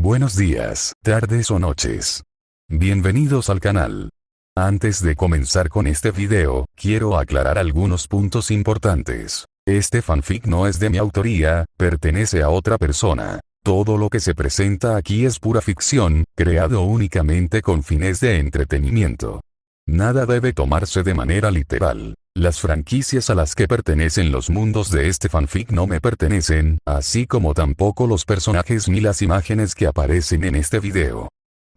Buenos días, tardes o noches. Bienvenidos al canal. Antes de comenzar con este video, quiero aclarar algunos puntos importantes. Este fanfic no es de mi autoría, pertenece a otra persona. Todo lo que se presenta aquí es pura ficción, creado únicamente con fines de entretenimiento. Nada debe tomarse de manera literal. Las franquicias a las que pertenecen los mundos de este fanfic no me pertenecen, así como tampoco los personajes ni las imágenes que aparecen en este video.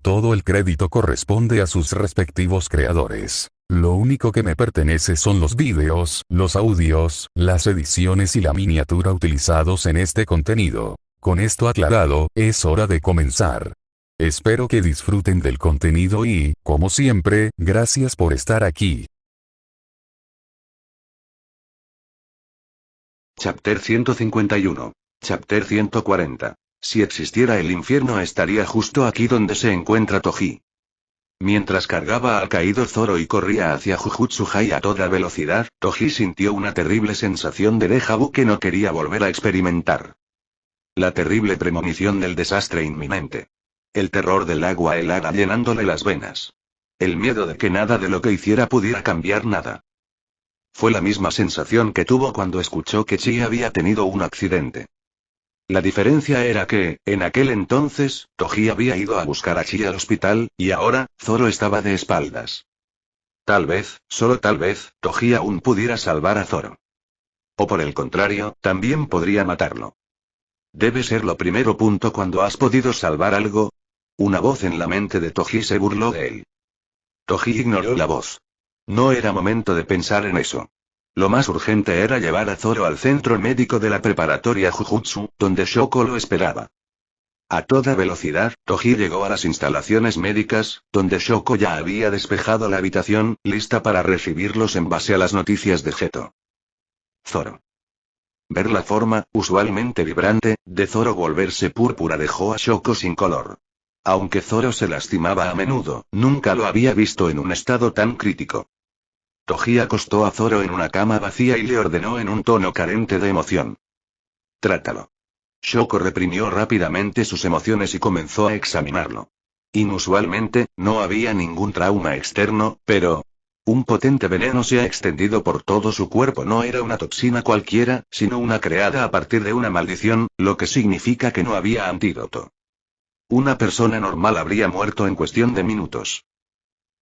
Todo el crédito corresponde a sus respectivos creadores. Lo único que me pertenece son los vídeos, los audios, las ediciones y la miniatura utilizados en este contenido. Con esto aclarado, es hora de comenzar. Espero que disfruten del contenido y, como siempre, gracias por estar aquí. Chapter 151. Chapter 140. Si existiera el infierno estaría justo aquí donde se encuentra Toji. Mientras cargaba al caído Zoro y corría hacia Jujutsu-Hai a toda velocidad, Toji sintió una terrible sensación de déjà vu que no quería volver a experimentar. La terrible premonición del desastre inminente. El terror del agua helada llenándole las venas. El miedo de que nada de lo que hiciera pudiera cambiar nada. Fue la misma sensación que tuvo cuando escuchó que Chi había tenido un accidente. La diferencia era que, en aquel entonces, Toji había ido a buscar a Chi al hospital, y ahora, Zoro estaba de espaldas. Tal vez, solo tal vez, Toji aún pudiera salvar a Zoro. O por el contrario, también podría matarlo. Debe ser lo primero. Cuando has podido salvar algo. Una voz en la mente de Toji se burló de él. Toji ignoró la voz. No era momento de pensar en eso. Lo más urgente era llevar a Zoro al centro médico de la preparatoria Jujutsu, donde Shoko lo esperaba. A toda velocidad, Toji llegó a las instalaciones médicas, donde Shoko ya había despejado la habitación, lista para recibirlos en base a las noticias de Geto. Zoro. Ver la forma, usualmente vibrante, de Zoro volverse púrpura dejó a Shoko sin color. Aunque Zoro se lastimaba a menudo, nunca lo había visto en un estado tan crítico. Toji acostó a Zoro en una cama vacía y le ordenó en un tono carente de emoción. Trátalo. Shoko reprimió rápidamente sus emociones y comenzó a examinarlo. Inusualmente, no había ningún trauma externo, pero... un potente veneno se ha extendido por todo su cuerpo. No era una toxina cualquiera, sino una creada a partir de una maldición, lo que significa que no había antídoto. Una persona normal habría muerto en cuestión de minutos.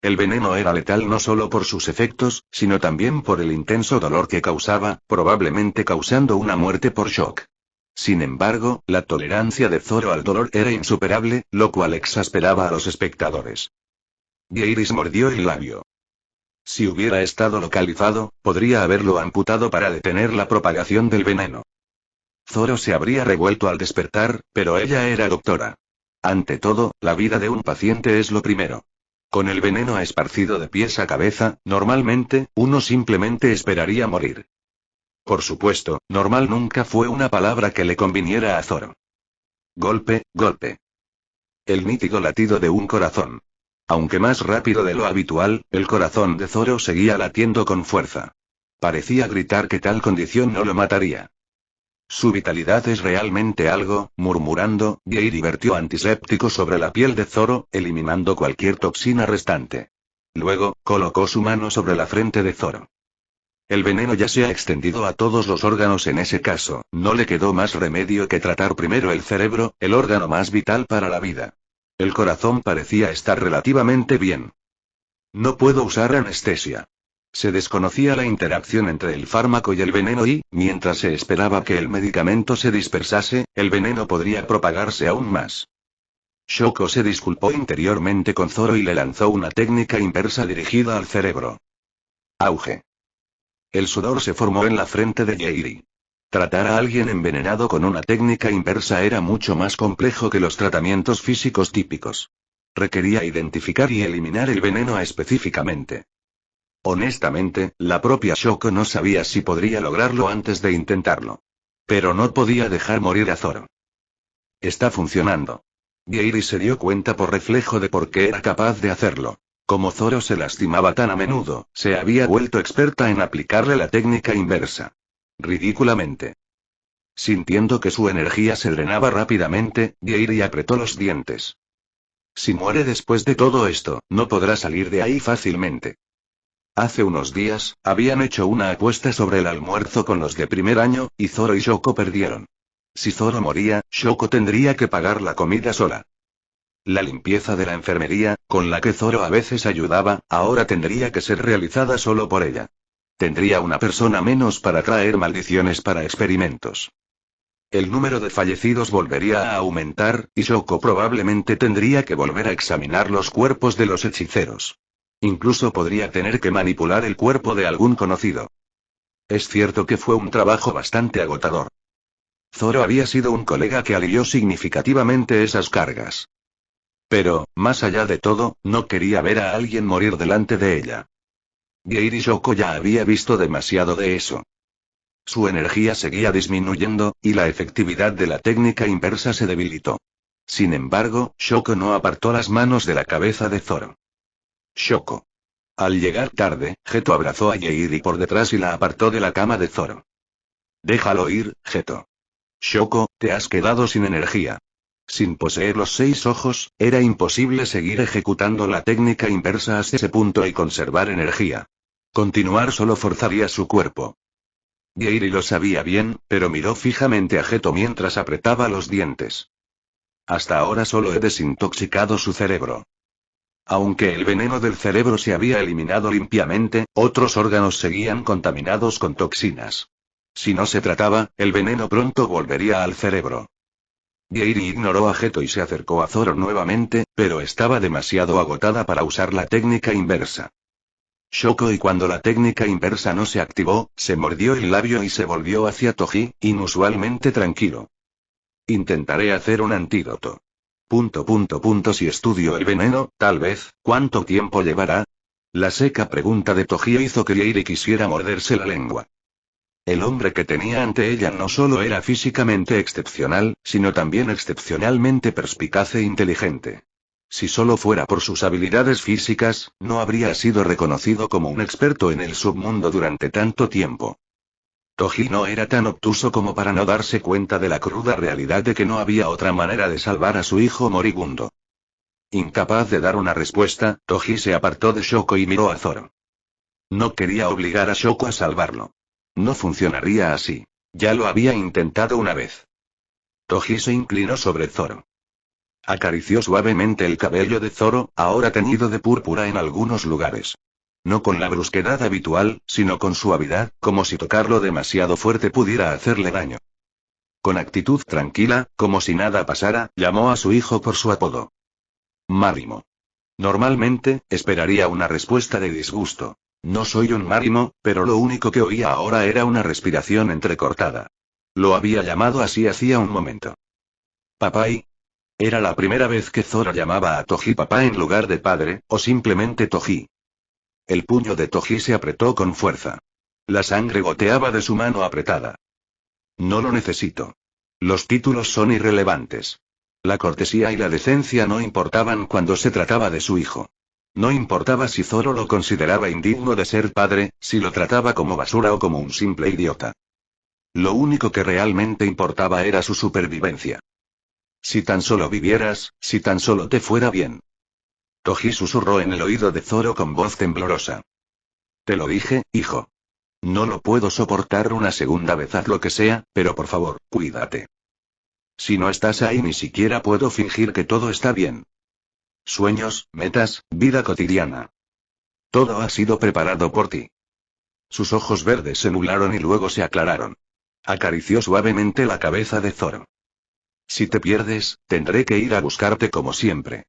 El veneno era letal no solo por sus efectos, sino también por el intenso dolor que causaba, probablemente causando una muerte por shock. Sin embargo, la tolerancia de Zoro al dolor era insuperable, lo cual exasperaba a los espectadores. Vieiris mordió el labio. Si hubiera estado localizado, podría haberlo amputado para detener la propagación del veneno. Zoro se habría revuelto al despertar, pero ella era doctora. Ante todo, la vida de un paciente es lo primero. Con el veneno esparcido de pies a cabeza, normalmente, uno simplemente esperaría morir. Por supuesto, normal nunca fue una palabra que le conviniera a Zoro. Golpe, golpe. El nítido latido de un corazón. Aunque más rápido de lo habitual, el corazón de Zoro seguía latiendo con fuerza. Parecía gritar que tal condición no lo mataría. Su vitalidad es realmente algo, murmurando, Vieiris vertió antiséptico sobre la piel de Zoro, eliminando cualquier toxina restante. Luego, colocó su mano sobre la frente de Zoro. El veneno ya se ha extendido a todos los órganos. En ese caso, no le quedó más remedio que tratar primero el cerebro, el órgano más vital para la vida. El corazón parecía estar relativamente bien. No puedo usar anestesia. Se desconocía la interacción entre el fármaco y el veneno y, mientras se esperaba que el medicamento se dispersase, el veneno podría propagarse aún más. Shoko se disculpó interiormente con Zoro y le lanzó una técnica inversa dirigida al cerebro. Auge. El sudor se formó en la frente de Vieiris. Tratar a alguien envenenado con una técnica inversa era mucho más complejo que los tratamientos físicos típicos. Requería identificar y eliminar el veneno específicamente. Honestamente, la propia Shoko no sabía si podría lograrlo antes de intentarlo. Pero no podía dejar morir a Zoro. Está funcionando. Vieiris se dio cuenta por reflejo de por qué era capaz de hacerlo. Como Zoro se lastimaba tan a menudo, se había vuelto experta en aplicarle la técnica inversa. Ridículamente. Sintiendo que su energía se drenaba rápidamente, Jairi apretó los dientes. Si muere después de todo esto, no podrá salir de ahí fácilmente. Hace unos días, habían hecho una apuesta sobre el almuerzo con los de primer año, y Zoro y Shoko perdieron. Si Zoro moría, Shoko tendría que pagar la comida sola. La limpieza de la enfermería, con la que Zoro a veces ayudaba, ahora tendría que ser realizada solo por ella. Tendría una persona menos para traer maldiciones para experimentos. El número de fallecidos volvería a aumentar, y Shoko probablemente tendría que volver a examinar los cuerpos de los hechiceros. Incluso podría tener que manipular el cuerpo de algún conocido. Es cierto que fue un trabajo bastante agotador. Zoro había sido un colega que alivió significativamente esas cargas. Pero, más allá de todo, no quería ver a alguien morir delante de ella. Jairi Shoko ya había visto demasiado de eso. Su energía seguía disminuyendo, y la efectividad de la técnica inversa se debilitó. Sin embargo, Shoko no apartó las manos de la cabeza de Zoro. Shoko. Al llegar tarde, Geto abrazó a Jairi por detrás y la apartó de la cama de Zoro. Déjalo ir, Geto. Shoko, te has quedado sin energía. Sin poseer los 6 ojos, era imposible seguir ejecutando la técnica inversa hasta ese punto y conservar energía. Continuar solo forzaría su cuerpo. Jairi lo sabía bien, pero miró fijamente a Geto mientras apretaba los dientes. Hasta ahora solo he desintoxicado su cerebro. Aunque el veneno del cerebro se había eliminado limpiamente, otros órganos seguían contaminados con toxinas. Si no se trataba, el veneno pronto volvería al cerebro. Jairi ignoró a Geto y se acercó a Zoro nuevamente, pero estaba demasiado agotada para usar la técnica inversa. Shoko, y cuando la técnica inversa no se activó, se mordió el labio y se volvió hacia Toji, inusualmente tranquilo. Intentaré hacer un antídoto. Si estudio el veneno, tal vez, ¿cuánto tiempo llevará? La seca pregunta de Toji hizo que Jairi quisiera morderse la lengua. El hombre que tenía ante ella no solo era físicamente excepcional, sino también excepcionalmente perspicaz e inteligente. Si solo fuera por sus habilidades físicas, no habría sido reconocido como un experto en el submundo durante tanto tiempo. Toji no era tan obtuso como para no darse cuenta de la cruda realidad de que no había otra manera de salvar a su hijo moribundo. Incapaz de dar una respuesta, Toji se apartó de Shoko y miró a Zoro. No quería obligar a Shoko a salvarlo. No funcionaría así. Ya lo había intentado una vez. Toji se inclinó sobre Zoro. Acarició suavemente el cabello de Zoro, ahora teñido de púrpura en algunos lugares. No con la brusquedad habitual, sino con suavidad, como si tocarlo demasiado fuerte pudiera hacerle daño. Con actitud tranquila, como si nada pasara, llamó a su hijo por su apodo. Marimo. Normalmente, esperaría una respuesta de disgusto. No soy un Marimo, pero lo único que oía ahora era una respiración entrecortada. Lo había llamado así hacía un momento. Papai. Era la primera vez que Zoro llamaba a Toji papá en lugar de padre, o simplemente Toji. El puño de Toji se apretó con fuerza. La sangre goteaba de su mano apretada. No lo necesito. Los títulos son irrelevantes. La cortesía y la decencia no importaban cuando se trataba de su hijo. No importaba si Zoro lo consideraba indigno de ser padre, si lo trataba como basura o como un simple idiota. Lo único que realmente importaba era su supervivencia. Si tan solo vivieras, si tan solo te fuera bien. Toji susurró en el oído de Zoro con voz temblorosa. Te lo dije, hijo. No lo puedo soportar una segunda vez, haz lo que sea, pero por favor, cuídate. Si no estás ahí ni siquiera puedo fingir que todo está bien. Sueños, metas, vida cotidiana. Todo ha sido preparado por ti. Sus ojos verdes se nublaron y luego se aclararon. Acarició suavemente la cabeza de Zoro. Si te pierdes, tendré que ir a buscarte como siempre.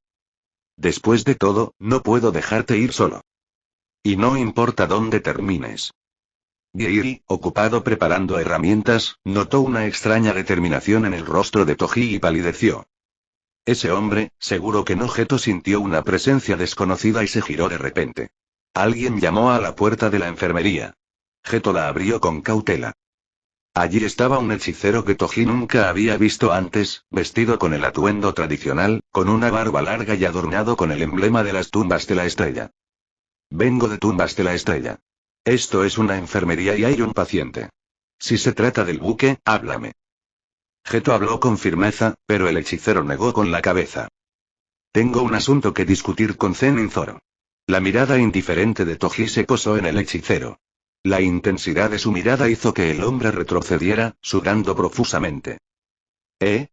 Después de todo, no puedo dejarte ir solo. Y no importa dónde termines. Jairi, ocupado preparando herramientas, notó una extraña determinación en el rostro de Toji y palideció. Ese hombre, seguro que no. Geto sintió una presencia desconocida y se giró de repente. Alguien llamó a la puerta de la enfermería. Geto la abrió con cautela. Allí estaba un hechicero que Toji nunca había visto antes, vestido con el atuendo tradicional, con una barba larga y adornado con el emblema de las tumbas de la estrella. Vengo de tumbas de la estrella. Esto es una enfermería y hay un paciente. Si se trata del buque, háblame. Geto habló con firmeza, pero el hechicero negó con la cabeza. Tengo un asunto que discutir con Zenin Zoro. La mirada indiferente de Toji se posó en el hechicero. La intensidad de su mirada hizo que el hombre retrocediera, sudando profusamente.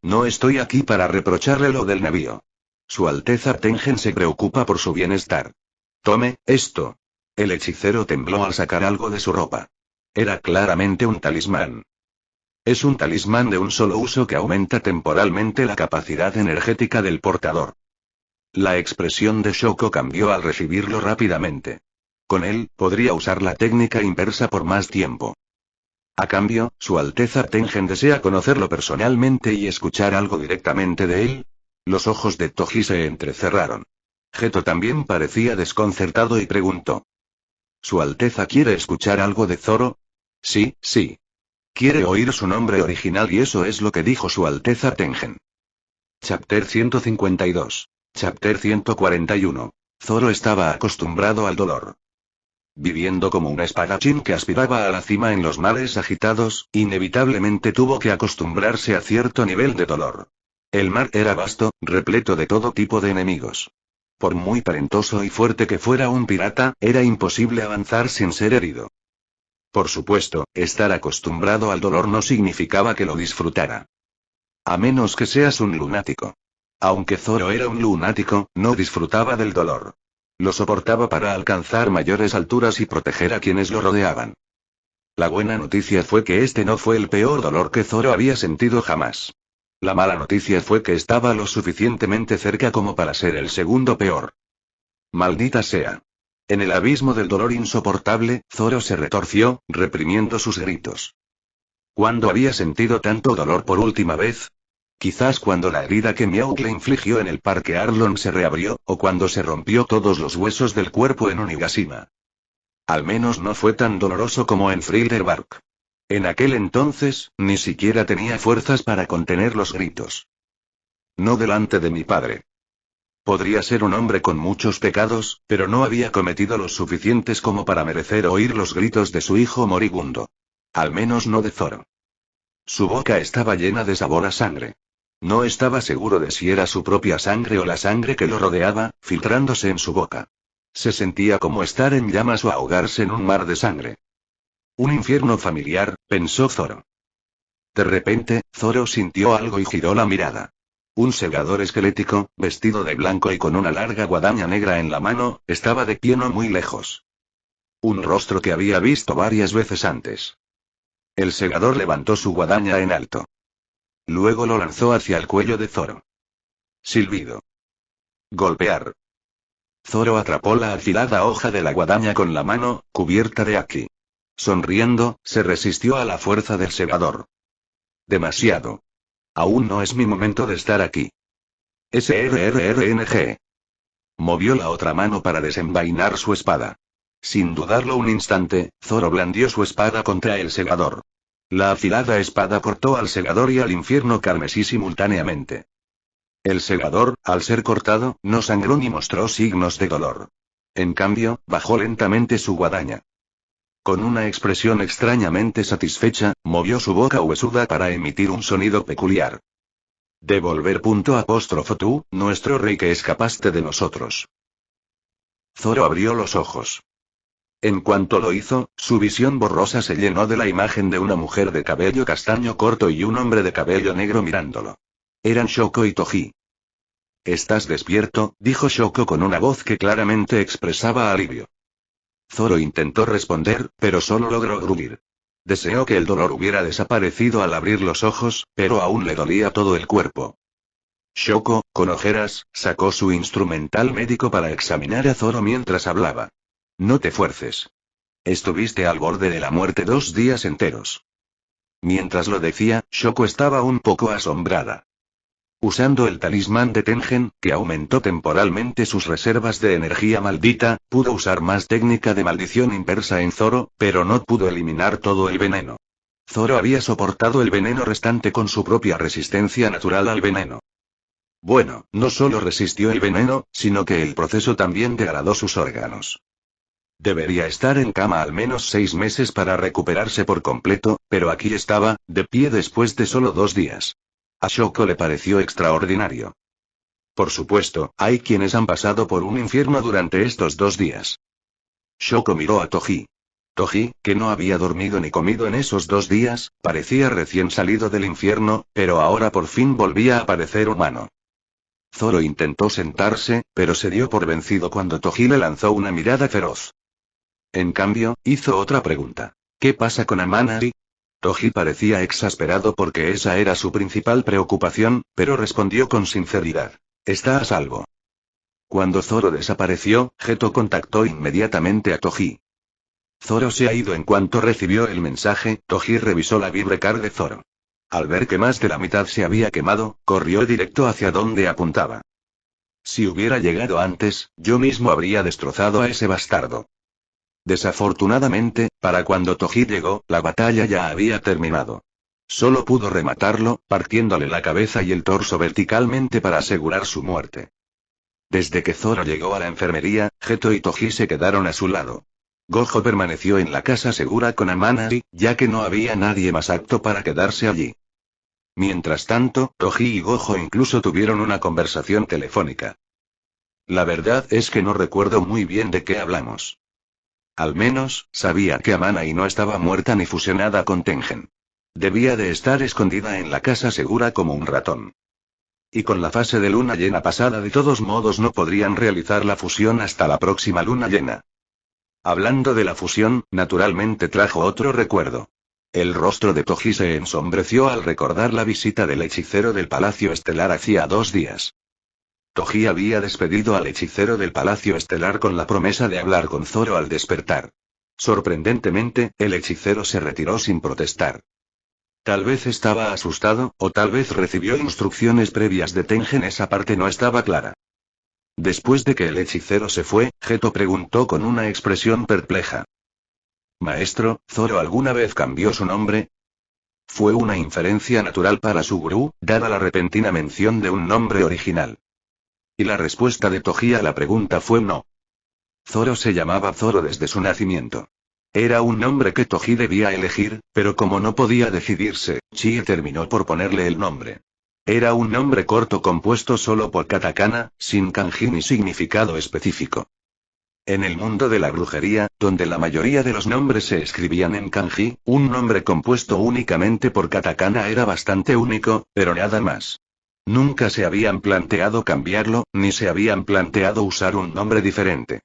No estoy aquí para reprocharle lo del navío. Su Alteza Tengen se preocupa por su bienestar. Tome, esto. El hechicero tembló al sacar algo de su ropa. Era claramente un talismán. Es un talismán de un solo uso que aumenta temporalmente la capacidad energética del portador. La expresión de Shoko cambió al recibirlo rápidamente. Con él, podría usar la técnica inversa por más tiempo. A cambio, Su Alteza Tengen desea conocerlo personalmente y escuchar algo directamente de él. Los ojos de Toji se entrecerraron. Geto también parecía desconcertado y preguntó. ¿Su Alteza quiere escuchar algo de Zoro? Sí, sí. Quiere oír su nombre original y eso es lo que dijo Su Alteza Tengen. Chapter 152. Chapter 141. Zoro estaba acostumbrado al dolor. Viviendo como un espadachín que aspiraba a la cima en los mares agitados, inevitablemente tuvo que acostumbrarse a cierto nivel de dolor. El mar era vasto, repleto de todo tipo de enemigos. Por muy talentoso y fuerte que fuera un pirata, era imposible avanzar sin ser herido. Por supuesto, estar acostumbrado al dolor no significaba que lo disfrutara. A menos que seas un lunático. Aunque Zoro era un lunático, no disfrutaba del dolor. Lo soportaba para alcanzar mayores alturas y proteger a quienes lo rodeaban. La buena noticia fue que este no fue el peor dolor que Zoro había sentido jamás. La mala noticia fue que estaba lo suficientemente cerca como para ser el segundo peor. Maldita sea. En el abismo del dolor insoportable, Zoro se retorció, reprimiendo sus gritos. ¿Cuándo había sentido tanto dolor por última vez? Quizás cuando la herida que Mihawk le infligió en el parque Arlong se reabrió, o cuando se rompió todos los huesos del cuerpo en Onigashima. Al menos no fue tan doloroso como en Thriller Bark. En aquel entonces, ni siquiera tenía fuerzas para contener los gritos. No delante de mi padre. Podría ser un hombre con muchos pecados, pero no había cometido los suficientes como para merecer oír los gritos de su hijo moribundo. Al menos no de Zoro. Su boca estaba llena de sabor a sangre. No estaba seguro de si era su propia sangre o la sangre que lo rodeaba, filtrándose en su boca. Se sentía como estar en llamas o ahogarse en un mar de sangre. Un infierno familiar, pensó Zoro. De repente, Zoro sintió algo y giró la mirada. Un segador esquelético, vestido de blanco y con una larga guadaña negra en la mano, estaba de pie no muy lejos. Un rostro que había visto varias veces antes. El segador levantó su guadaña en alto. Luego lo lanzó hacia el cuello de Zoro. Silbido. Golpear. Zoro atrapó la afilada hoja de la guadaña con la mano, cubierta de haki. Sonriendo, se resistió a la fuerza del segador. Demasiado. Aún no es mi momento de estar aquí. SRRRNG. Movió la otra mano para desenvainar su espada. Sin dudarlo un instante, Zoro blandió su espada contra el segador. La afilada espada cortó al segador y al infierno carmesí simultáneamente. El segador, al ser cortado, no sangró ni mostró signos de dolor. En cambio, bajó lentamente su guadaña. Con una expresión extrañamente satisfecha, movió su boca huesuda para emitir un sonido peculiar. Devolver tú, nuestro rey que escapaste de nosotros. Zoro abrió los ojos. En cuanto lo hizo, su visión borrosa se llenó de la imagen de una mujer de cabello castaño corto y un hombre de cabello negro mirándolo. Eran Shoko y Toji. «¿Estás despierto?», dijo Shoko con una voz que claramente expresaba alivio. Zoro intentó responder, pero solo logró gruñir. Deseó que el dolor hubiera desaparecido al abrir los ojos, pero aún le dolía todo el cuerpo. Shoko, con ojeras, sacó su instrumental médico para examinar a Zoro mientras hablaba. «No te fuerces. Estuviste al borde de la muerte 2 días enteros». Mientras lo decía, Shoko estaba un poco asombrada. Usando el talismán de Tengen, que aumentó temporalmente sus reservas de energía maldita, pudo usar más técnica de maldición inversa en Zoro, pero no pudo eliminar todo el veneno. Zoro había soportado el veneno restante con su propia resistencia natural al veneno. Bueno, no solo resistió el veneno, sino que el proceso también degradó sus órganos. Debería estar en cama al menos 6 meses para recuperarse por completo, pero aquí estaba, de pie después de solo 2 días. A Shoko le pareció extraordinario. Por supuesto, hay quienes han pasado por un infierno durante estos 2 días. Shoko miró a Toji. Toji, que no había dormido ni comido en esos 2 días, parecía recién salido del infierno, pero ahora por fin volvía a parecer humano. Zoro intentó sentarse, pero se dio por vencido cuando Toji le lanzó una mirada feroz. En cambio, hizo otra pregunta. ¿Qué pasa con Amanari? Toji parecía exasperado porque esa era su principal preocupación, pero respondió con sinceridad. Está a salvo. Cuando Zoro desapareció, Geto contactó inmediatamente a Toji. Zoro se ha ido. En cuanto recibió el mensaje, Toji revisó la vibrecar de Zoro. Al ver que más de la mitad se había quemado, corrió directo hacia donde apuntaba. Si hubiera llegado antes, yo mismo habría destrozado a ese bastardo. Desafortunadamente, para cuando Toji llegó, la batalla ya había terminado. Solo pudo rematarlo, partiéndole la cabeza y el torso verticalmente para asegurar su muerte. Desde que Zoro llegó a la enfermería, Geto y Toji se quedaron a su lado. Gojo permaneció en la casa segura con Amanari, ya que no había nadie más apto para quedarse allí. Mientras tanto, Toji y Gojo incluso tuvieron una conversación telefónica. La verdad es que no recuerdo muy bien de qué hablamos. Al menos, sabía que Amanai no estaba muerta ni fusionada con Tengen. Debía de estar escondida en la casa segura como un ratón. Y con la fase de luna llena pasada, de todos modos no podrían realizar la fusión hasta la próxima luna llena. Hablando de la fusión, naturalmente trajo otro recuerdo. El rostro de Toji se ensombreció al recordar la visita del hechicero del Palacio Estelar hacía 2 días. Toji había despedido al hechicero del Palacio Estelar con la promesa de hablar con Zoro al despertar. Sorprendentemente, el hechicero se retiró sin protestar. Tal vez estaba asustado, o tal vez recibió instrucciones previas de Tengen, esa parte no estaba clara. Después de que el hechicero se fue, Geto preguntó con una expresión perpleja. Maestro, ¿Zoro alguna vez cambió su nombre? Fue una inferencia natural para su gurú, dada la repentina mención de un nombre original. Y la respuesta de Toji a la pregunta fue no. Zoro se llamaba Zoro desde su nacimiento. Era un nombre que Toji debía elegir, pero como no podía decidirse, Chie terminó por ponerle el nombre. Era un nombre corto compuesto solo por katakana, sin kanji ni significado específico. En el mundo de la brujería, donde la mayoría de los nombres se escribían en kanji, un nombre compuesto únicamente por katakana era bastante único, pero nada más. Nunca se habían planteado cambiarlo, ni se habían planteado usar un nombre diferente.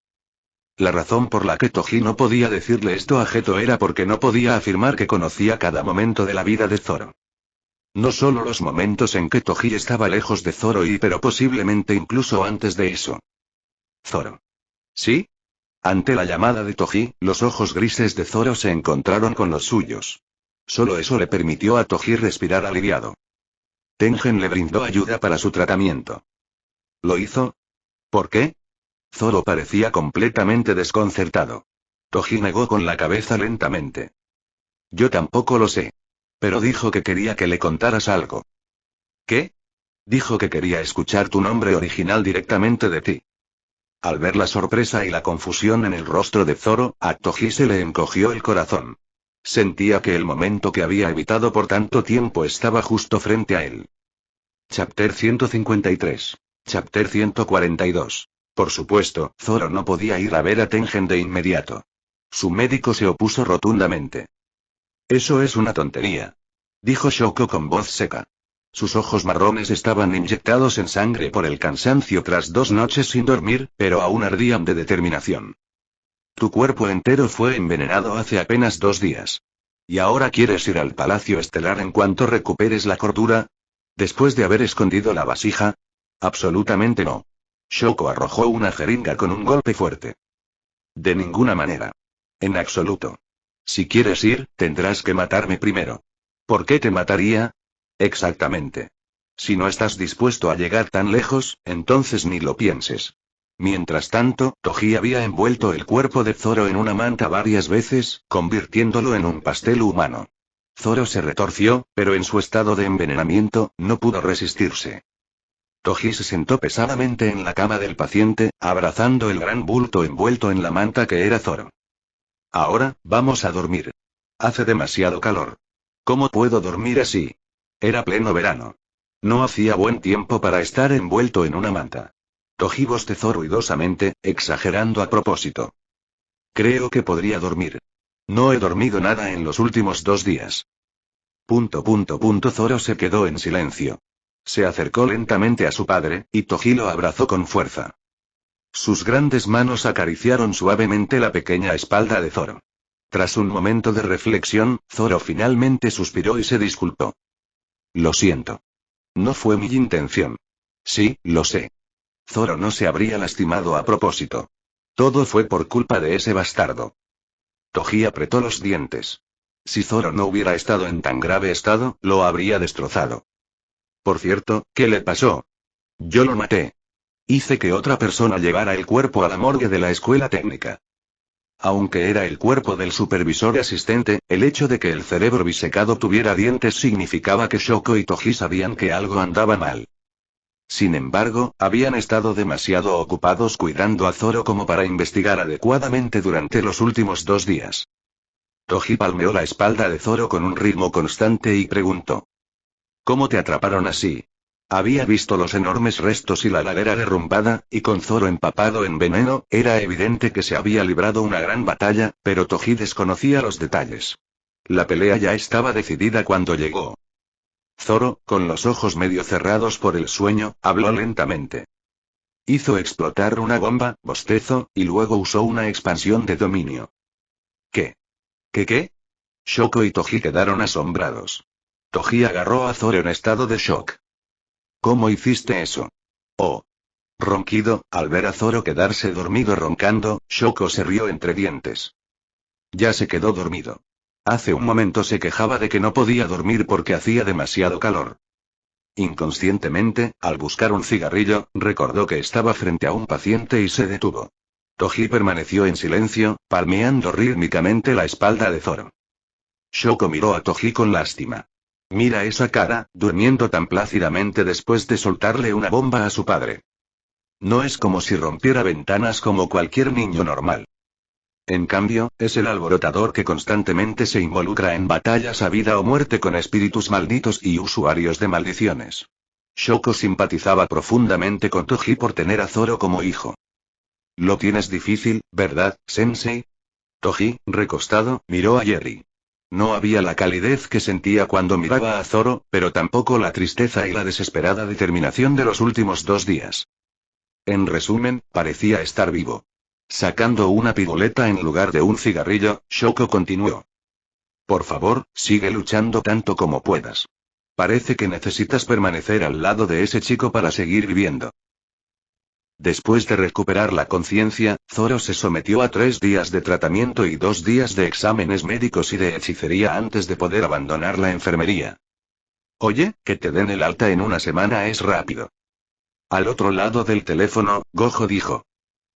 La razón por la que Toji no podía decirle esto a Geto era porque no podía afirmar que conocía cada momento de la vida de Zoro. No solo los momentos en que Toji estaba lejos de Zoro pero posiblemente incluso antes de eso. Zoro. ¿Sí? Ante la llamada de Toji, los ojos grises de Zoro se encontraron con los suyos. Solo eso le permitió a Toji respirar aliviado. Tengen le brindó ayuda para su tratamiento. ¿Lo hizo? ¿Por qué? Zoro parecía completamente desconcertado. Toji negó con la cabeza lentamente. Yo tampoco lo sé. Pero dijo que quería que le contaras algo. ¿Qué? Dijo que quería escuchar tu nombre original directamente de ti. Al ver la sorpresa y la confusión en el rostro de Zoro, a Toji se le encogió el corazón. Sentía que el momento que había evitado por tanto tiempo estaba justo frente a él. Chapter 153. Chapter 142. Por supuesto, Zoro no podía ir a ver a Tengen de inmediato. Su médico se opuso rotundamente. Eso es una tontería. Dijo Shoko con voz seca. Sus ojos marrones estaban inyectados en sangre por el cansancio tras 2 noches sin dormir, pero aún ardían de determinación. Tu cuerpo entero fue envenenado hace apenas 2 días. ¿Y ahora quieres ir al Palacio Estelar en cuanto recuperes la cordura? ¿Después de haber escondido la vasija? Absolutamente no. Shoko arrojó una jeringa con un golpe fuerte. De ninguna manera. En absoluto. Si quieres ir, tendrás que matarme primero. ¿Por qué te mataría? Exactamente. Si no estás dispuesto a llegar tan lejos, entonces ni lo pienses. Mientras tanto, Toji había envuelto el cuerpo de Zoro en una manta varias veces, convirtiéndolo en un pastel humano. Zoro se retorció, pero en su estado de envenenamiento, no pudo resistirse. Toji se sentó pesadamente en la cama del paciente, abrazando el gran bulto envuelto en la manta que era Zoro. Ahora, vamos a dormir. Hace demasiado calor. ¿Cómo puedo dormir así? Era pleno verano. No hacía buen tiempo para estar envuelto en una manta. Toji bostezó ruidosamente, exagerando a propósito. Creo que podría dormir. No he dormido nada en los últimos 2 días. Zoro se quedó en silencio. Se acercó lentamente a su padre, y Toji lo abrazó con fuerza. Sus grandes manos acariciaron suavemente la pequeña espalda de Zoro. Tras un momento de reflexión, Zoro finalmente suspiró y se disculpó. Lo siento. No fue mi intención. Sí, lo sé. Zoro no se habría lastimado a propósito. Todo fue por culpa de ese bastardo. Toji apretó los dientes. Si Zoro no hubiera estado en tan grave estado, lo habría destrozado. Por cierto, ¿qué le pasó? Yo lo maté. Hice que otra persona llevara el cuerpo a la morgue de la escuela técnica. Aunque era el cuerpo del supervisor asistente, el hecho de que el cerebro bisecado tuviera dientes significaba que Shoko y Toji sabían que algo andaba mal. Sin embargo, habían estado demasiado ocupados cuidando a Zoro como para investigar adecuadamente durante los últimos 2 días. Toji palmeó la espalda de Zoro con un ritmo constante y preguntó. ¿Cómo te atraparon así? Había visto los enormes restos y la ladera derrumbada, y con Zoro empapado en veneno, era evidente que se había librado una gran batalla, pero Toji desconocía los detalles. La pelea ya estaba decidida cuando llegó. Zoro, con los ojos medio cerrados por el sueño, habló lentamente. Hizo explotar una bomba, bostezó, y luego usó una expansión de dominio. ¿Qué? ¿Qué? Shoko y Toji quedaron asombrados. Toji agarró a Zoro en estado de shock. ¿Cómo hiciste eso? Oh. Ronquido, al ver a Zoro quedarse dormido roncando, Shoko se rió entre dientes. Ya se quedó dormido. Hace un momento se quejaba de que no podía dormir porque hacía demasiado calor. Inconscientemente, al buscar un cigarrillo, recordó que estaba frente a un paciente y se detuvo. Toji permaneció en silencio, palmeando rítmicamente la espalda de Zoro. Shoko miró a Toji con lástima. Mira esa cara, durmiendo tan plácidamente después de soltarle una bomba a su padre. No es como si rompiera ventanas como cualquier niño normal. En cambio, es el alborotador que constantemente se involucra en batallas a vida o muerte con espíritus malditos y usuarios de maldiciones. Shoko simpatizaba profundamente con Toji por tener a Zoro como hijo. Lo tienes difícil, ¿verdad, sensei? Toji, recostado, miró a Jerry. No había la calidez que sentía cuando miraba a Zoro, pero tampoco la tristeza y la desesperada determinación de los últimos 2 días. En resumen, parecía estar vivo. Sacando una pigoleta en lugar de un cigarrillo, Shoko continuó. Por favor, sigue luchando tanto como puedas. Parece que necesitas permanecer al lado de ese chico para seguir viviendo. Después de recuperar la conciencia, Zoro se sometió a 3 días de tratamiento y 2 días de exámenes médicos y de hechicería antes de poder abandonar la enfermería. Oye, que te den el alta en una semana es rápido. Al otro lado del teléfono, Gojo dijo.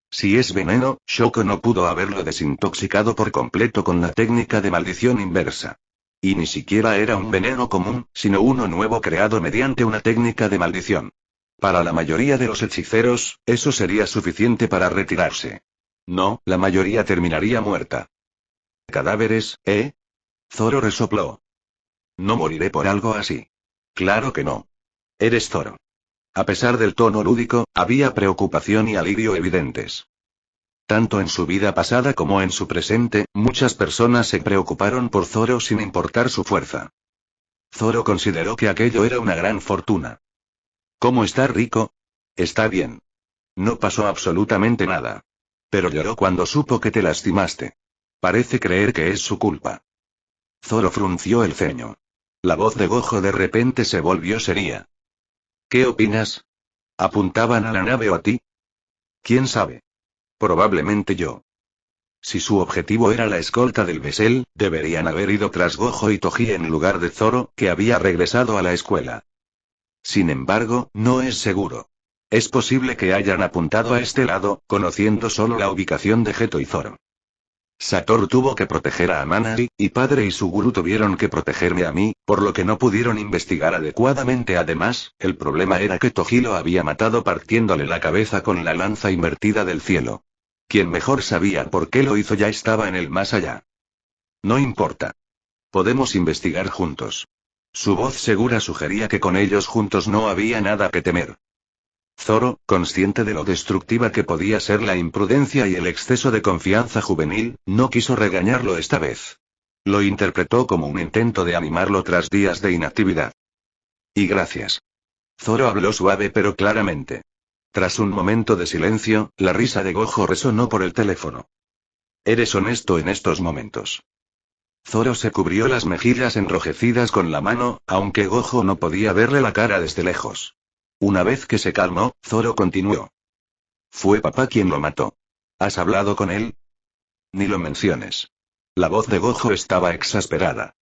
Si es veneno, Shoko no pudo haberlo desintoxicado por completo con la técnica de maldición inversa. Y ni siquiera era un veneno común, sino uno nuevo creado mediante una técnica de maldición. Para la mayoría de los hechiceros, eso sería suficiente para retirarse. No, la mayoría terminaría muerta. ¿Cadáveres, eh? Zoro resopló. No moriré por algo así. Claro que no. Eres Zoro. A pesar del tono lúdico, había preocupación y alivio evidentes. Tanto en su vida pasada como en su presente, muchas personas se preocuparon por Zoro sin importar su fuerza. Zoro consideró que aquello era una gran fortuna. ¿Cómo está rico? Está bien. No pasó absolutamente nada. Pero lloró cuando supo que te lastimaste. Parece creer que es su culpa. Zoro frunció el ceño. La voz de Gojo de repente se volvió seria. ¿Qué opinas? ¿Apuntaban a la nave o a ti? ¿Quién sabe? Probablemente yo. Si su objetivo era la escolta del Vessel, deberían haber ido tras Gojo y Toji en lugar de Zoro, que había regresado a la escuela. Sin embargo, no es seguro. Es posible que hayan apuntado a este lado, conociendo solo la ubicación de Geto y Zoro. Satoru tuvo que proteger a Amanai, y padre y Suguru tuvieron que protegerme a mí, por lo que no pudieron investigar adecuadamente. Además, el problema era que Toji lo había matado partiéndole la cabeza con la lanza invertida del cielo. Quien mejor sabía por qué lo hizo ya estaba en el más allá. No importa. Podemos investigar juntos. Su voz segura sugería que con ellos juntos no había nada que temer. Zoro, consciente de lo destructiva que podía ser la imprudencia y el exceso de confianza juvenil, no quiso regañarlo esta vez. Lo interpretó como un intento de animarlo tras días de inactividad. Y gracias. Zoro habló suave pero claramente. Tras un momento de silencio, la risa de Gojo resonó por el teléfono. Eres honesto en estos momentos. Zoro se cubrió las mejillas enrojecidas con la mano, aunque Gojo no podía verle la cara desde lejos. Una vez que se calmó, Zoro continuó. Fue papá quien lo mató. ¿Has hablado con él? Ni lo menciones. La voz de Gojo estaba exasperada.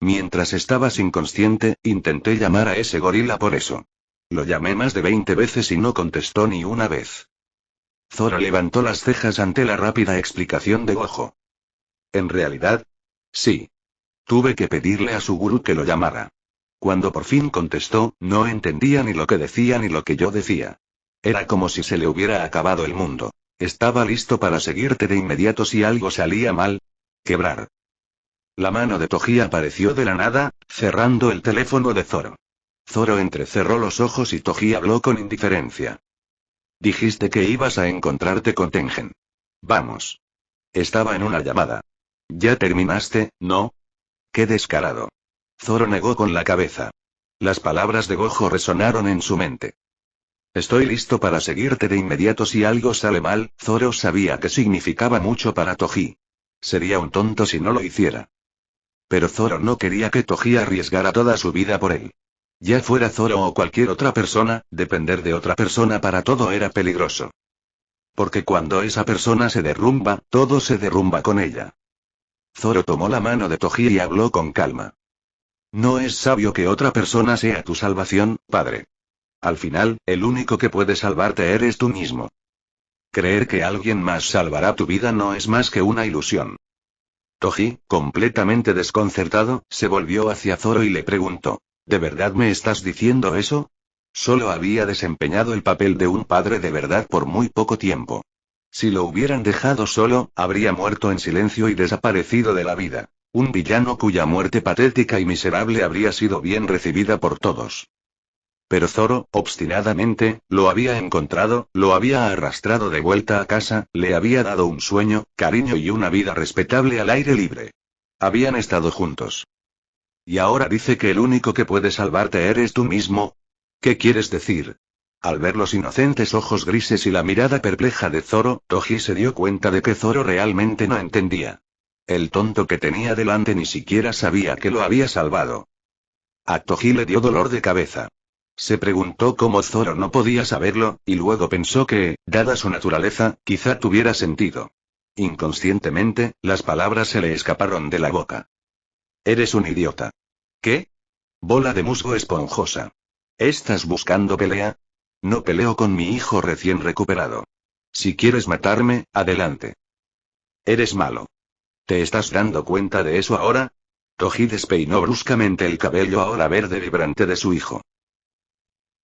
Mientras estabas inconsciente, intenté llamar a ese gorila por eso. Lo llamé más de 20 veces y no contestó ni una vez. Zoro levantó las cejas ante la rápida explicación de Gojo. En realidad, sí. Tuve que pedirle a Suguru que lo llamara. Cuando por fin contestó, no entendía ni lo que decía ni lo que yo decía. Era como si se le hubiera acabado el mundo. Estaba listo para seguirte de inmediato si algo salía mal. Quebrar. La mano de Toji apareció de la nada, cerrando el teléfono de Zoro. Zoro entrecerró los ojos y Toji habló con indiferencia. Dijiste que ibas a encontrarte con Tengen. Vamos. Estaba en una llamada. ¿Ya terminaste, no? Qué descarado. Zoro negó con la cabeza. Las palabras de Gojo resonaron en su mente. Estoy listo para seguirte de inmediato si algo sale mal. Zoro sabía que significaba mucho para Toji. Sería un tonto si no lo hiciera. Pero Zoro no quería que Toji arriesgara toda su vida por él. Ya fuera Zoro o cualquier otra persona, depender de otra persona para todo era peligroso. Porque cuando esa persona se derrumba, todo se derrumba con ella. Zoro tomó la mano de Toji y habló con calma. No es sabio que otra persona sea tu salvación, padre. Al final, el único que puede salvarte eres tú mismo. Creer que alguien más salvará tu vida no es más que una ilusión. Toji, completamente desconcertado, se volvió hacia Zoro y le preguntó, ¿de verdad me estás diciendo eso? Solo había desempeñado el papel de un padre de verdad por muy poco tiempo. Si lo hubieran dejado solo, habría muerto en silencio y desaparecido de la vida. Un villano cuya muerte patética y miserable habría sido bien recibida por todos. Pero Zoro, obstinadamente, lo había encontrado, lo había arrastrado de vuelta a casa, le había dado un sueño, cariño y una vida respetable al aire libre. Habían estado juntos. ¿Y ahora dice que el único que puede salvarte eres tú mismo? ¿Qué quieres decir? Al ver los inocentes ojos grises y la mirada perpleja de Zoro, Toji se dio cuenta de que Zoro realmente no entendía. El tonto que tenía delante ni siquiera sabía que lo había salvado. A Toji le dio dolor de cabeza. Se preguntó cómo Zoro no podía saberlo, y luego pensó que, dada su naturaleza, quizá tuviera sentido. Inconscientemente, las palabras se le escaparon de la boca. Eres un idiota. ¿Qué? Bola de musgo esponjosa. ¿Estás buscando pelea? No peleo con mi hijo recién recuperado. Si quieres matarme, adelante. Eres malo. ¿Te estás dando cuenta de eso ahora? Toji despeinó bruscamente el cabello ahora verde vibrante de su hijo.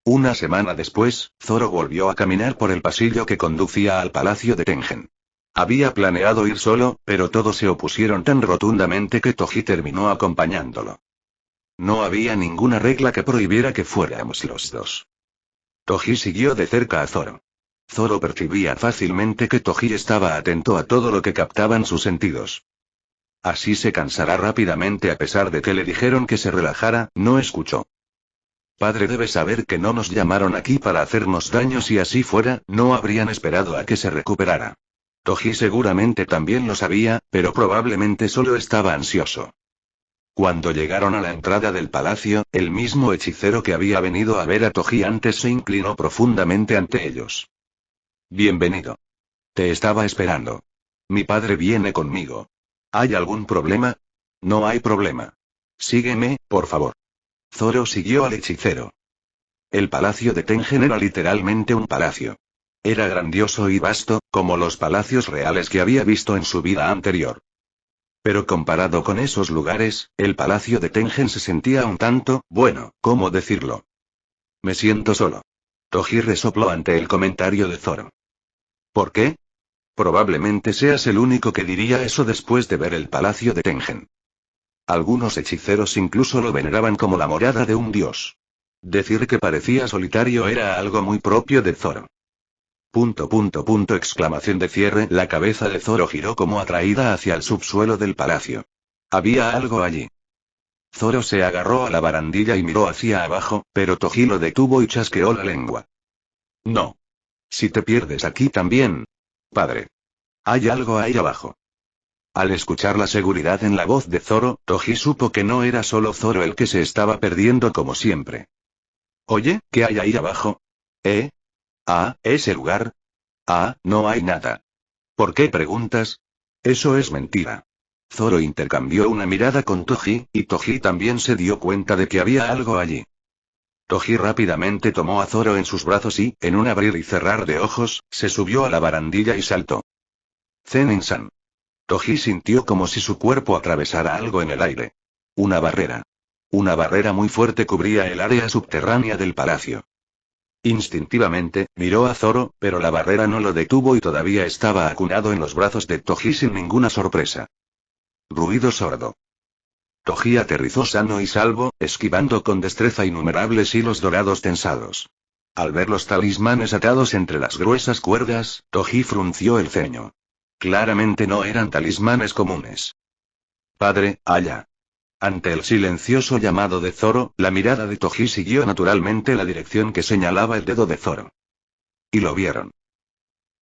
Una semana después, Zoro volvió a caminar por el pasillo que conducía al palacio de Tengen. Había planeado ir solo, pero todos se opusieron tan rotundamente que Toji terminó acompañándolo. No había ninguna regla que prohibiera que fuéramos los dos. Toji siguió de cerca a Zoro. Zoro percibía fácilmente que Toji estaba atento a todo lo que captaban sus sentidos. Así se cansará rápidamente a pesar de que le dijeron que se relajara, no escuchó. Padre debe saber que no nos llamaron aquí para hacernos daño. Si así fuera, no habrían esperado a que se recuperara. Toji seguramente también lo sabía, pero probablemente solo estaba ansioso. Cuando llegaron a la entrada del palacio, el mismo hechicero que había venido a ver a Toji antes se inclinó profundamente ante ellos. Bienvenido. Te estaba esperando. Mi padre viene conmigo. ¿Hay algún problema? No hay problema. Sígueme, por favor. Zoro siguió al hechicero. El palacio de Tengen era literalmente un palacio. Era grandioso y vasto, como los palacios reales que había visto en su vida anterior. Pero comparado con esos lugares, el palacio de Tengen se sentía un tanto, bueno, ¿cómo decirlo? Me siento solo. Toji resopló ante el comentario de Zoro. ¿Por qué? Probablemente seas el único que diría eso después de ver el palacio de Tengen. Algunos hechiceros incluso lo veneraban como la morada de un dios. Decir que parecía solitario era algo muy propio de Zoro. Exclamación de cierre. La cabeza de Zoro giró como atraída hacia el subsuelo del palacio. Había algo allí. Zoro se agarró a la barandilla y miró hacia abajo, pero Toji lo detuvo y chasqueó la lengua. No. Si te pierdes aquí también. Padre. Hay algo ahí abajo. Al escuchar la seguridad en la voz de Zoro, Toji supo que no era solo Zoro el que se estaba perdiendo como siempre. Oye, ¿qué hay ahí abajo? ¿Eh? Ah, ¿ese lugar? Ah, no hay nada. ¿Por qué preguntas? Eso es mentira. Zoro intercambió una mirada con Toji, y Toji también se dio cuenta de que había algo allí. Toji rápidamente tomó a Zoro en sus brazos y, en un abrir y cerrar de ojos, se subió a la barandilla y saltó. Zenin-san. Toji sintió como si su cuerpo atravesara algo en el aire. Una barrera. Una barrera muy fuerte cubría el área subterránea del palacio. Instintivamente, miró a Zoro, pero la barrera no lo detuvo y todavía estaba acunado en los brazos de Toji sin ninguna sorpresa. Ruido sordo. Toji aterrizó sano y salvo, esquivando con destreza innumerables hilos dorados tensados. Al ver los talismanes atados entre las gruesas cuerdas, Toji frunció el ceño. Claramente no eran talismanes comunes. Padre, allá. Ante el silencioso llamado de Zoro, la mirada de Toji siguió naturalmente la dirección que señalaba el dedo de Zoro. Y lo vieron.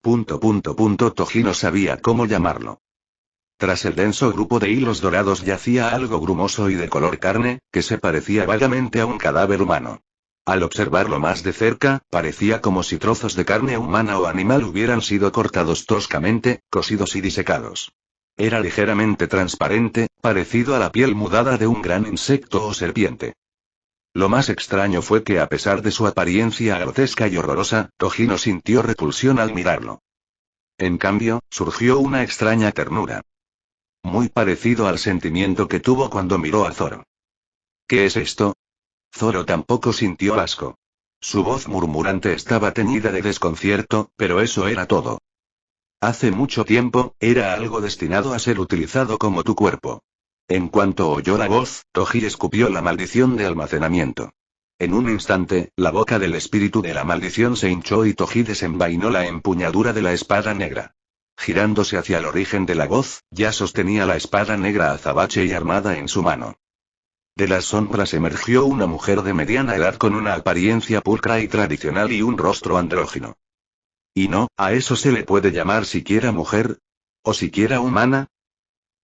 Toji no sabía cómo llamarlo. Tras el denso grupo de hilos dorados yacía algo grumoso y de color carne, que se parecía vagamente a un cadáver humano. Al observarlo más de cerca, parecía como si trozos de carne humana o animal hubieran sido cortados toscamente, cosidos y disecados. Era ligeramente transparente, parecido a la piel mudada de un gran insecto o serpiente. Lo más extraño fue que a pesar de su apariencia grotesca y horrorosa, Toji no sintió repulsión al mirarlo. En cambio, surgió una extraña ternura. Muy parecido al sentimiento que tuvo cuando miró a Zoro. ¿Qué es esto? Zoro tampoco sintió asco. Su voz murmurante estaba teñida de desconcierto, pero eso era todo. Hace mucho tiempo, era algo destinado a ser utilizado como tu cuerpo. En cuanto oyó la voz, Toji escupió la maldición de almacenamiento. En un instante, la boca del espíritu de la maldición se hinchó y Toji desenvainó la empuñadura de la espada negra. Girándose hacia el origen de la voz, ya sostenía la espada negra azabache y armada en su mano. De las sombras emergió una mujer de mediana edad con una apariencia pulcra y tradicional y un rostro andrógino. ¿Y no, a eso se le puede llamar siquiera mujer? ¿O siquiera humana?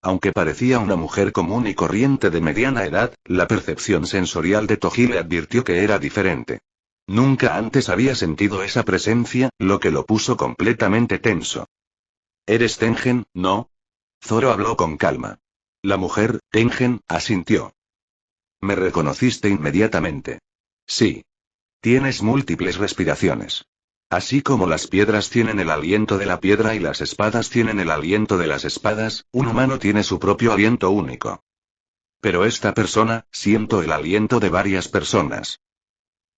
Aunque parecía una mujer común y corriente de mediana edad, la percepción sensorial de Toji le advirtió que era diferente. Nunca antes había sentido esa presencia, lo que lo puso completamente tenso. ¿Eres Tengen, no? Zoro habló con calma. La mujer, Tengen, asintió. Me reconociste inmediatamente. Sí. Tienes múltiples respiraciones. Así como las piedras tienen el aliento de la piedra y las espadas tienen el aliento de las espadas, un humano tiene su propio aliento único. Pero esta persona, siento el aliento de varias personas.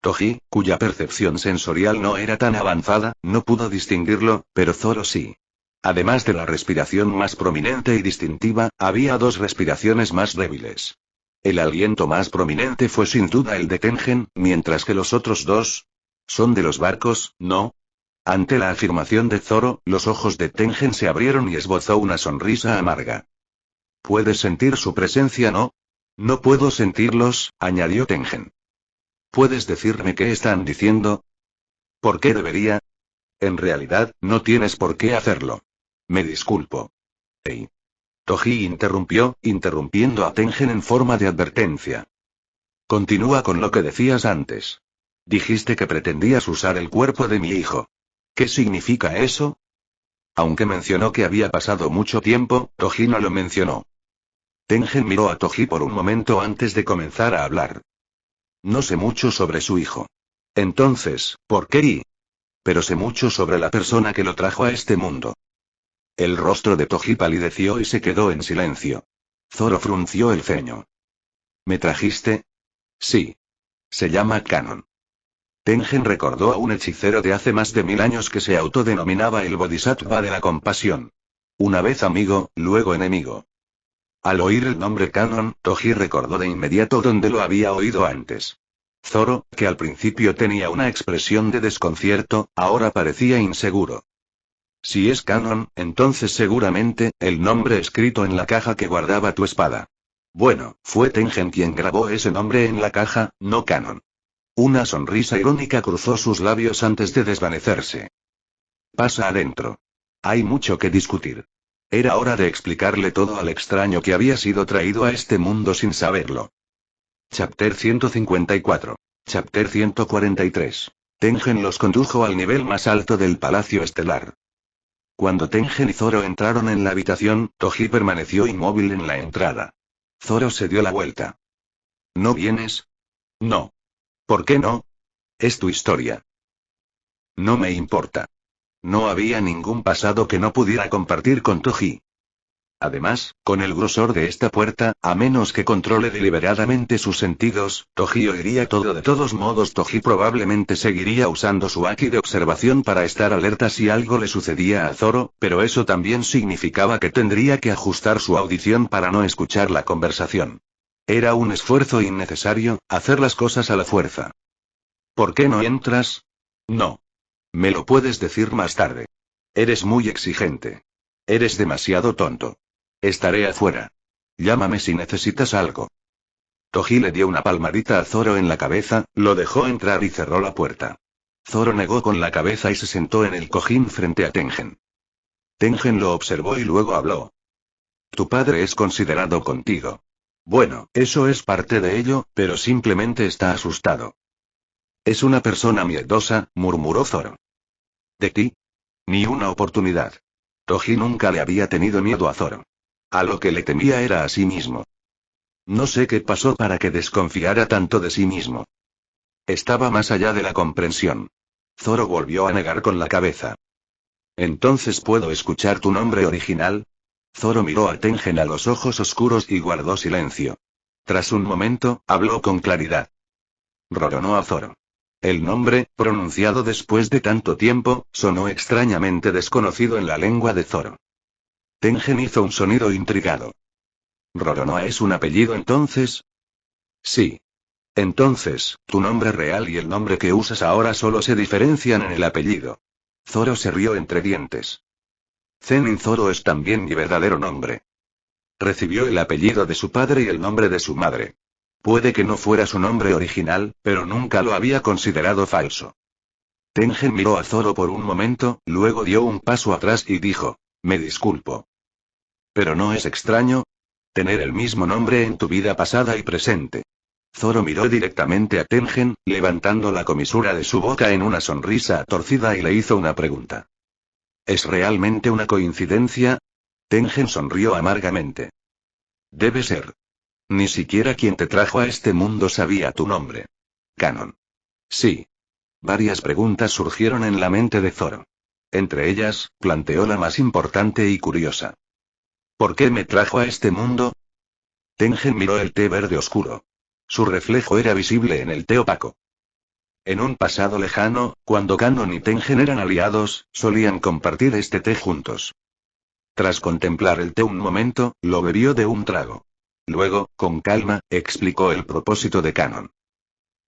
Toji, cuya percepción sensorial no era tan avanzada, no pudo distinguirlo, pero Zoro sí. Además de la respiración más prominente y distintiva, había dos respiraciones más débiles. El aliento más prominente fue sin duda el de Tengen, mientras que los otros dos... ¿Son de los barcos, no? Ante la afirmación de Zoro, los ojos de Tengen se abrieron y esbozó una sonrisa amarga. ¿Puedes sentir su presencia, no? No puedo sentirlos, añadió Tengen. ¿Puedes decirme qué están diciendo? ¿Por qué debería? En realidad, no tienes por qué hacerlo. Me disculpo. Hey. Toji interrumpiendo a Tengen en forma de advertencia. Continúa con lo que decías antes. Dijiste que pretendías usar el cuerpo de mi hijo. ¿Qué significa eso? Aunque mencionó que había pasado mucho tiempo, Toji no lo mencionó. Tengen miró a Toji por un momento antes de comenzar a hablar. No sé mucho sobre su hijo. Entonces, ¿por qué? pero sé mucho sobre la persona que lo trajo a este mundo. El rostro de Toji palideció y se quedó en silencio. Zoro frunció el ceño. ¿Me trajiste? Sí. Se llama Kanon. Tengen recordó a un hechicero de hace más de 1000 años que se autodenominaba el Bodhisattva de la compasión. Una vez amigo, luego enemigo. Al oír el nombre Kanon, Toji recordó de inmediato dónde lo había oído antes. Zoro, que al principio tenía una expresión de desconcierto, ahora parecía inseguro. Si es Kanon, entonces seguramente, el nombre escrito en la caja que guardaba tu espada. Bueno, fue Tengen quien grabó ese nombre en la caja, no Kanon. Una sonrisa irónica cruzó sus labios antes de desvanecerse. Pasa adentro. Hay mucho que discutir. Era hora de explicarle todo al extraño que había sido traído a este mundo sin saberlo. Chapter 154. Chapter 143. Tengen los condujo al nivel más alto del Palacio Estelar. Cuando Tengen y Zoro entraron en la habitación, Toji permaneció inmóvil en la entrada. Zoro se dio la vuelta. ¿No vienes? No. ¿Por qué no? Es tu historia. No me importa. No había ningún pasado que no pudiera compartir con Toji. Además, con el grosor de esta puerta, a menos que controle deliberadamente sus sentidos, Toji oiría todo. De todos modos, Toji probablemente seguiría usando su haki de observación para estar alerta si algo le sucedía a Zoro, pero eso también significaba que tendría que ajustar su audición para no escuchar la conversación. Era un esfuerzo innecesario, hacer las cosas a la fuerza. ¿Por qué no entras? No. Me lo puedes decir más tarde. Eres muy exigente. Eres demasiado tonto. Estaré afuera. Llámame si necesitas algo. Toji le dio una palmadita a Zoro en la cabeza, lo dejó entrar y cerró la puerta. Zoro negó con la cabeza y se sentó en el cojín frente a Tengen. Tengen lo observó y luego habló. Tu padre es considerado contigo. Bueno, eso es parte de ello, pero simplemente está asustado. Es una persona miedosa, murmuró Zoro. ¿De ti? Ni una oportunidad. Toji nunca le había tenido miedo a Zoro. A lo que le temía era a sí mismo. No sé qué pasó para que desconfiara tanto de sí mismo. Estaba más allá de la comprensión. Zoro volvió a negar con la cabeza. ¿Entonces puedo escuchar tu nombre original? Zoro miró a Tengen a los ojos oscuros y guardó silencio. Tras un momento, habló con claridad. Roronó a Zoro. El nombre, pronunciado después de tanto tiempo, sonó extrañamente desconocido en la lengua de Zoro. Tengen hizo un sonido intrigado. ¿Roronoa es un apellido entonces? Sí. Entonces, tu nombre real y el nombre que usas ahora solo se diferencian en el apellido. Zoro se rió entre dientes. Zenin Zoro es también mi verdadero nombre. Recibió el apellido de su padre y el nombre de su madre. Puede que no fuera su nombre original, pero nunca lo había considerado falso. Tengen miró a Zoro por un momento, luego dio un paso atrás y dijo, me disculpo. ¿Pero no es extraño? Tener el mismo nombre en tu vida pasada y presente. Zoro miró directamente a Tengen, levantando la comisura de su boca en una sonrisa torcida y le hizo una pregunta. ¿Es realmente una coincidencia? Tengen sonrió amargamente. Debe ser. Ni siquiera quien te trajo a este mundo sabía tu nombre. Kanon. Sí. Varias preguntas surgieron en la mente de Zoro. Entre ellas, planteó la más importante y curiosa. ¿Por qué me trajo a este mundo? Tengen miró el té verde oscuro. Su reflejo era visible en el té opaco. En un pasado lejano, cuando Kanon y Tengen eran aliados, solían compartir este té juntos. Tras contemplar el té un momento, lo bebió de un trago. Luego, con calma, explicó el propósito de Kanon.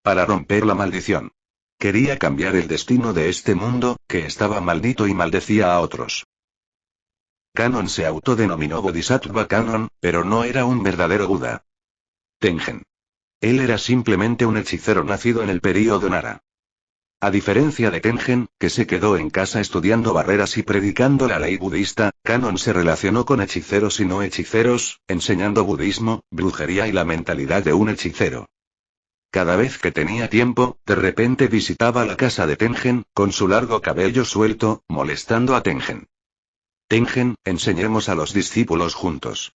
Para romper la maldición. Quería cambiar el destino de este mundo, que estaba maldito y maldecía a otros. Kanon se autodenominó Bodhisattva Kanon, pero no era un verdadero Buda. Tengen. Él era simplemente un hechicero nacido en el período Nara. A diferencia de Tengen, que se quedó en casa estudiando barreras y predicando la ley budista, Kanon se relacionó con hechiceros y no hechiceros, enseñando budismo, brujería y la mentalidad de un hechicero. Cada vez que tenía tiempo, de repente visitaba la casa de Tengen, con su largo cabello suelto, molestando a Tengen. Tengen, enseñemos a los discípulos juntos.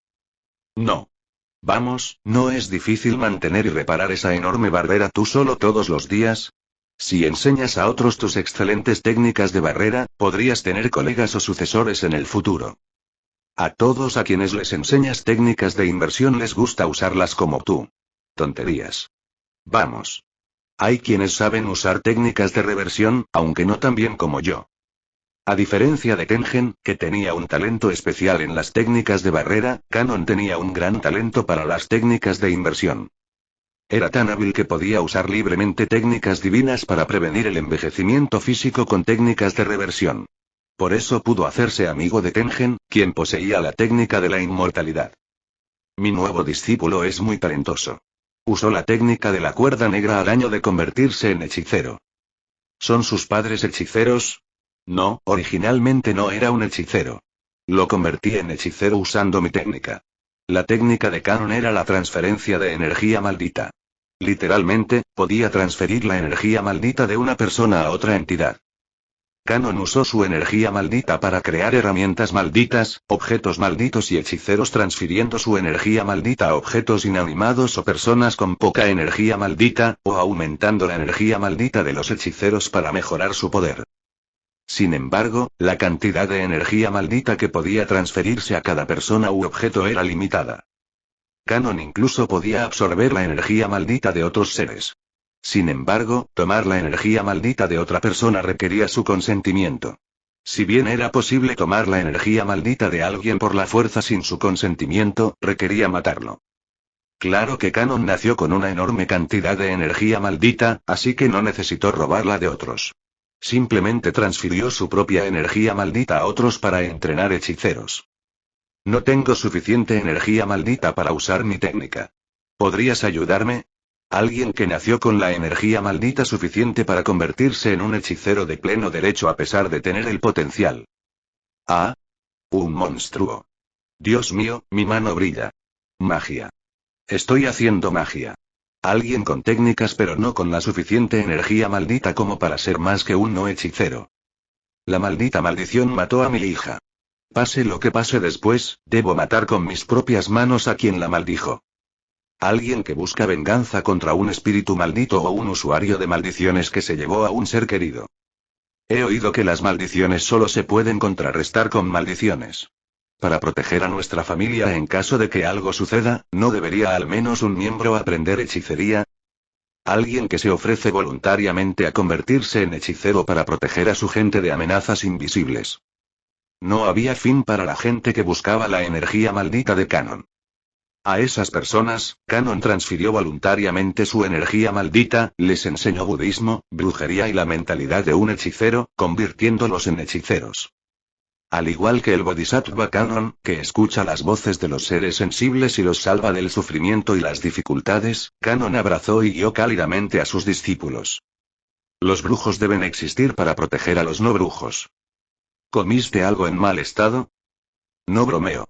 No. Vamos, ¿no es difícil mantener y reparar esa enorme barrera tú solo todos los días? Si enseñas a otros tus excelentes técnicas de barrera, podrías tener colegas o sucesores en el futuro. A todos a quienes les enseñas técnicas de inversión les gusta usarlas como tú. Tonterías. Vamos. Hay quienes saben usar técnicas de reversión, aunque no tan bien como yo. A diferencia de Tengen, que tenía un talento especial en las técnicas de barrera, Kanon tenía un gran talento para las técnicas de inversión. Era tan hábil que podía usar libremente técnicas divinas para prevenir el envejecimiento físico con técnicas de reversión. Por eso pudo hacerse amigo de Tengen, quien poseía la técnica de la inmortalidad. Mi nuevo discípulo es muy talentoso. Usó la técnica de la cuerda negra al año de convertirse en hechicero. ¿Son sus padres hechiceros? No, originalmente no era un hechicero. Lo convertí en hechicero usando mi técnica. La técnica de Kanon era la transferencia de energía maldita. Literalmente, podía transferir la energía maldita de una persona a otra entidad. Kanon usó su energía maldita para crear herramientas malditas, objetos malditos y hechiceros transfiriendo su energía maldita a objetos inanimados o personas con poca energía maldita, o aumentando la energía maldita de los hechiceros para mejorar su poder. Sin embargo, la cantidad de energía maldita que podía transferirse a cada persona u objeto era limitada. Kanon incluso podía absorber la energía maldita de otros seres. Sin embargo, tomar la energía maldita de otra persona requería su consentimiento. Si bien era posible tomar la energía maldita de alguien por la fuerza sin su consentimiento, requería matarlo. Claro que Kanon nació con una enorme cantidad de energía maldita, así que no necesitó robarla de otros. Simplemente transfirió su propia energía maldita a otros para entrenar hechiceros. No tengo suficiente energía maldita para usar mi técnica. ¿Podrías ayudarme? Alguien que nació con la energía maldita suficiente para convertirse en un hechicero de pleno derecho a pesar de tener el potencial. Ah. Un monstruo. Dios mío, mi mano brilla. Magia. Estoy haciendo magia. Alguien con técnicas pero no con la suficiente energía maldita como para ser más que un no hechicero. La maldita maldición mató a mi hija. Pase lo que pase después, debo matar con mis propias manos a quien la maldijo. Alguien que busca venganza contra un espíritu maldito o un usuario de maldiciones que se llevó a un ser querido. He oído que las maldiciones solo se pueden contrarrestar con maldiciones. Para proteger a nuestra familia en caso de que algo suceda, ¿no debería al menos un miembro aprender hechicería? Alguien que se ofrece voluntariamente a convertirse en hechicero para proteger a su gente de amenazas invisibles. No había fin para la gente que buscaba la energía maldita de Kanon. A esas personas, Kanon transfirió voluntariamente su energía maldita, les enseñó budismo, brujería y la mentalidad de un hechicero, convirtiéndolos en hechiceros. Al igual que el Bodhisattva Kanon, que escucha las voces de los seres sensibles y los salva del sufrimiento y las dificultades, Kanon abrazó y guió cálidamente a sus discípulos. Los brujos deben existir para proteger a los no brujos. ¿Comiste algo en mal estado? No bromeo.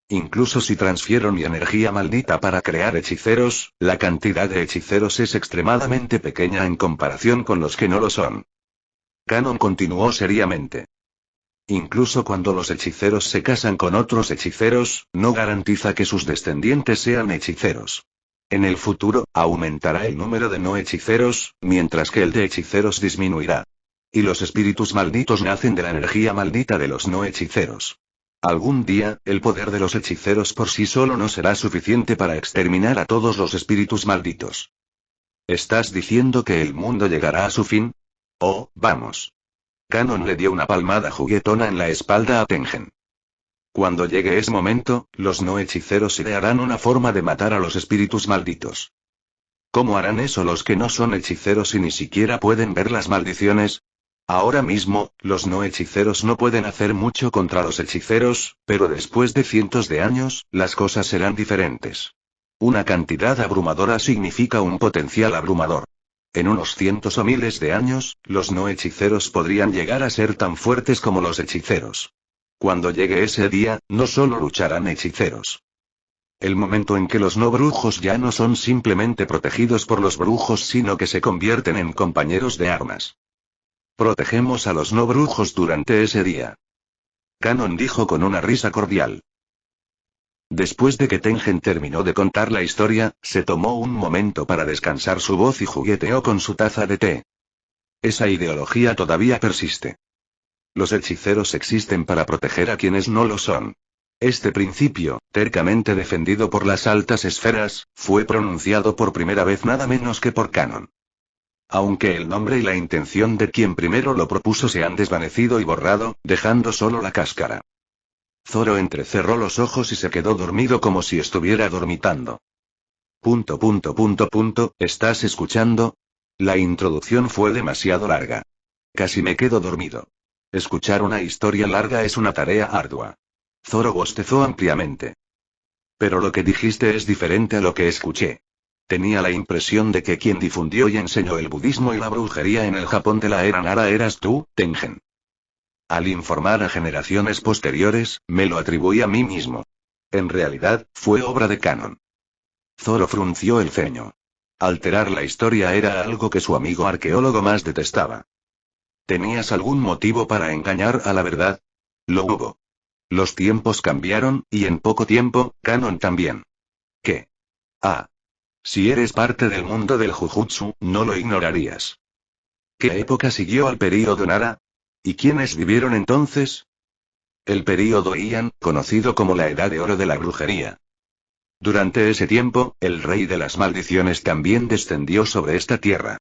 Incluso si transfiero mi energía maldita para crear hechiceros, la cantidad de hechiceros es extremadamente pequeña en comparación con los que no lo son. Kanon continuó seriamente. Incluso cuando los hechiceros se casan con otros hechiceros, no garantiza que sus descendientes sean hechiceros. En el futuro, aumentará el número de no hechiceros, mientras que el de hechiceros disminuirá. Y los espíritus malditos nacen de la energía maldita de los no hechiceros. Algún día, el poder de los hechiceros por sí solo no será suficiente para exterminar a todos los espíritus malditos. ¿Estás diciendo que el mundo llegará a su fin? Oh, vamos. Kanon le dio una palmada juguetona en la espalda a Tengen. Cuando llegue ese momento, los no hechiceros idearán una forma de matar a los espíritus malditos. ¿Cómo harán eso los que no son hechiceros y ni siquiera pueden ver las maldiciones? Ahora mismo, los no hechiceros no pueden hacer mucho contra los hechiceros, pero después de cientos de años, las cosas serán diferentes. Una cantidad abrumadora significa un potencial abrumador. En unos cientos o miles de años, los no hechiceros podrían llegar a ser tan fuertes como los hechiceros. Cuando llegue ese día, no solo lucharán hechiceros. El momento en que los no brujos ya no son simplemente protegidos por los brujos sino que se convierten en compañeros de armas. Protegemos a los no brujos durante ese día. Kanon dijo con una risa cordial. Después de que Tengen terminó de contar la historia, se tomó un momento para descansar su voz y jugueteó con su taza de té. Esa ideología todavía persiste. Los hechiceros existen para proteger a quienes no lo son. Este principio, tercamente defendido por las altas esferas, fue pronunciado por primera vez nada menos que por Canon. Aunque el nombre y la intención de quien primero lo propuso se han desvanecido y borrado, dejando solo la cáscara. Zoro entrecerró los ojos y se quedó dormido como si estuviera dormitando. ¿Estás escuchando? La introducción fue demasiado larga. Casi me quedo dormido. Escuchar una historia larga es una tarea ardua. Zoro bostezó ampliamente. Pero lo que dijiste es diferente a lo que escuché. Tenía la impresión de que quien difundió y enseñó el budismo y la brujería en el Japón de la era Nara eras tú, Tengen. Al informar a generaciones posteriores, me lo atribuí a mí mismo. En realidad, fue obra de Canon. Zoro frunció el ceño. Alterar la historia era algo que su amigo arqueólogo más detestaba. ¿Tenías algún motivo para engañar a la verdad? Lo hubo. Los tiempos cambiaron, y en poco tiempo, Canon también. ¿Qué? Ah. Si eres parte del mundo del Jujutsu, no lo ignorarías. ¿Qué época siguió al período Nara? ¿Y quiénes vivieron entonces? El período Heian, conocido como la Edad de Oro de la Brujería. Durante ese tiempo, el rey de las maldiciones también descendió sobre esta tierra.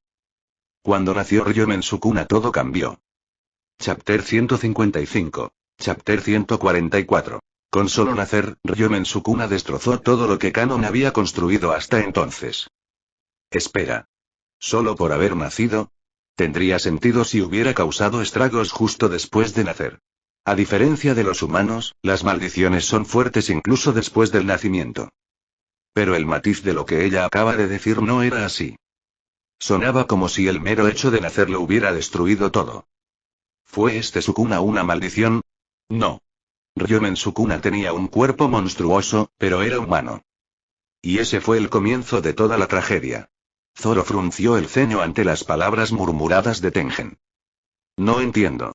Cuando nació Ryomen Sukuna todo cambió. Chapter 155. Chapter 144. Con solo nacer, Ryomen Sukuna destrozó todo lo que Canon había construido hasta entonces. Espera. ¿Solo por haber nacido? Tendría sentido si hubiera causado estragos justo después de nacer. A diferencia de los humanos, las maldiciones son fuertes incluso después del nacimiento. Pero el matiz de lo que ella acaba de decir no era así. Sonaba como si el mero hecho de nacer lo hubiera destruido todo. ¿Fue este Sukuna una maldición? No. Ryomen Sukuna tenía un cuerpo monstruoso, pero era humano. Y ese fue el comienzo de toda la tragedia. Zoro frunció el ceño ante las palabras murmuradas de Tengen. No entiendo.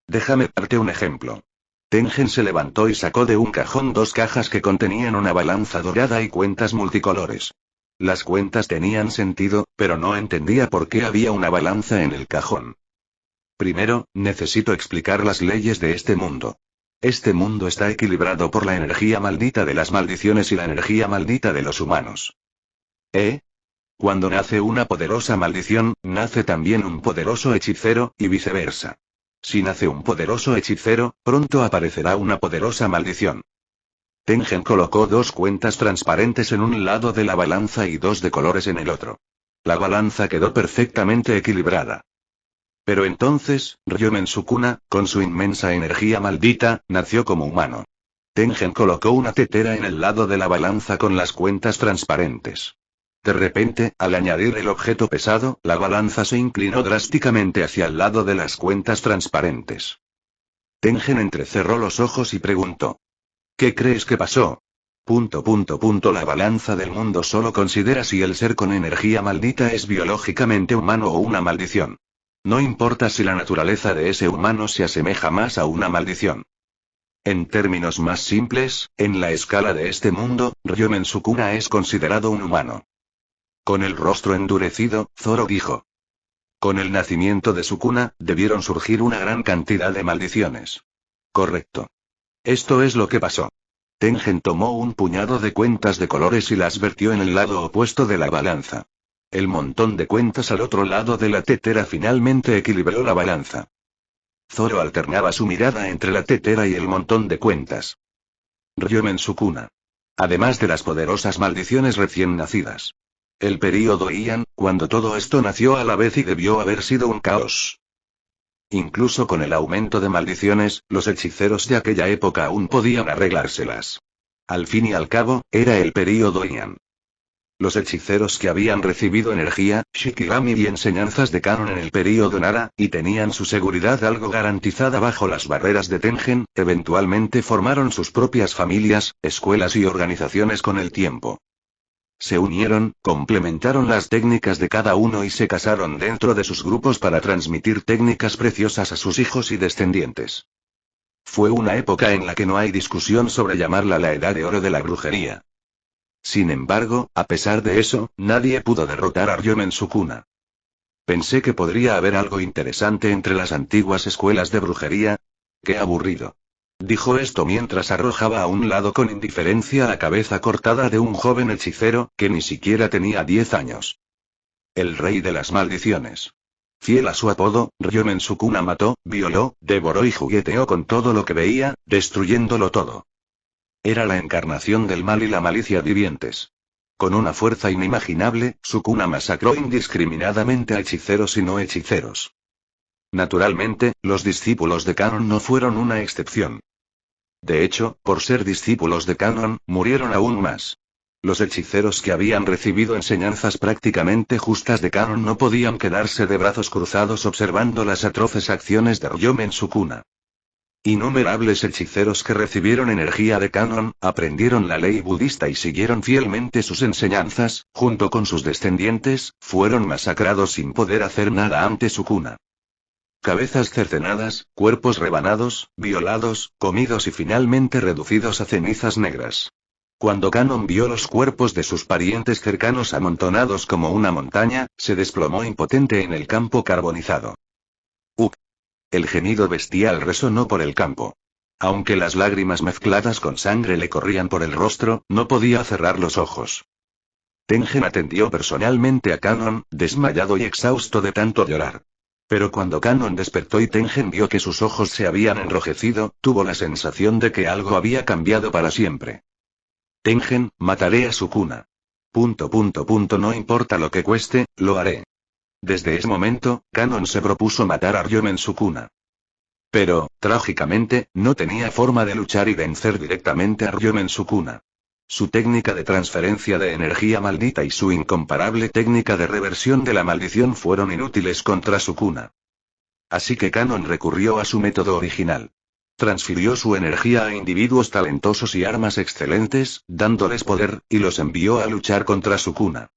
Déjame darte un ejemplo. Tengen se levantó y sacó de un cajón dos cajas que contenían una balanza dorada y cuentas multicolores. Las cuentas tenían sentido, pero no entendía por qué había una balanza en el cajón. Primero, necesito explicar las leyes de este mundo. Este mundo está equilibrado por la energía maldita de las maldiciones y la energía maldita de los humanos. Cuando nace una poderosa maldición, nace también un poderoso hechicero, y viceversa. Si nace un poderoso hechicero, pronto aparecerá una poderosa maldición. Tengen colocó dos cuentas transparentes en un lado de la balanza y dos de colores en el otro. La balanza quedó perfectamente equilibrada. Pero entonces, Ryomen Sukuna, con su inmensa energía maldita, nació como humano. Tengen colocó una tetera en el lado de la balanza con las cuentas transparentes. De repente, al añadir el objeto pesado, la balanza se inclinó drásticamente hacia el lado de las cuentas transparentes. Tengen entrecerró los ojos y preguntó. ¿Qué crees que pasó? La balanza del mundo solo considera si el ser con energía maldita es biológicamente humano o una maldición. No importa si la naturaleza de ese humano se asemeja más a una maldición. En términos más simples, en la escala de este mundo, Ryomen Sukuna es considerado un humano. Con el rostro endurecido, Zoro dijo. Con el nacimiento de Sukuna, debieron surgir una gran cantidad de maldiciones. Correcto. Esto es lo que pasó. Tengen tomó un puñado de cuentas de colores y las vertió en el lado opuesto de la balanza. El montón de cuentas al otro lado de la tetera finalmente equilibró la balanza. Zoro alternaba su mirada entre la tetera y el montón de cuentas. Ryomen Sukuna. Además de las poderosas maldiciones recién nacidas. El período Heian, cuando todo esto nació a la vez y debió haber sido un caos. Incluso con el aumento de maldiciones, los hechiceros de aquella época aún podían arreglárselas. Al fin y al cabo, era el período Heian. Los hechiceros que habían recibido energía, Shikigami y enseñanzas de Canon en el período Nara, y tenían su seguridad algo garantizada bajo las barreras de Tengen, eventualmente formaron sus propias familias, escuelas y organizaciones con el tiempo. Se unieron, complementaron las técnicas de cada uno y se casaron dentro de sus grupos para transmitir técnicas preciosas a sus hijos y descendientes. Fue una época en la que no hay discusión sobre llamarla la Edad de Oro de la Brujería. Sin embargo, a pesar de eso, nadie pudo derrotar a Ryomen Sukuna. Pensé que podría haber algo interesante entre las antiguas escuelas de brujería. ¡Qué aburrido! Dijo esto mientras arrojaba a un lado con indiferencia la cabeza cortada de un joven hechicero, que ni siquiera tenía 10 años. El rey de las maldiciones. Fiel a su apodo, Ryomen Sukuna mató, violó, devoró y jugueteó con todo lo que veía, destruyéndolo todo. Era la encarnación del mal y la malicia vivientes. Con una fuerza inimaginable, Sukuna masacró indiscriminadamente a hechiceros y no hechiceros. Naturalmente, los discípulos de Kanon no fueron una excepción. De hecho, por ser discípulos de Kanon, murieron aún más. Los hechiceros que habían recibido enseñanzas prácticamente justas de Kanon no podían quedarse de brazos cruzados observando las atroces acciones de Ryomen Sukuna. Innumerables hechiceros que recibieron energía de Kanon, aprendieron la ley budista y siguieron fielmente sus enseñanzas, junto con sus descendientes, fueron masacrados sin poder hacer nada ante Sukuna. Cabezas cercenadas, cuerpos rebanados, violados, comidos y finalmente reducidos a cenizas negras. Cuando Kanon vio los cuerpos de sus parientes cercanos amontonados como una montaña, se desplomó impotente en el campo carbonizado. El gemido bestial resonó por el campo. Aunque las lágrimas mezcladas con sangre le corrían por el rostro, no podía cerrar los ojos. Tengen atendió personalmente a Kanon, desmayado y exhausto de tanto llorar. Pero cuando Kanon despertó y Tengen vio que sus ojos se habían enrojecido, tuvo la sensación de que algo había cambiado para siempre. Tengen, mataré a Sukuna. No importa lo que cueste, lo haré. Desde ese momento, Kanon se propuso matar a Ryomen Sukuna. Pero, trágicamente, no tenía forma de luchar y vencer directamente a Ryomen Sukuna. Su técnica de transferencia de energía maldita y su incomparable técnica de reversión de la maldición fueron inútiles contra Sukuna. Así que Kanon recurrió a su método original. Transfirió su energía a individuos talentosos y armas excelentes, dándoles poder, y los envió a luchar contra Sukuna.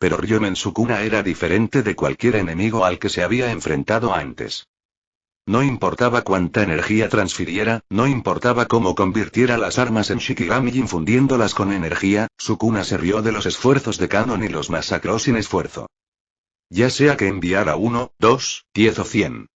Pero Ryomen Sukuna era diferente de cualquier enemigo al que se había enfrentado antes. No importaba cuánta energía transfiriera, no importaba cómo convirtiera las armas en Shikigami infundiéndolas con energía, Sukuna se rió de los esfuerzos de Kanon y los masacró sin esfuerzo. Ya sea que enviara 1, 2, 10 o 100.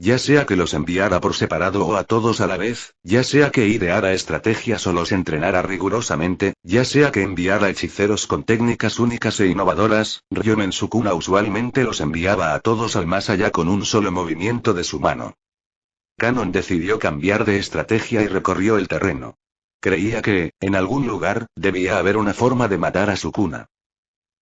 Ya sea que los enviara por separado o a todos a la vez, ya sea que ideara estrategias o los entrenara rigurosamente, ya sea que enviara hechiceros con técnicas únicas e innovadoras, Ryomen Sukuna usualmente los enviaba a todos al más allá con un solo movimiento de su mano. Kanon decidió cambiar de estrategia y recorrió el terreno. Creía que, en algún lugar, debía haber una forma de matar a Sukuna.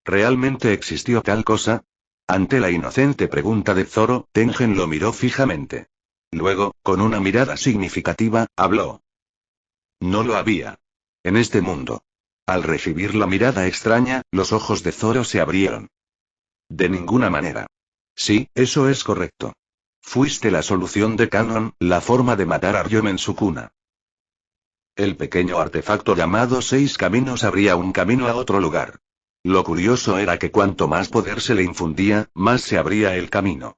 ¿Realmente existió tal cosa? Ante la inocente pregunta de Zoro, Tengen lo miró fijamente. Luego, con una mirada significativa, habló. No lo había. En este mundo. Al recibir la mirada extraña, los ojos de Zoro se abrieron. De ninguna manera. Sí, eso es correcto. Fuiste la solución de Kanon, la forma de matar a Ryomen Sukuna. El pequeño artefacto llamado 6 caminos abría un camino a otro lugar. Lo curioso era que cuanto más poder se le infundía, más se abría el camino.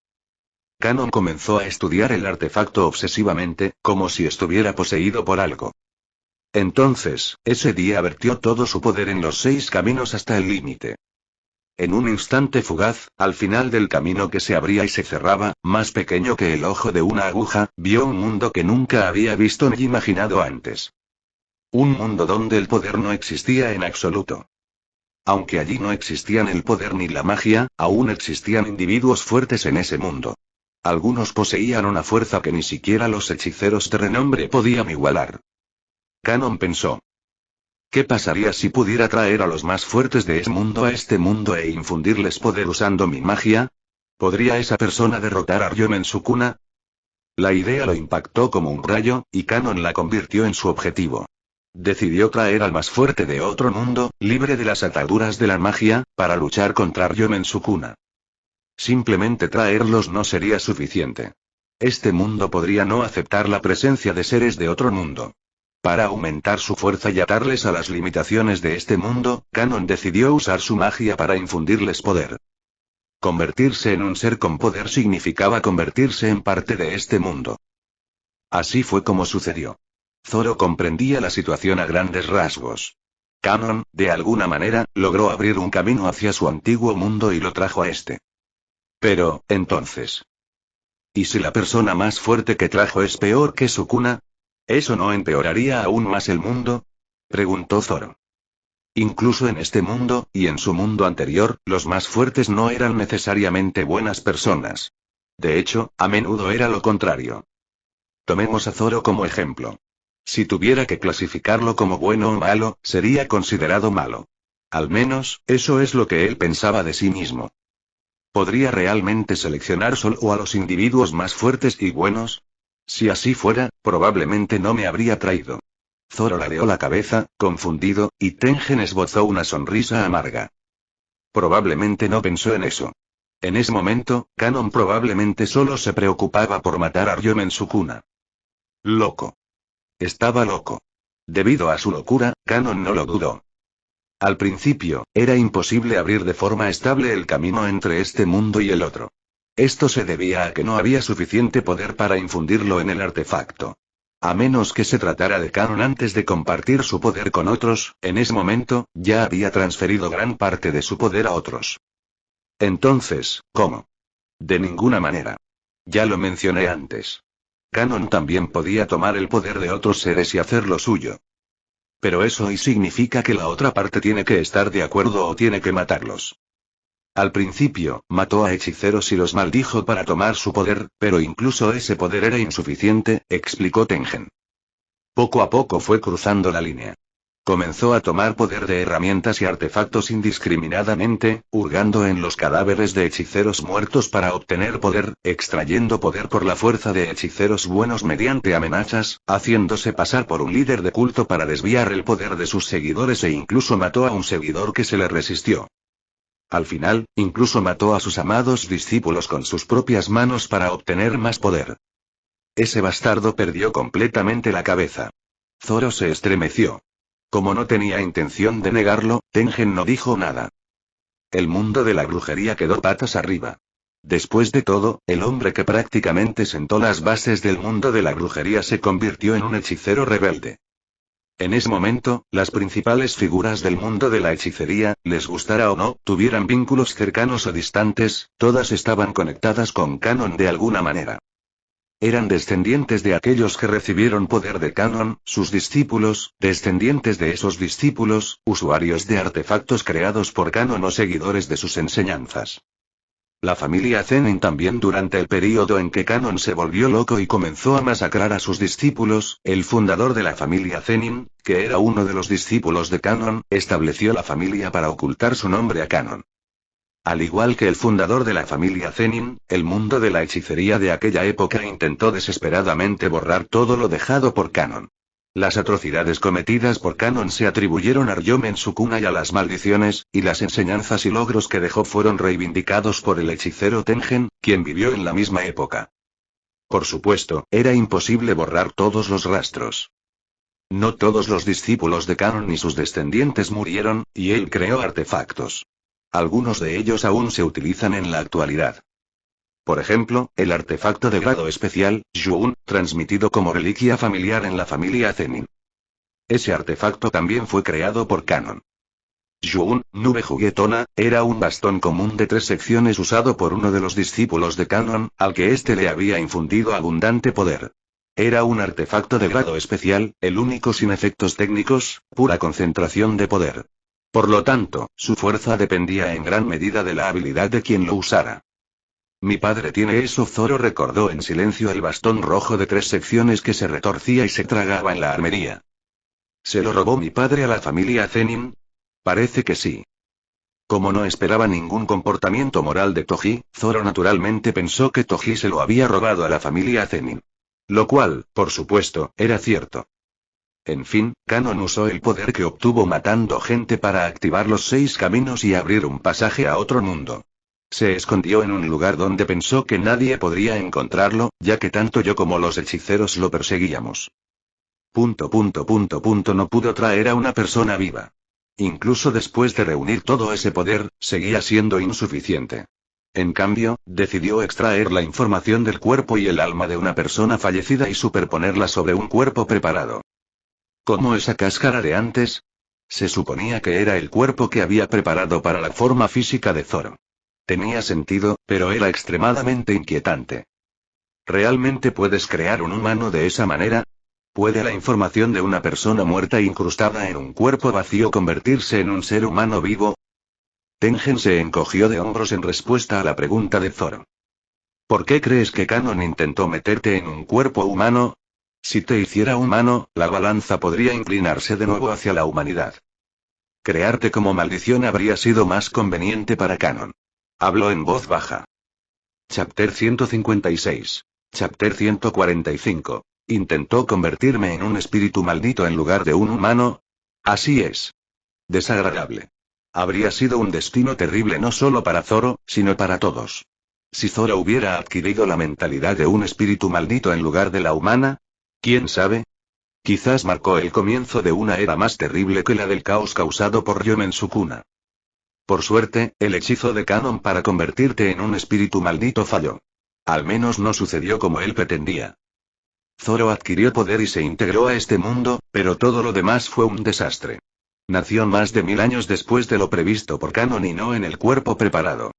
Kanon comenzó a estudiar el artefacto obsesivamente, como si estuviera poseído por algo. Entonces, ese día vertió todo su poder en los 6 caminos hasta el límite. En un instante fugaz, al final del camino que se abría y se cerraba, más pequeño que el ojo de una aguja, vio un mundo que nunca había visto ni imaginado antes. Un mundo donde el poder no existía en absoluto. Aunque allí no existían el poder ni la magia, aún existían individuos fuertes en ese mundo. Algunos poseían una fuerza que ni siquiera los hechiceros de renombre podían igualar. Kanon pensó. ¿Qué pasaría si pudiera traer a los más fuertes de ese mundo a este mundo e infundirles poder usando mi magia? ¿Podría esa persona derrotar a Ryomen Sukuna? La idea lo impactó como un rayo, y Kanon la convirtió en su objetivo. Decidió traer al más fuerte de otro mundo, libre de las ataduras de la magia, para luchar contra Ryomen Sukuna. Simplemente traerlos no sería suficiente. Este mundo podría no aceptar la presencia de seres de otro mundo. Para aumentar su fuerza y atarles a las limitaciones de este mundo, Kanon decidió usar su magia para infundirles poder. Convertirse en un ser con poder significaba convertirse en parte de este mundo. Así fue como sucedió. Zoro comprendía la situación a grandes rasgos. Kanon, de alguna manera, logró abrir un camino hacia su antiguo mundo y lo trajo a este. Pero, entonces. ¿Y si la persona más fuerte que trajo es peor que Sukuna? ¿Eso no empeoraría aún más el mundo? Preguntó Zoro. Incluso en este mundo, y en su mundo anterior, los más fuertes no eran necesariamente buenas personas. De hecho, a menudo era lo contrario. Tomemos a Zoro como ejemplo. Si tuviera que clasificarlo como bueno o malo, sería considerado malo. Al menos, eso es lo que él pensaba de sí mismo. ¿Podría realmente seleccionar solo a los individuos más fuertes y buenos? Si así fuera, probablemente no me habría traído. Zoro ladeó la cabeza, confundido, y Tengen esbozó una sonrisa amarga. Probablemente no pensó en eso. En ese momento, Kanon probablemente solo se preocupaba por matar a Ryomen Sukuna. Loco. Estaba loco. Debido a su locura, Kanon no lo dudó. Al principio, era imposible abrir de forma estable el camino entre este mundo y el otro. Esto se debía a que no había suficiente poder para infundirlo en el artefacto. A menos que se tratara de Kanon antes de compartir su poder con otros, en ese momento, ya había transferido gran parte de su poder a otros. Entonces, ¿cómo? De ninguna manera. Ya lo mencioné antes. Kanon también podía tomar el poder de otros seres y hacerlo suyo. Pero eso y significa que la otra parte tiene que estar de acuerdo o tiene que matarlos. Al principio, mató a hechiceros y los maldijo para tomar su poder, pero incluso ese poder era insuficiente, explicó Tengen. Poco a poco fue cruzando la línea. Comenzó a tomar poder de herramientas y artefactos indiscriminadamente, hurgando en los cadáveres de hechiceros muertos para obtener poder, extrayendo poder por la fuerza de hechiceros buenos mediante amenazas, haciéndose pasar por un líder de culto para desviar el poder de sus seguidores e incluso mató a un seguidor que se le resistió. Al final, incluso mató a sus amados discípulos con sus propias manos para obtener más poder. Ese bastardo perdió completamente la cabeza. Zoro se estremeció. Como no tenía intención de negarlo, Tengen no dijo nada. El mundo de la brujería quedó patas arriba. Después de todo, el hombre que prácticamente sentó las bases del mundo de la brujería se convirtió en un hechicero rebelde. En ese momento, las principales figuras del mundo de la hechicería, les gustara o no, tuvieran vínculos cercanos o distantes, todas estaban conectadas con Kanon de alguna manera. Eran descendientes de aquellos que recibieron poder de Kanon, sus discípulos, descendientes de esos discípulos, usuarios de artefactos creados por Kanon o seguidores de sus enseñanzas. La familia Zenin también durante el período en que Kanon se volvió loco y comenzó a masacrar a sus discípulos, el fundador de la familia Zenin, que era uno de los discípulos de Kanon, estableció la familia para ocultar su nombre a Kanon. Al igual que el fundador de la familia Zenin, el mundo de la hechicería de aquella época intentó desesperadamente borrar todo lo dejado por Kanon. Las atrocidades cometidas por Kanon se atribuyeron a Ryomen Sukuna y a las maldiciones, y las enseñanzas y logros que dejó fueron reivindicados por el hechicero Tengen, quien vivió en la misma época. Por supuesto, era imposible borrar todos los rastros. No todos los discípulos de Kanon ni sus descendientes murieron, y él creó artefactos. Algunos de ellos aún se utilizan en la actualidad. Por ejemplo, el artefacto de grado especial, Yuun, transmitido como reliquia familiar en la familia Zenin. Ese artefacto también fue creado por Kanon. Yuun, nube juguetona, era un bastón común de 3 secciones usado por uno de los discípulos de Kanon, al que éste le había infundido abundante poder. Era un artefacto de grado especial, el único sin efectos técnicos, pura concentración de poder. Por lo tanto, su fuerza dependía en gran medida de la habilidad de quien lo usara. Mi padre tiene eso. Zoro recordó en silencio el bastón rojo de 3 secciones que se retorcía y se tragaba en la armería. ¿Se lo robó mi padre a la familia Zenin? Parece que sí. Como no esperaba ningún comportamiento moral de Toji, Zoro naturalmente pensó que Toji se lo había robado a la familia Zenin. Lo cual, por supuesto, era cierto. En fin, Kanon usó el poder que obtuvo matando gente para activar los 6 caminos y abrir un pasaje a otro mundo. Se escondió en un lugar donde pensó que nadie podría encontrarlo, ya que tanto yo como los hechiceros lo perseguíamos. No pudo traer a una persona viva. Incluso después de reunir todo ese poder, seguía siendo insuficiente. En cambio, decidió extraer la información del cuerpo y el alma de una persona fallecida y superponerla sobre un cuerpo preparado. ¿Cómo esa cáscara de antes? Se suponía que era el cuerpo que había preparado para la forma física de Zoro. Tenía sentido, pero era extremadamente inquietante. ¿Realmente puedes crear un humano de esa manera? ¿Puede la información de una persona muerta incrustada en un cuerpo vacío convertirse en un ser humano vivo? Tengen se encogió de hombros en respuesta a la pregunta de Zoro. ¿Por qué crees que Kanon intentó meterte en un cuerpo humano? Si te hiciera humano, la balanza podría inclinarse de nuevo hacia la humanidad. Crearte como maldición habría sido más conveniente para Kanon. Habló en voz baja. Chapter 156. Chapter 145. ¿Intentó convertirme en un espíritu maldito en lugar de un humano? Así es. Desagradable. Habría sido un destino terrible no solo para Zoro, sino para todos. Si Zoro hubiera adquirido la mentalidad de un espíritu maldito en lugar de la humana, ¿quién sabe? Quizás marcó el comienzo de una era más terrible que la del caos causado por Yomen Sukuna. Por suerte, el hechizo de Kanon para convertirte en un espíritu maldito falló. Al menos no sucedió como él pretendía. Zoro adquirió poder y se integró a este mundo, pero todo lo demás fue un desastre. Nació más de 1000 años después de lo previsto por Kanon y no en el cuerpo preparado.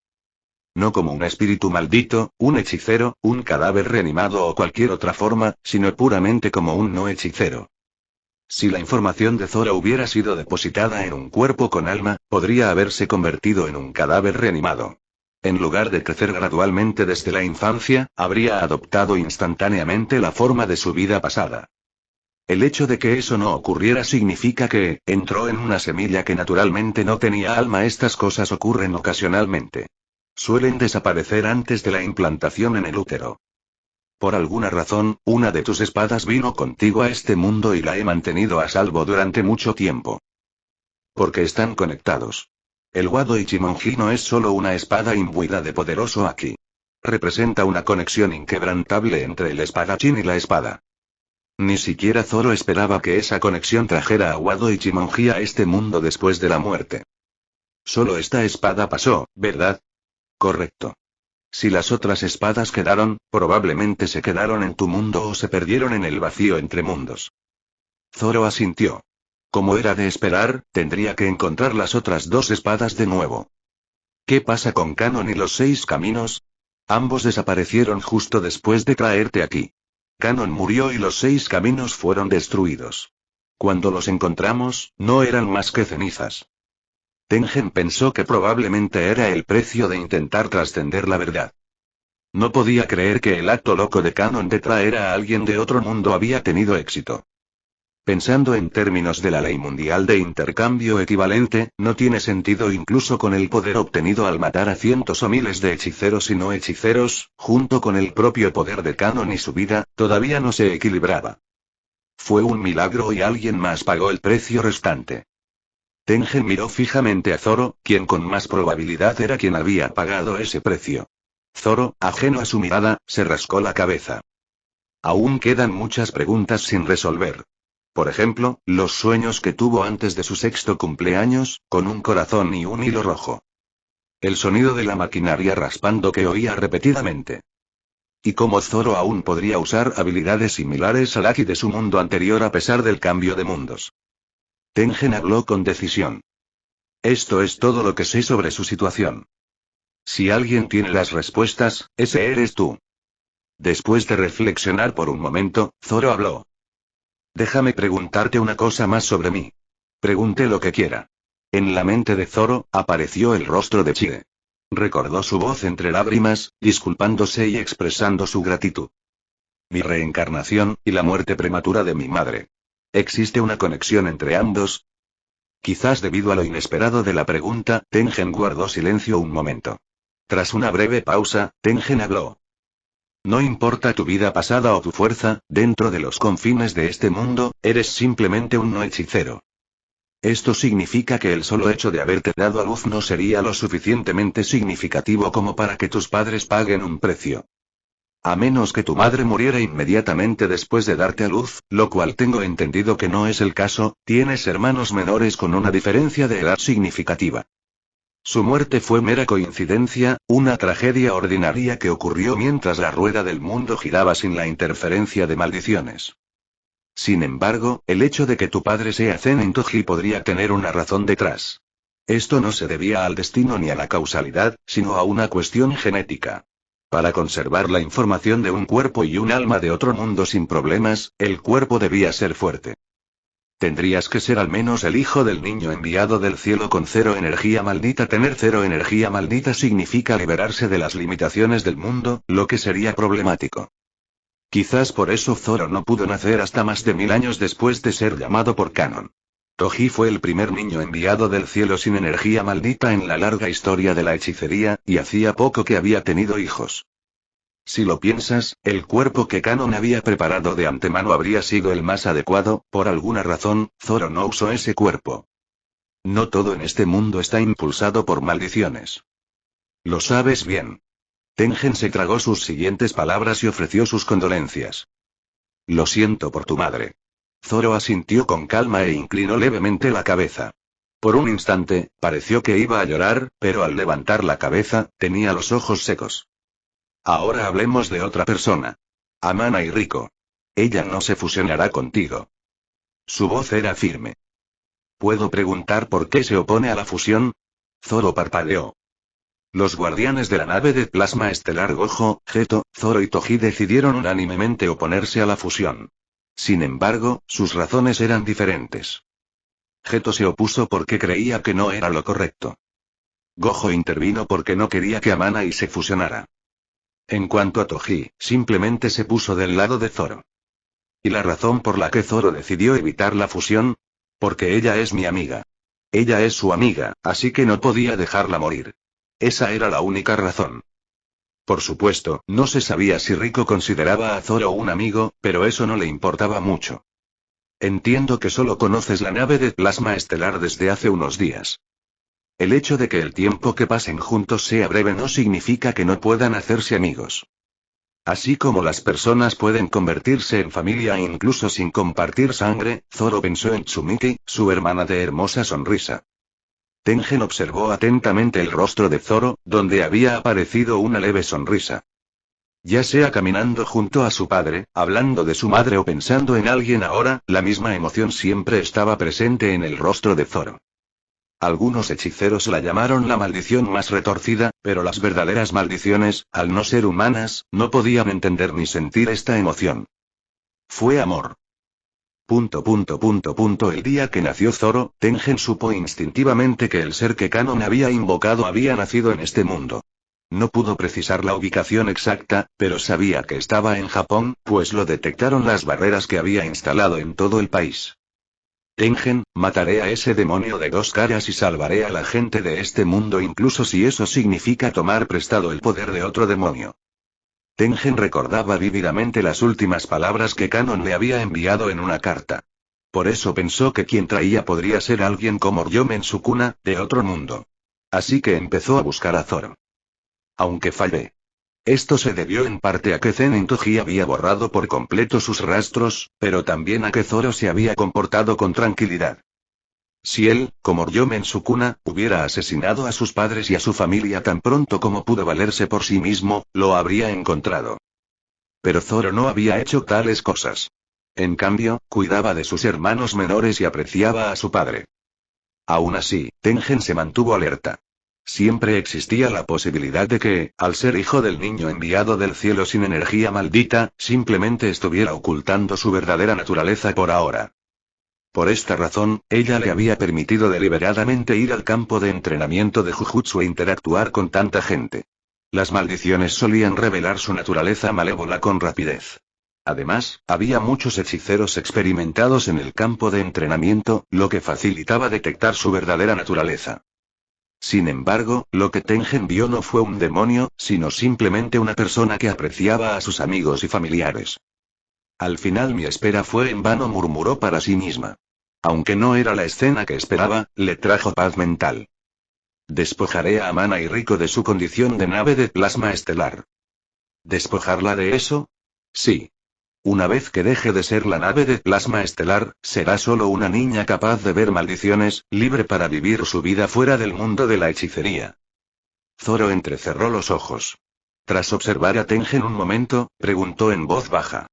No como un espíritu maldito, un hechicero, un cadáver reanimado o cualquier otra forma, sino puramente como un no hechicero. Si la información de Zoro hubiera sido depositada en un cuerpo con alma, podría haberse convertido en un cadáver reanimado. En lugar de crecer gradualmente desde la infancia, habría adoptado instantáneamente la forma de su vida pasada. El hecho de que eso no ocurriera significa que, entró en una semilla que naturalmente no tenía alma. Estas cosas ocurren ocasionalmente. Suelen desaparecer antes de la implantación en el útero. Por alguna razón, una de tus espadas vino contigo a este mundo y la he mantenido a salvo durante mucho tiempo. Porque están conectados. El Wado Ichimonji no es solo una espada imbuida de poderoso Aki. Representa una conexión inquebrantable entre el espadachín y la espada. Ni siquiera Zoro esperaba que esa conexión trajera a Wado Ichimonji a este mundo después de la muerte. Solo esta espada pasó, ¿verdad? Correcto. Si las otras espadas quedaron, probablemente se quedaron en tu mundo o se perdieron en el vacío entre mundos. Zoro asintió. Como era de esperar, tendría que encontrar las otras dos espadas de nuevo. ¿Qué pasa con Kanon y los 6 caminos? Ambos desaparecieron justo después de traerte aquí. Kanon murió y los 6 caminos fueron destruidos. Cuando los encontramos, no eran más que cenizas. Tengen pensó que probablemente era el precio de intentar trascender la verdad. No podía creer que el acto loco de Kanon de traer a alguien de otro mundo había tenido éxito. Pensando en términos de la ley mundial de intercambio equivalente, no tiene sentido incluso con el poder obtenido al matar a cientos o miles de hechiceros y no hechiceros, junto con el propio poder de Kanon y su vida, todavía no se equilibraba. Fue un milagro y alguien más pagó el precio restante. Tengen miró fijamente a Zoro, quien con más probabilidad era quien había pagado ese precio. Zoro, ajeno a su mirada, se rascó la cabeza. Aún quedan muchas preguntas sin resolver. Por ejemplo, los sueños que tuvo antes de su 6º cumpleaños, con un corazón y un hilo rojo. El sonido de la maquinaria raspando que oía repetidamente. Y cómo Zoro aún podría usar habilidades similares al Aki de su mundo anterior a pesar del cambio de mundos. Tengen habló con decisión. Esto es todo lo que sé sobre su situación. Si alguien tiene las respuestas, ese eres tú. Después de reflexionar por un momento, Zoro habló. Déjame preguntarte una cosa más sobre mí. Pregunte lo que quiera. En la mente de Zoro, apareció el rostro de Chie. Recordó su voz entre lágrimas, disculpándose y expresando su gratitud. Mi reencarnación, y la muerte prematura de mi madre. ¿Existe una conexión entre ambos? Quizás debido a lo inesperado de la pregunta, Tengen guardó silencio un momento. Tras una breve pausa, Tengen habló. No importa tu vida pasada o tu fuerza, dentro de los confines de este mundo, eres simplemente un no hechicero. Esto significa que el solo hecho de haberte dado a luz no sería lo suficientemente significativo como para que tus padres paguen un precio. A menos que tu madre muriera inmediatamente después de darte a luz, lo cual tengo entendido que no es el caso, tienes hermanos menores con una diferencia de edad significativa. Su muerte fue mera coincidencia, una tragedia ordinaria que ocurrió mientras la rueda del mundo giraba sin la interferencia de maldiciones. Sin embargo, el hecho de que tu padre sea Zenin Toji podría tener una razón detrás. Esto no se debía al destino ni a la causalidad, sino a una cuestión genética. Para conservar la información de un cuerpo y un alma de otro mundo sin problemas, el cuerpo debía ser fuerte. Tendrías que ser al menos el hijo del niño enviado del cielo con cero energía maldita. Tener cero energía maldita significa liberarse de las limitaciones del mundo, lo que sería problemático. Quizás por eso Zoro no pudo nacer hasta más de 1000 años después de ser llamado por Kanon. Toji fue el primer niño enviado del cielo sin energía maldita en la larga historia de la hechicería, y hacía poco que había tenido hijos. Si lo piensas, el cuerpo que Kanon había preparado de antemano habría sido el más adecuado. Por alguna razón, Zoro no usó ese cuerpo. No todo en este mundo está impulsado por maldiciones. Lo sabes bien. Tengen se tragó sus siguientes palabras y ofreció sus condolencias. Lo siento por tu madre. Zoro asintió con calma e inclinó levemente la cabeza. Por un instante, pareció que iba a llorar, pero al levantar la cabeza, tenía los ojos secos. Ahora hablemos de otra persona. Amana y Riko. Ella no se fusionará contigo. Su voz era firme. ¿Puedo preguntar por qué se opone a la fusión? Zoro parpadeó. Los guardianes de la nave de plasma estelar Gojo, Geto, Zoro y Toji decidieron unánimemente oponerse a la fusión. Sin embargo, sus razones eran diferentes. Geto se opuso porque creía que no era lo correcto. Gojo intervino porque no quería que Amana y se fusionara. En cuanto a Toji, simplemente se puso del lado de Zoro. ¿Y la razón por la que Zoro decidió evitar la fusión? Porque ella es mi amiga. Ella es su amiga, así que no podía dejarla morir. Esa era la única razón. Por supuesto, no se sabía si Riko consideraba a Zoro un amigo, pero eso no le importaba mucho. Entiendo que solo conoces la nave de plasma estelar desde hace unos días. El hecho de que el tiempo que pasen juntos sea breve no significa que no puedan hacerse amigos. Así como las personas pueden convertirse en familia incluso sin compartir sangre, Zoro pensó en Tsumiki, su hermana de hermosa sonrisa. Tengen observó atentamente el rostro de Zoro, donde había aparecido una leve sonrisa. Ya sea caminando junto a su padre, hablando de su madre o pensando en alguien ahora, la misma emoción siempre estaba presente en el rostro de Zoro. Algunos hechiceros la llamaron la maldición más retorcida, pero las verdaderas maldiciones, al no ser humanas, no podían entender ni sentir esta emoción. Fue amor. El día que nació Zoro, Tengen supo instintivamente que el ser que Kanon había invocado había nacido en este mundo. No pudo precisar la ubicación exacta, pero sabía que estaba en Japón, pues lo detectaron las barreras que había instalado en todo el país. Tengen, mataré a ese demonio de dos caras y salvaré a la gente de este mundo incluso si eso significa tomar prestado el poder de otro demonio. Tengen recordaba vívidamente las últimas palabras que Kanon le había enviado en una carta. Por eso pensó que quien traía podría ser alguien como Ryomen Sukuna, de otro mundo. Así que empezó a buscar a Zoro. Aunque fallé. Esto se debió en parte a que Zenin Toji había borrado por completo sus rastros, pero también a que Zoro se había comportado con tranquilidad. Si él, como Ryomen Sukuna, hubiera asesinado a sus padres y a su familia tan pronto como pudo valerse por sí mismo, lo habría encontrado. Pero Zoro no había hecho tales cosas. En cambio, cuidaba de sus hermanos menores y apreciaba a su padre. Aún así, Tengen se mantuvo alerta. Siempre existía la posibilidad de que, al ser hijo del niño enviado del cielo sin energía maldita, simplemente estuviera ocultando su verdadera naturaleza por ahora. Por esta razón, ella le había permitido deliberadamente ir al campo de entrenamiento de Jujutsu e interactuar con tanta gente. Las maldiciones solían revelar su naturaleza malévola con rapidez. Además, había muchos hechiceros experimentados en el campo de entrenamiento, lo que facilitaba detectar su verdadera naturaleza. Sin embargo, lo que Tengen vio no fue un demonio, sino simplemente una persona que apreciaba a sus amigos y familiares. Al final mi espera fue en vano, murmuró para sí misma. Aunque no era la escena que esperaba, le trajo paz mental. Despojaré a Amana y Riko de su condición de nave de plasma estelar. ¿Despojarla de eso? Sí. Una vez que deje de ser la nave de plasma estelar, será solo una niña capaz de ver maldiciones, libre para vivir su vida fuera del mundo de la hechicería. Zoro entrecerró los ojos. Tras observar a Tengen un momento, preguntó en voz baja.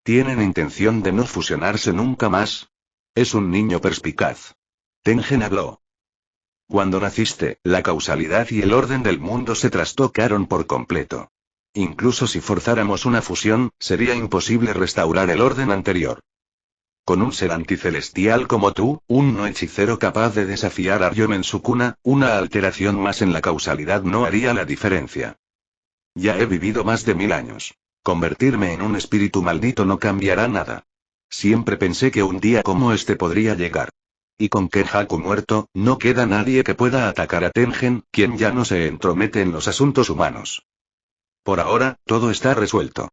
¿Tienen intención de no fusionarse nunca más? Es un niño perspicaz. Tengen habló. Cuando naciste, la causalidad y el orden del mundo se trastocaron por completo. Incluso si forzáramos una fusión, sería imposible restaurar el orden anterior. Con un ser anticelestial como tú, un no hechicero capaz de desafiar a Ryom en su cuna, una alteración más en la causalidad no haría la diferencia. Ya he vivido más de 1000 años. Convertirme en un espíritu maldito no cambiará nada. Siempre pensé que un día como este podría llegar. Y con Kenjaku muerto, no queda nadie que pueda atacar a Tengen, quien ya no se entromete en los asuntos humanos. Por ahora, todo está resuelto.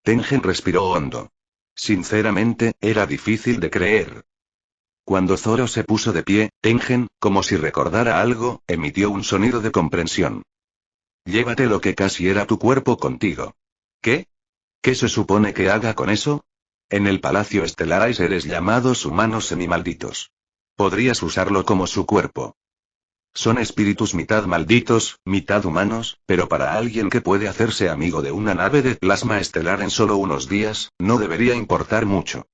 Tengen respiró hondo. Sinceramente, era difícil de creer. Cuando Zoro se puso de pie, Tengen, como si recordara algo, emitió un sonido de comprensión. Llévate lo que casi era tu cuerpo contigo. ¿Qué? ¿Qué se supone que haga con eso? En el Palacio Estelar hay seres llamados humanos semimalditos. Podrías usarlo como su cuerpo. Son espíritus mitad malditos, mitad humanos, pero para alguien que puede hacerse amigo de una nave de plasma estelar en solo unos días, no debería importar mucho.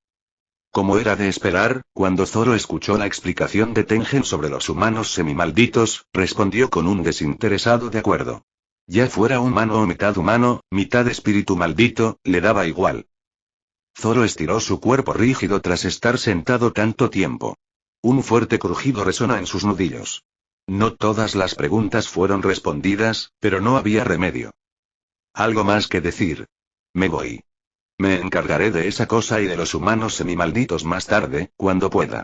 Como era de esperar, cuando Zoro escuchó la explicación de Tengen sobre los humanos semimalditos, respondió con un desinteresado de acuerdo. Ya fuera humano o mitad espíritu maldito, le daba igual. Zoro estiró su cuerpo rígido tras estar sentado tanto tiempo. Un fuerte crujido resonó en sus nudillos. No todas las preguntas fueron respondidas, pero no había remedio. Algo más que decir. Me voy. Me encargaré de esa cosa y de los humanos semimalditos más tarde, cuando pueda.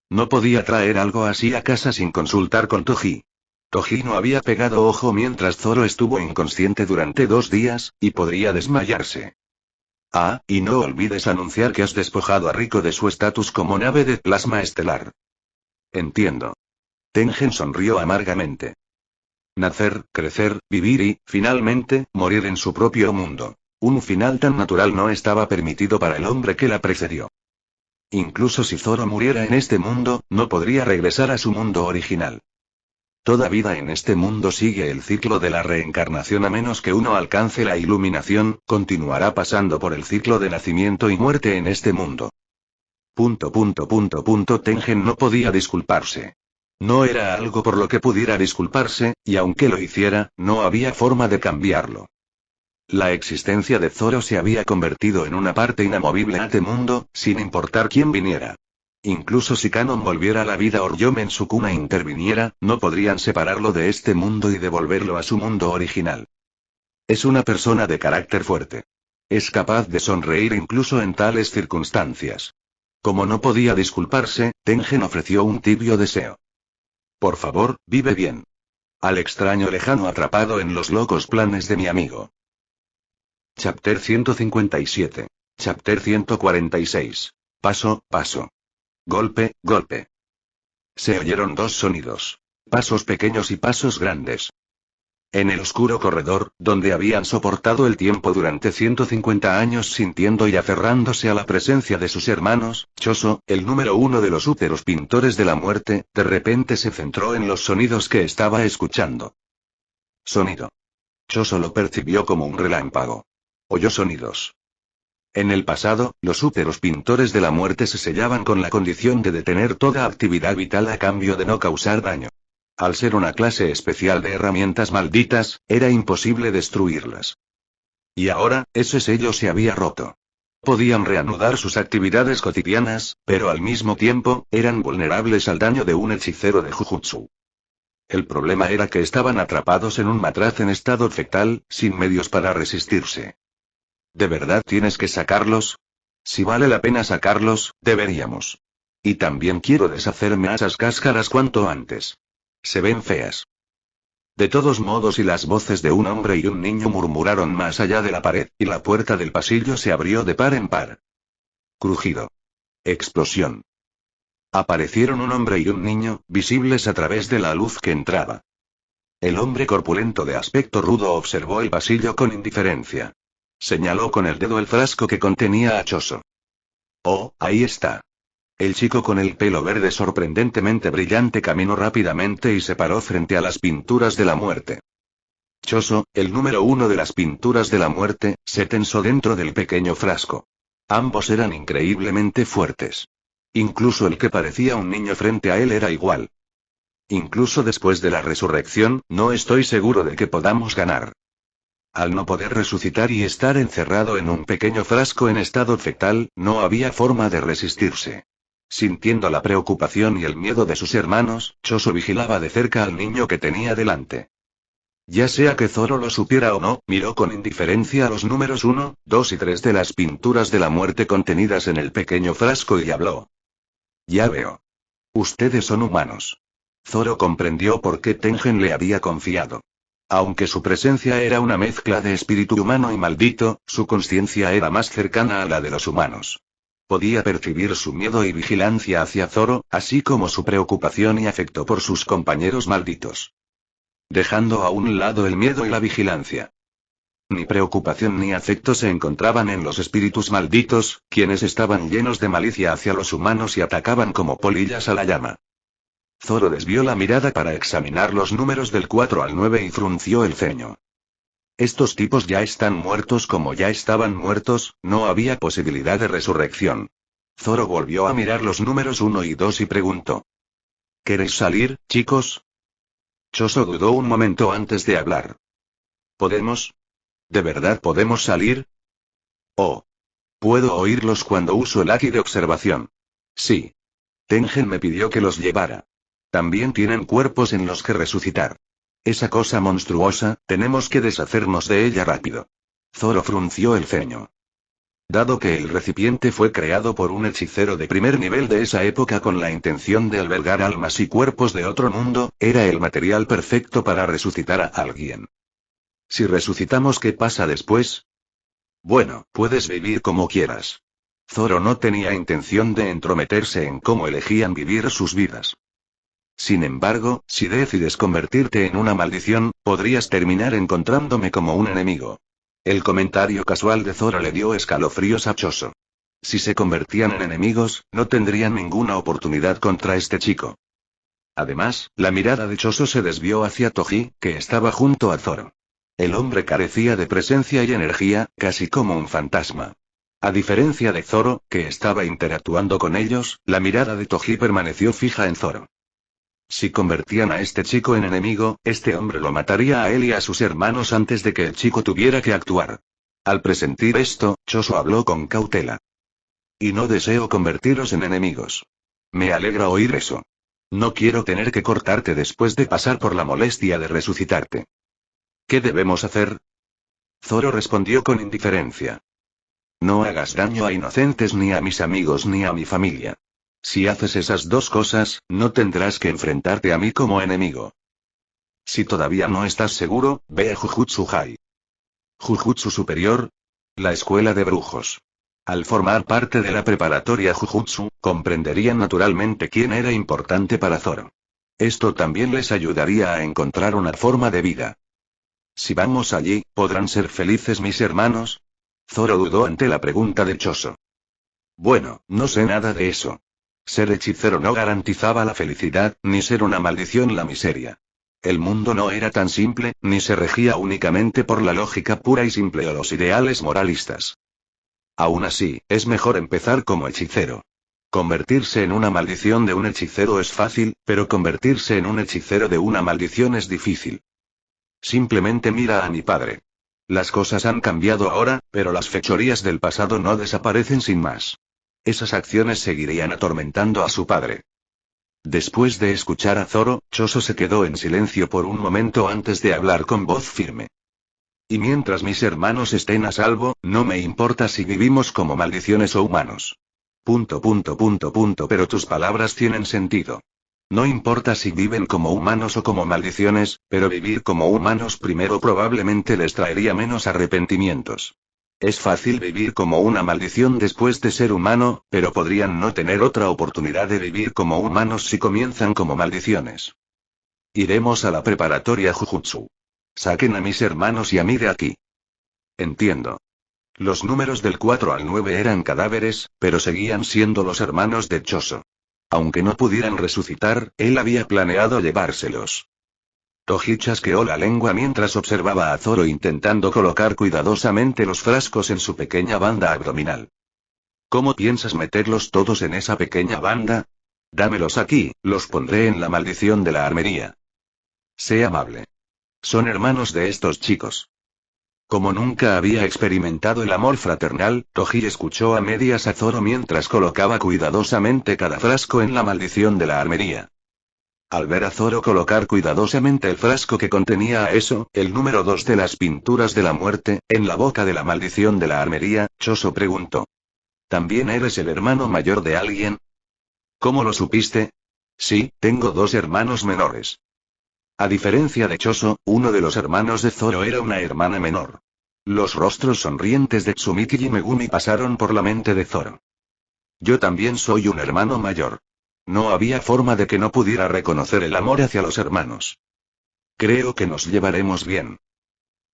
No podía traer algo así a casa sin consultar con Toji. Toji no había pegado ojo mientras Zoro estuvo inconsciente durante 2 días, y podría desmayarse. Ah, y no olvides anunciar que has despojado a Rico de su estatus como nave de plasma estelar. Entiendo. Tengen sonrió amargamente. Nacer, crecer, vivir y, finalmente, morir en su propio mundo. Un final tan natural no estaba permitido para el hombre que la precedió. Incluso si Zoro muriera en este mundo, no podría regresar a su mundo original. Toda vida en este mundo sigue el ciclo de la reencarnación a menos que uno alcance la iluminación, continuará pasando por el ciclo de nacimiento y muerte en este mundo. Tengen no podía disculparse. No era algo por lo que pudiera disculparse, y aunque lo hiciera, no había forma de cambiarlo. La existencia de Zoro se había convertido en una parte inamovible de este mundo, sin importar quién viniera. Incluso si Kanon volviera a la vida o Ryom en su cuna interviniera, no podrían separarlo de este mundo y devolverlo a su mundo original. Es una persona de carácter fuerte. Es capaz de sonreír incluso en tales circunstancias. Como no podía disculparse, Tengen ofreció un tibio deseo. Por favor, vive bien. Al extraño lejano atrapado en los locos planes de mi amigo. Chapter 157. Chapter 146. Paso, paso. Golpe, golpe. Se oyeron 2 sonidos. Pasos pequeños y pasos grandes. En el oscuro corredor, donde habían soportado el tiempo durante 150 años sintiendo y aferrándose a la presencia de sus hermanos, Choso, el número 1 de los úteros pintores de la muerte, de repente se centró en los sonidos que estaba escuchando. Sonido. Choso lo percibió como un relámpago. Oyó sonidos. En el pasado, los úteros pintores de la muerte se sellaban con la condición de detener toda actividad vital a cambio de no causar daño. Al ser una clase especial de herramientas malditas, era imposible destruirlas. Y ahora, ese sello se había roto. Podían reanudar sus actividades cotidianas, pero al mismo tiempo, eran vulnerables al daño de un hechicero de Jujutsu. El problema era que estaban atrapados en un matraz en estado fetal, sin medios para resistirse. ¿De verdad tienes que sacarlos? Si vale la pena sacarlos, deberíamos. Y también quiero deshacerme a esas cáscaras cuanto antes. Se ven feas. De todos modos, y las voces de un hombre y un niño murmuraron más allá de la pared, y la puerta del pasillo se abrió de par en par. Crujido. Explosión. Aparecieron un hombre y un niño, visibles a través de la luz que entraba. El hombre corpulento de aspecto rudo observó el pasillo con indiferencia. Señaló con el dedo el frasco que contenía a Choso. Oh, ahí está. El chico con el pelo verde sorprendentemente brillante caminó rápidamente y se paró frente a las pinturas de la muerte. Choso, el número 1 de las pinturas de la muerte, se tensó dentro del pequeño frasco. Ambos eran increíblemente fuertes. Incluso el que parecía un niño frente a él era igual. Incluso después de la resurrección, no estoy seguro de que podamos ganar. Al no poder resucitar y estar encerrado en un pequeño frasco en estado fetal, no había forma de resistirse. Sintiendo la preocupación y el miedo de sus hermanos, Choso vigilaba de cerca al niño que tenía delante. Ya sea que Zoro lo supiera o no, miró con indiferencia a los números 1, 2 y 3 de las pinturas de la muerte contenidas en el pequeño frasco y habló. Ya veo. Ustedes son humanos. Zoro comprendió por qué Tengen le había confiado. Aunque su presencia era una mezcla de espíritu humano y maldito, su conciencia era más cercana a la de los humanos. Podía percibir su miedo y vigilancia hacia Zoro, así como su preocupación y afecto por sus compañeros malditos. Dejando a un lado el miedo y la vigilancia. Ni preocupación ni afecto se encontraban en los espíritus malditos, quienes estaban llenos de malicia hacia los humanos y atacaban como polillas a la llama. Zoro desvió la mirada para examinar los números del 4 al 9 y frunció el ceño. Estos tipos ya están muertos como ya estaban muertos, no había posibilidad de resurrección. Zoro volvió a mirar los números 1 y 2 y preguntó. ¿Queréis salir, chicos? Choso dudó un momento antes de hablar. ¿Podemos? ¿De verdad podemos salir? Oh. Puedo oírlos cuando uso el Haki de observación. Sí. Tengen me pidió que los llevara. También tienen cuerpos en los que resucitar. Esa cosa monstruosa, tenemos que deshacernos de ella rápido. Zoro frunció el ceño. Dado que el recipiente fue creado por un hechicero de primer nivel de esa época con la intención de albergar almas y cuerpos de otro mundo, era el material perfecto para resucitar a alguien. Si resucitamos, ¿qué pasa después? Bueno, puedes vivir como quieras. Zoro no tenía intención de entrometerse en cómo elegían vivir sus vidas. Sin embargo, si decides convertirte en una maldición, podrías terminar encontrándome como un enemigo. El comentario casual de Zoro le dio escalofríos a Choso. Si se convertían en enemigos, no tendrían ninguna oportunidad contra este chico. Además, la mirada de Choso se desvió hacia Toji, que estaba junto a Zoro. El hombre carecía de presencia y energía, casi como un fantasma. A diferencia de Zoro, que estaba interactuando con ellos, la mirada de Toji permaneció fija en Zoro. Si convertían a este chico en enemigo, este hombre lo mataría a él y a sus hermanos antes de que el chico tuviera que actuar. Al presentir esto, Choso habló con cautela. Y no deseo convertiros en enemigos. Me alegra oír eso. No quiero tener que cortarte después de pasar por la molestia de resucitarte. ¿Qué debemos hacer? Zoro respondió con indiferencia. No hagas daño a inocentes ni a mis amigos ni a mi familia. Si haces esas dos cosas, no tendrás que enfrentarte a mí como enemigo. Si todavía no estás seguro, ve a Jujutsu High. Jujutsu Superior. La escuela de brujos. Al formar parte de la preparatoria Jujutsu, comprenderían naturalmente quién era importante para Zoro. Esto también les ayudaría a encontrar una forma de vida. Si vamos allí, ¿podrán ser felices mis hermanos? Zoro dudó ante la pregunta de Choso. Bueno, no sé nada de eso. Ser hechicero no garantizaba la felicidad, ni ser una maldición la miseria. El mundo no era tan simple, ni se regía únicamente por la lógica pura y simple o los ideales moralistas. Aún así, es mejor empezar como hechicero. Convertirse en una maldición de un hechicero es fácil, pero convertirse en un hechicero de una maldición es difícil. Simplemente mira a mi padre. Las cosas han cambiado ahora, pero las fechorías del pasado no desaparecen sin más. Esas acciones seguirían atormentando a su padre. Después de escuchar a Zoro, Choso se quedó en silencio por un momento antes de hablar con voz firme. Y mientras mis hermanos estén a salvo, no me importa si vivimos como maldiciones o humanos. Pero tus palabras tienen sentido. No importa si viven como humanos o como maldiciones, pero vivir como humanos primero probablemente les traería menos arrepentimientos. Es fácil vivir como una maldición después de ser humano, pero podrían no tener otra oportunidad de vivir como humanos si comienzan como maldiciones. Iremos a la preparatoria Jujutsu. Saquen a mis hermanos y a mí de aquí. Entiendo. Los números del 4 al 9 eran cadáveres, pero seguían siendo los hermanos de Choso. Aunque no pudieran resucitar, él había planeado llevárselos. Toji chasqueó la lengua mientras observaba a Zoro intentando colocar cuidadosamente los frascos en su pequeña banda abdominal. ¿Cómo piensas meterlos todos en esa pequeña banda? Dámelos aquí, los pondré en la maldición de la armería. Sé amable. Son hermanos de estos chicos. Como nunca había experimentado el amor fraternal, Toji escuchó a medias a Zoro mientras colocaba cuidadosamente cada frasco en la maldición de la armería. Al ver a Zoro colocar cuidadosamente el frasco que contenía a eso, el número 2 de las pinturas de la muerte, en la boca de la maldición de la armería, Choso preguntó. ¿También eres el hermano mayor de alguien? ¿Cómo lo supiste? Sí, tengo 2 hermanos menores. A diferencia de Choso, uno de los hermanos de Zoro era una hermana menor. Los rostros sonrientes de Tsumiki y Megumi pasaron por la mente de Zoro. Yo también soy un hermano mayor. No había forma de que no pudiera reconocer el amor hacia los hermanos. Creo que nos llevaremos bien.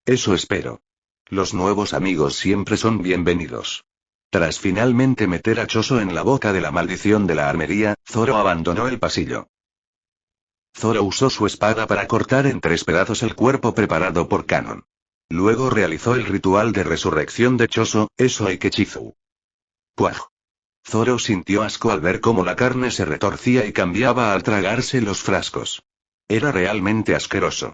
Eso espero. Los nuevos amigos siempre son bienvenidos. Tras finalmente meter a Choso en la boca de la maldición de la armería, Zoro abandonó el pasillo. Zoro usó su espada para cortar en 3 pedazos el cuerpo preparado por Kanon. Luego realizó el ritual de resurrección de Choso, eso Ikechizu. ¡Puaj! Zoro sintió asco al ver cómo la carne se retorcía y cambiaba al tragarse los frascos. Era realmente asqueroso.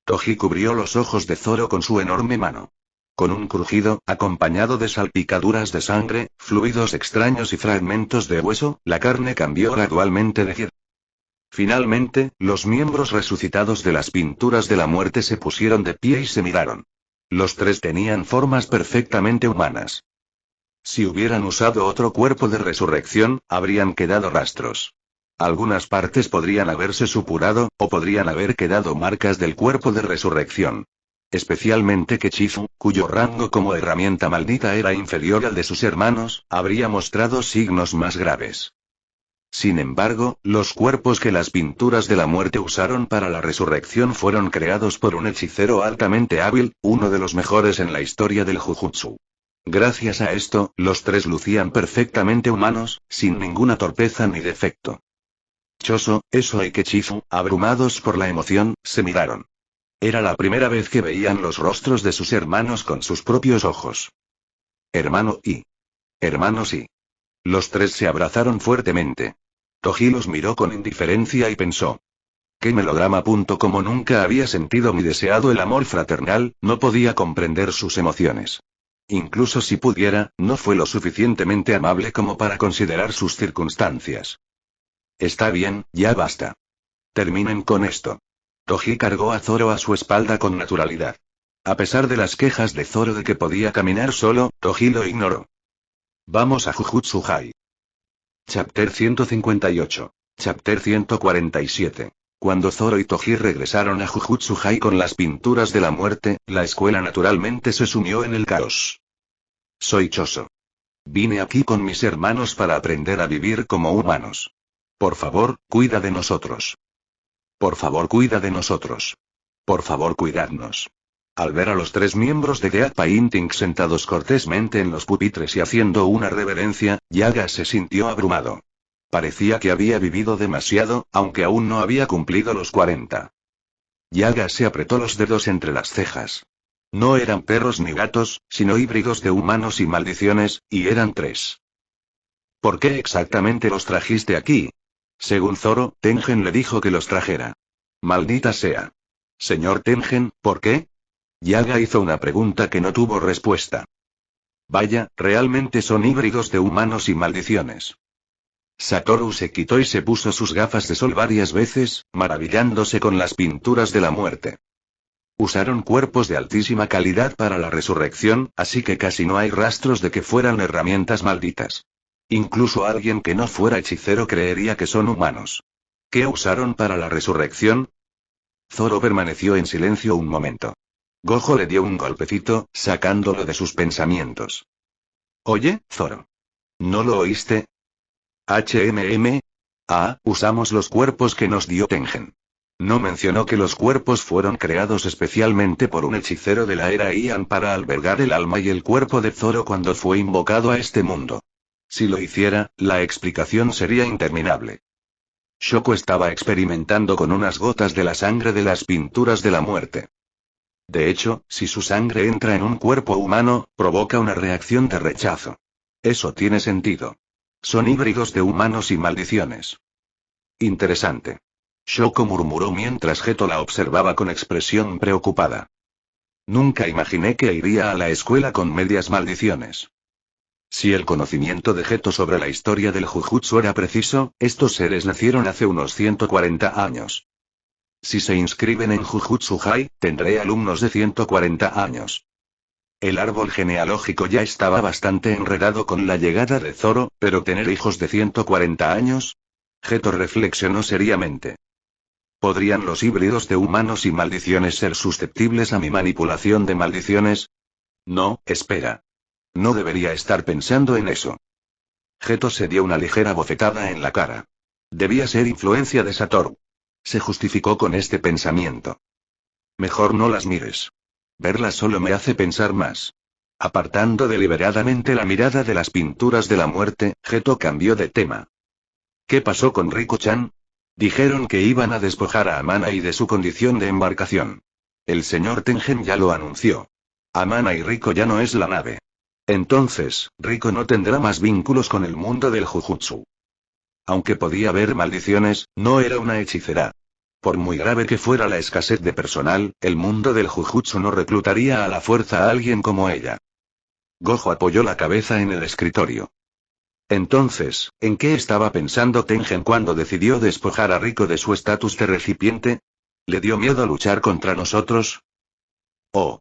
Toji cubrió los ojos de Zoro con su enorme mano. Con un crujido, acompañado de salpicaduras de sangre, fluidos extraños y fragmentos de hueso, la carne cambió gradualmente de giro. Finalmente, los miembros resucitados de las pinturas de la muerte se pusieron de pie y se miraron. Los 3 tenían formas perfectamente humanas. Si hubieran usado otro cuerpo de resurrección, habrían quedado rastros. Algunas partes podrían haberse supurado, o podrían haber quedado marcas del cuerpo de resurrección. Especialmente Kechizu, cuyo rango como herramienta maldita era inferior al de sus hermanos, habría mostrado signos más graves. Sin embargo, los cuerpos que las pinturas de la muerte usaron para la resurrección fueron creados por un hechicero altamente hábil, uno de los mejores en la historia del Jujutsu. Gracias a esto, los 3 lucían perfectamente humanos, sin ninguna torpeza ni defecto. Choso, Eso y Kechizu, abrumados por la emoción, se miraron. Era la primera vez que veían los rostros de sus hermanos con sus propios ojos. Hermano y. Hermanos y. Los 3 se abrazaron fuertemente. Toji los miró con indiferencia y pensó. ¿Qué melodrama? Como nunca había sentido ni deseado el amor fraternal, no podía comprender sus emociones. Incluso si pudiera, no fue lo suficientemente amable como para considerar sus circunstancias. Está bien, ya basta. Terminen con esto. Toji cargó a Zoro a su espalda con naturalidad. A pesar de las quejas de Zoro de que podía caminar solo, Toji lo ignoró. Vamos a Jujutsu High. Chapter 158. Chapter 147. Cuando Zoro y Toji regresaron a Jujutsu High con las pinturas de la muerte, la escuela naturalmente se sumió en el caos. Soy Choso. Vine aquí con mis hermanos para aprender a vivir como humanos. Por favor, cuida de nosotros. Por favor, cuida de nosotros. Por favor, cuidadnos. Al ver a los 3 miembros de Dead Painting sentados cortésmente en los pupitres y haciendo una reverencia, Yaga se sintió abrumado. Parecía que había vivido demasiado, aunque aún no había cumplido los 40. Yaga se apretó los dedos entre las cejas. No eran perros ni gatos, sino híbridos de humanos y maldiciones, y eran 3. ¿Por qué exactamente los trajiste aquí? Según Zoro, Tengen le dijo que los trajera. Maldita sea. Señor Tengen, ¿por qué? Yaga hizo una pregunta que no tuvo respuesta. Vaya, realmente son híbridos de humanos y maldiciones. Satoru se quitó y se puso sus gafas de sol varias veces, maravillándose con las pinturas de la muerte. Usaron cuerpos de altísima calidad para la resurrección, así que casi no hay rastros de que fueran herramientas malditas. Incluso alguien que no fuera hechicero creería que son humanos. ¿Qué usaron para la resurrección? Zoro permaneció en silencio un momento. Gojo le dio un golpecito, sacándolo de sus pensamientos. Oye, Zoro. ¿No lo oíste? Usamos los cuerpos que nos dio Tengen. No mencionó que los cuerpos fueron creados especialmente por un hechicero de la era Ian para albergar el alma y el cuerpo de Zoro cuando fue invocado a este mundo. Si lo hiciera, la explicación sería interminable. Shoko estaba experimentando con unas gotas de la sangre de las pinturas de la muerte. De hecho, si su sangre entra en un cuerpo humano, provoca una reacción de rechazo. Eso tiene sentido. Son híbridos de humanos y maldiciones. Interesante. Shoko murmuró mientras Geto la observaba con expresión preocupada. Nunca imaginé que iría a la escuela con medias maldiciones. Si el conocimiento de Geto sobre la historia del Jujutsu era preciso, estos seres nacieron hace unos 140 años. Si se inscriben en Jujutsu High, tendré alumnos de 140 años. El árbol genealógico ya estaba bastante enredado con la llegada de Zoro, pero tener hijos de 140 años. Geto reflexionó seriamente. ¿Podrían los híbridos de humanos y maldiciones ser susceptibles a mi manipulación de maldiciones? No, espera. No debería estar pensando en eso. Geto se dio una ligera bofetada en la cara. Debía ser influencia de Satoru. Se justificó con este pensamiento. Mejor no las mires. Verlas solo me hace pensar más. Apartando deliberadamente la mirada de las pinturas de la muerte, Geto cambió de tema. ¿Qué pasó con Riko-chan? Dijeron que iban a despojar a Amana y de su condición de embarcación. El señor Tengen ya lo anunció. Amana y Riko ya no es la nave. Entonces, Riko no tendrá más vínculos con el mundo del Jujutsu. Aunque podía haber maldiciones, no era una hechicera. Por muy grave que fuera la escasez de personal, el mundo del Jujutsu no reclutaría a la fuerza a alguien como ella. Gojo apoyó la cabeza en el escritorio. Entonces, ¿en qué estaba pensando Tengen cuando decidió despojar a Riko de su estatus de recipiente? ¿Le dio miedo luchar contra nosotros? Oh.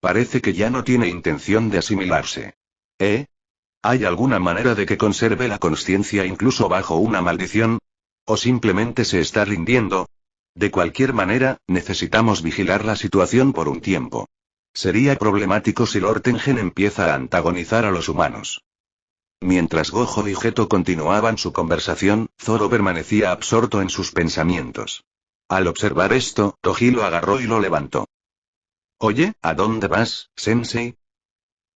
Parece que ya no tiene intención de asimilarse. ¿Eh? ¿Hay alguna manera de que conserve la consciencia incluso bajo una maldición? ¿O simplemente se está rindiendo? De cualquier manera, necesitamos vigilar la situación por un tiempo. Sería problemático si Lord Tengen empieza a antagonizar a los humanos. Mientras Gojo y Geto continuaban su conversación, Zoro permanecía absorto en sus pensamientos. Al observar esto, Toji lo agarró y lo levantó. Oye, ¿a dónde vas, sensei?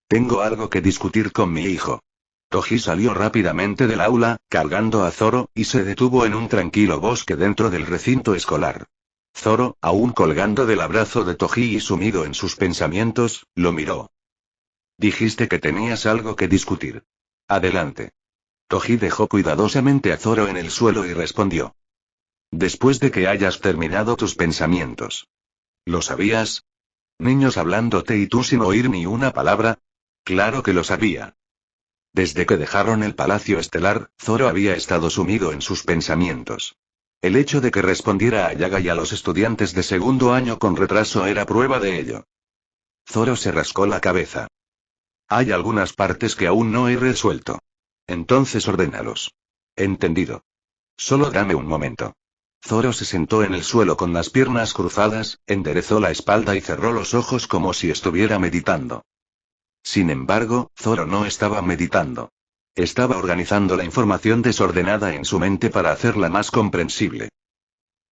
Tengo algo que discutir con mi hijo. Toji salió rápidamente del aula, cargando a Zoro, y se detuvo en un tranquilo bosque dentro del recinto escolar. Zoro, aún colgando del abrazo de Toji y sumido en sus pensamientos, lo miró. Dijiste que tenías algo que discutir. Adelante. Toji dejó cuidadosamente a Zoro en el suelo y respondió. Después de que hayas terminado tus pensamientos. ¿Lo sabías? Niños hablándote y tú sin oír ni una palabra. Claro que lo sabía. Desde que dejaron el Palacio Estelar, Zoro había estado sumido en sus pensamientos. El hecho de que respondiera a Yaga y a los estudiantes de segundo año con retraso era prueba de ello. Zoro se rascó la cabeza. Hay algunas partes que aún no he resuelto. Entonces ordénalos. Entendido. Solo dame un momento. Zoro se sentó en el suelo con las piernas cruzadas, enderezó la espalda y cerró los ojos como si estuviera meditando. Sin embargo, Zoro no estaba meditando. Estaba organizando la información desordenada en su mente para hacerla más comprensible.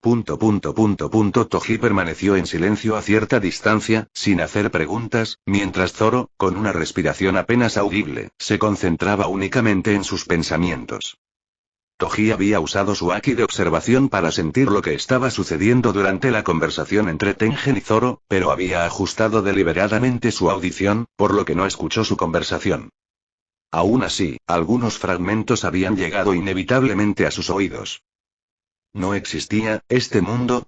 Toji permaneció en silencio a cierta distancia, sin hacer preguntas, mientras Zoro, con una respiración apenas audible, se concentraba únicamente en sus pensamientos. Toji había usado su haki de observación para sentir lo que estaba sucediendo durante la conversación entre Tengen y Zoro, pero había ajustado deliberadamente su audición, por lo que no escuchó su conversación. Aún así, algunos fragmentos habían llegado inevitablemente a sus oídos. ¿No existía este mundo?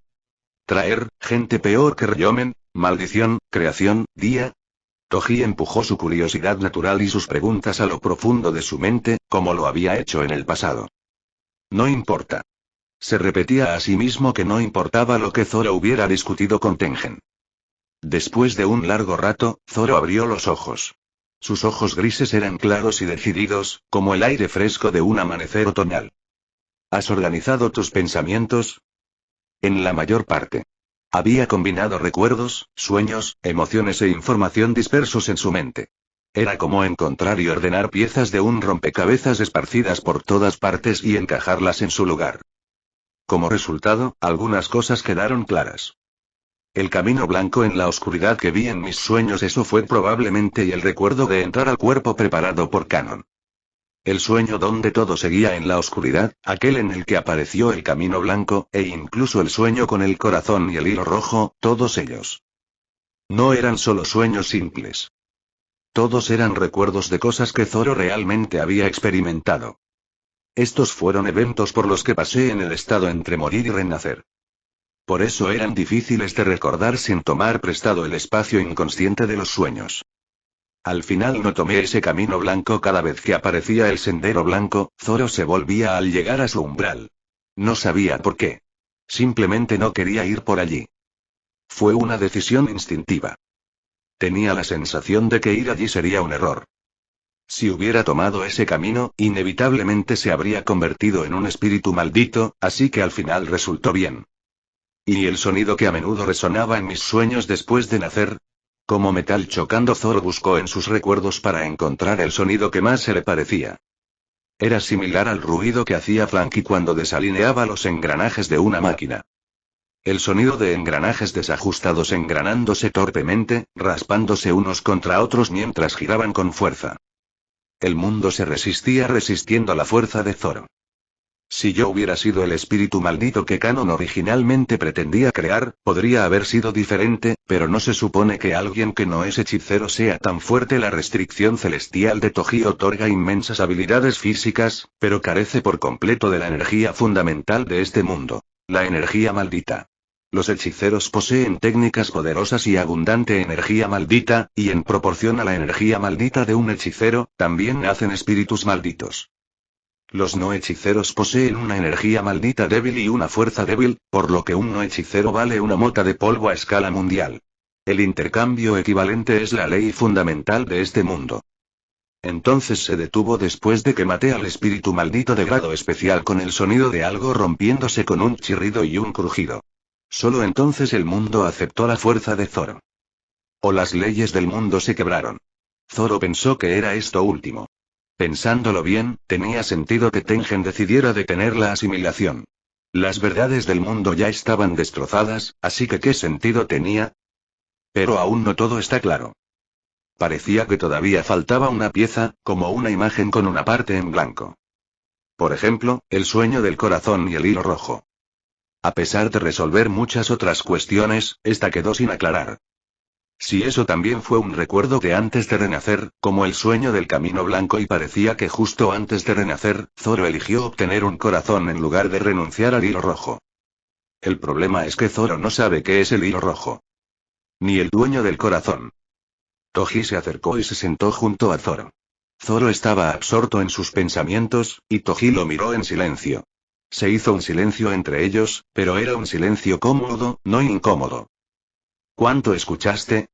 ¿Traer gente peor que Ryomen? ¿Maldición, creación, día? Toji empujó su curiosidad natural y sus preguntas a lo profundo de su mente, como lo había hecho en el pasado. No importa. Se repetía a sí mismo que no importaba lo que Zoro hubiera discutido con Tengen. Después de un largo rato, Zoro abrió los ojos. Sus ojos grises eran claros y decididos, como el aire fresco de un amanecer otoñal. ¿Has organizado tus pensamientos? En la mayor parte. Había combinado recuerdos, sueños, emociones e información dispersos en su mente. Era como encontrar y ordenar piezas de un rompecabezas esparcidas por todas partes y encajarlas en su lugar. Como resultado, algunas cosas quedaron claras. El camino blanco en la oscuridad que vi en mis sueños, eso fue probablemente, y el recuerdo de entrar al cuerpo preparado por Canon. El sueño donde todo seguía en la oscuridad, aquel en el que apareció el camino blanco, e incluso el sueño con el corazón y el hilo rojo, todos ellos. No eran solo sueños simples. Todos eran recuerdos de cosas que Zoro realmente había experimentado. Estos fueron eventos por los que pasé en el estado entre morir y renacer. Por eso eran difíciles de recordar sin tomar prestado el espacio inconsciente de los sueños. Al final no tomé ese camino blanco cada vez que aparecía el sendero blanco, Zoro se volvía al llegar a su umbral. No sabía por qué. Simplemente no quería ir por allí. Fue una decisión instintiva. Tenía la sensación de que ir allí sería un error. Si hubiera tomado ese camino, inevitablemente se habría convertido en un espíritu maldito, así que al final resultó bien. ¿Y el sonido que a menudo resonaba en mis sueños después de nacer? Como metal chocando, Zoro buscó en sus recuerdos para encontrar el sonido que más se le parecía. Era similar al ruido que hacía Frankie cuando desalineaba los engranajes de una máquina. El sonido de engranajes desajustados engranándose torpemente, raspándose unos contra otros mientras giraban con fuerza. El mundo se resistía resistiendo a la fuerza de Zoro. Si yo hubiera sido el espíritu maldito que Kanon originalmente pretendía crear, podría haber sido diferente, pero no se supone que alguien que no es hechicero sea tan fuerte. La restricción celestial de Toji otorga inmensas habilidades físicas, pero carece por completo de la energía fundamental de este mundo, la energía maldita. Los hechiceros poseen técnicas poderosas y abundante energía maldita, y en proporción a la energía maldita de un hechicero, también nacen espíritus malditos. Los no hechiceros poseen una energía maldita débil y una fuerza débil, por lo que un no hechicero vale una mota de polvo a escala mundial. El intercambio equivalente es la ley fundamental de este mundo. Entonces se detuvo después de que maté al espíritu maldito de grado especial con el sonido de algo rompiéndose con un chirrido y un crujido. Solo entonces el mundo aceptó la fuerza de Zoro. O las leyes del mundo se quebraron. Zoro pensó que era esto último. Pensándolo bien, tenía sentido que Tengen decidiera detener la asimilación. Las verdades del mundo ya estaban destrozadas, así que ¿qué sentido tenía? Pero aún no todo está claro. Parecía que todavía faltaba una pieza, como una imagen con una parte en blanco. Por ejemplo, el sueño del corazón y el hilo rojo. A pesar de resolver muchas otras cuestiones, esta quedó sin aclarar. Si eso también fue un recuerdo de antes de renacer, como el sueño del camino blanco, y parecía que justo antes de renacer, Zoro eligió obtener un corazón en lugar de renunciar al hilo rojo. El problema es que Zoro no sabe qué es el hilo rojo. Ni el dueño del corazón. Toji se acercó y se sentó junto a Zoro. Zoro estaba absorto en sus pensamientos, y Toji lo miró en silencio. Se hizo un silencio entre ellos, pero era un silencio cómodo, no incómodo. ¿Cuánto escuchaste?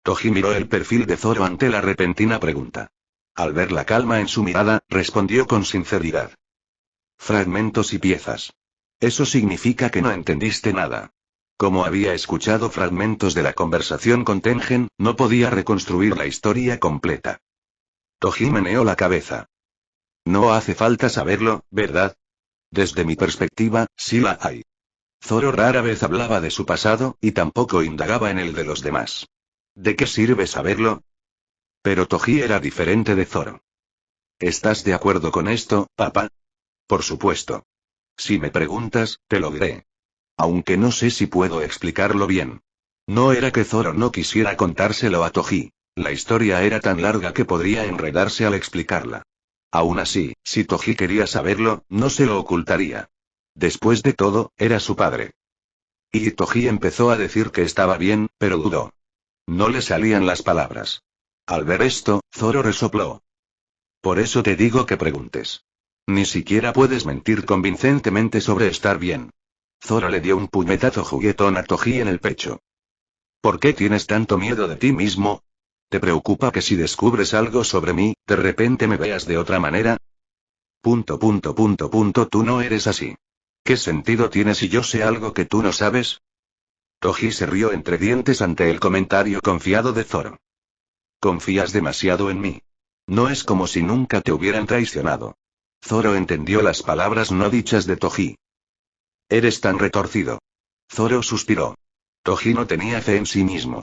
Toji miró el perfil de Zoro ante la repentina pregunta. Al ver la calma en su mirada, respondió con sinceridad. Fragmentos y piezas. Eso significa que no entendiste nada. Como había escuchado fragmentos de la conversación con Tengen, no podía reconstruir la historia completa. Toji meneó la cabeza. No hace falta saberlo, ¿verdad? Desde mi perspectiva, sí la hay. Zoro rara vez hablaba de su pasado, y tampoco indagaba en el de los demás. ¿De qué sirve saberlo? Pero Toji era diferente de Zoro. ¿Estás de acuerdo con esto, papá? Por supuesto. Si me preguntas, te lo diré. Aunque no sé si puedo explicarlo bien. No era que Zoro no quisiera contárselo a Toji. La historia era tan larga que podría enredarse al explicarla. Aún así, si Toji quería saberlo, no se lo ocultaría. Después de todo, era su padre. Y Toji empezó a decir que estaba bien, pero dudó. No le salían las palabras. Al ver esto, Zoro resopló. Por eso te digo que preguntes. Ni siquiera puedes mentir convincentemente sobre estar bien. Zoro le dio un puñetazo juguetón a Toji en el pecho. ¿Por qué tienes tanto miedo de ti mismo? ¿Te preocupa que si descubres algo sobre mí, de repente me veas de otra manera? Tú no eres así. ¿Qué sentido tiene si yo sé algo que tú no sabes? Toji se rió entre dientes ante el comentario confiado de Zoro. Confías demasiado en mí. No es como si nunca te hubieran traicionado. Zoro entendió las palabras no dichas de Toji. Eres tan retorcido. Zoro suspiró. Toji no tenía fe en sí mismo.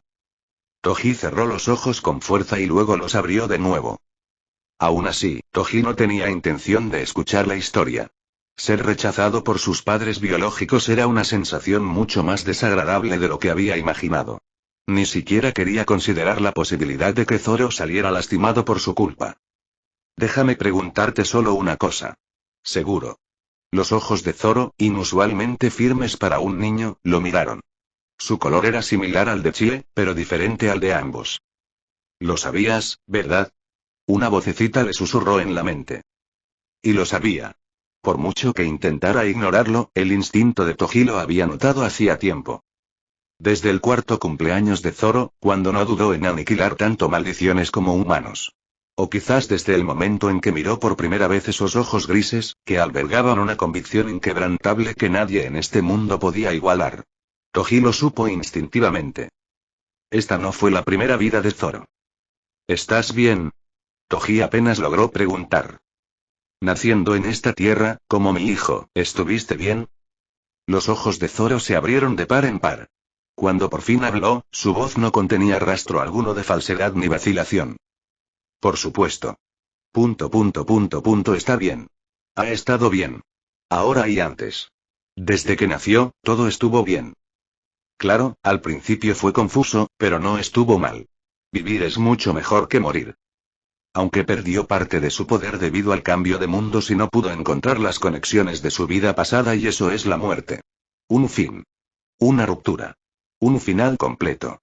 Toji cerró los ojos con fuerza y luego los abrió de nuevo. Aún así, Toji no tenía intención de escuchar la historia. Ser rechazado por sus padres biológicos era una sensación mucho más desagradable de lo que había imaginado. Ni siquiera quería considerar la posibilidad de que Zoro saliera lastimado por su culpa. Déjame preguntarte solo una cosa. Seguro. Los ojos de Zoro, inusualmente firmes para un niño, lo miraron. Su color era similar al de Chie, pero diferente al de ambos. Lo sabías, ¿verdad? Una vocecita le susurró en la mente. Y lo sabía. Por mucho que intentara ignorarlo, el instinto de Toji lo había notado hacía tiempo. Desde el cuarto cumpleaños de Zoro, cuando no dudó en aniquilar tanto maldiciones como humanos. O quizás desde el momento en que miró por primera vez esos ojos grises, que albergaban una convicción inquebrantable que nadie en este mundo podía igualar. Toji lo supo instintivamente. Esta no fue la primera vida de Zoro. ¿Estás bien? Toji apenas logró preguntar. Naciendo en esta tierra, como mi hijo, ¿estuviste bien? Los ojos de Zoro se abrieron de par en par. Cuando por fin habló, su voz no contenía rastro alguno de falsedad ni vacilación. Por supuesto. Está bien. Ha estado bien. Ahora y antes. Desde que nació, todo estuvo bien. Claro, al principio fue confuso, pero no estuvo mal. Vivir es mucho mejor que morir. Aunque perdió parte de su poder debido al cambio de mundos y no pudo encontrar las conexiones de su vida pasada, y eso es la muerte. Un fin. Una ruptura. Un final completo.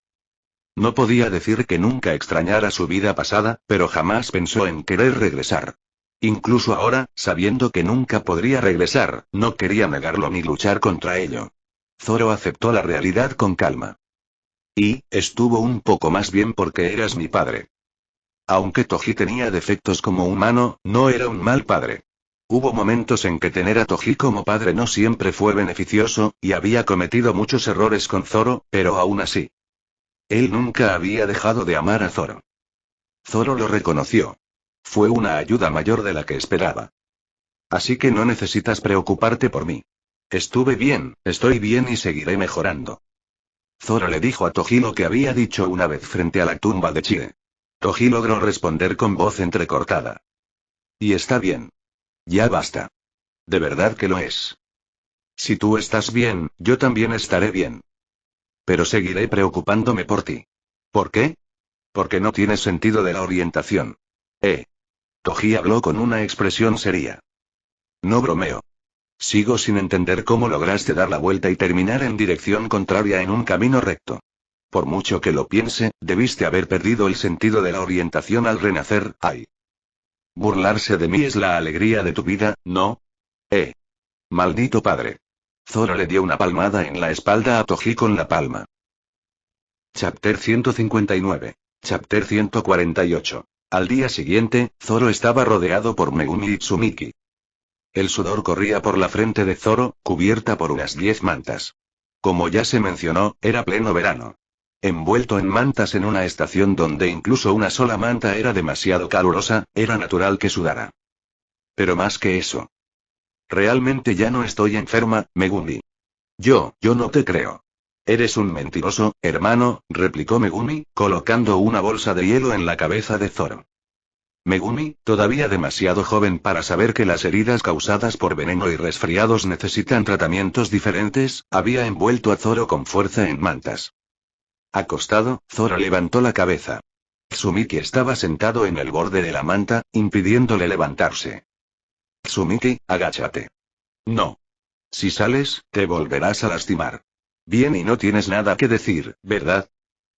No podía decir que nunca extrañara su vida pasada, pero jamás pensó en querer regresar. Incluso ahora, sabiendo que nunca podría regresar, no quería negarlo ni luchar contra ello. Zoro aceptó la realidad con calma. Y, estuvo un poco más bien porque eras mi padre. Aunque Toji tenía defectos como humano, no era un mal padre. Hubo momentos en que tener a Toji como padre no siempre fue beneficioso, y había cometido muchos errores con Zoro, pero aún así. Él nunca había dejado de amar a Zoro. Zoro lo reconoció. Fue una ayuda mayor de la que esperaba. Así que no necesitas preocuparte por mí. Estuve bien, estoy bien y seguiré mejorando. Zoro le dijo a Toji lo que había dicho una vez frente a la tumba de Chie. Toji logró responder con voz entrecortada. Y está bien. Ya basta. De verdad que lo es. Si tú estás bien, yo también estaré bien. Pero seguiré preocupándome por ti. ¿Por qué? Porque no tienes sentido de la orientación. Toji habló con una expresión seria. No bromeo. Sigo sin entender cómo lograste dar la vuelta y terminar en dirección contraria en un camino recto. Por mucho que lo piense, debiste haber perdido el sentido de la orientación al renacer, ay. Burlarse de mí es la alegría de tu vida, ¿no? Maldito padre. Zoro le dio una palmada en la espalda a Toji con la palma. Chapter 159. Chapter 148. Al día siguiente, Zoro estaba rodeado por Megumi y Tsumiki. El sudor corría por la frente de Zoro, cubierta por unas 10 mantas. Como ya se mencionó, era pleno verano. Envuelto en mantas en una estación donde incluso una sola manta era demasiado calurosa, era natural que sudara. Pero más que eso. Realmente ya no estoy enferma, Megumi. Yo no te creo. Eres un mentiroso, hermano, replicó Megumi, colocando una bolsa de hielo en la cabeza de Zoro. Megumi, todavía demasiado joven para saber que las heridas causadas por veneno y resfriados necesitan tratamientos diferentes, había envuelto a Zoro con fuerza en mantas. Acostado, Zoro levantó la cabeza. Tsumiki estaba sentado en el borde de la manta, impidiéndole levantarse. Tsumiki, agáchate. No. Si sales, te volverás a lastimar. Bien, y no tienes nada que decir, ¿verdad?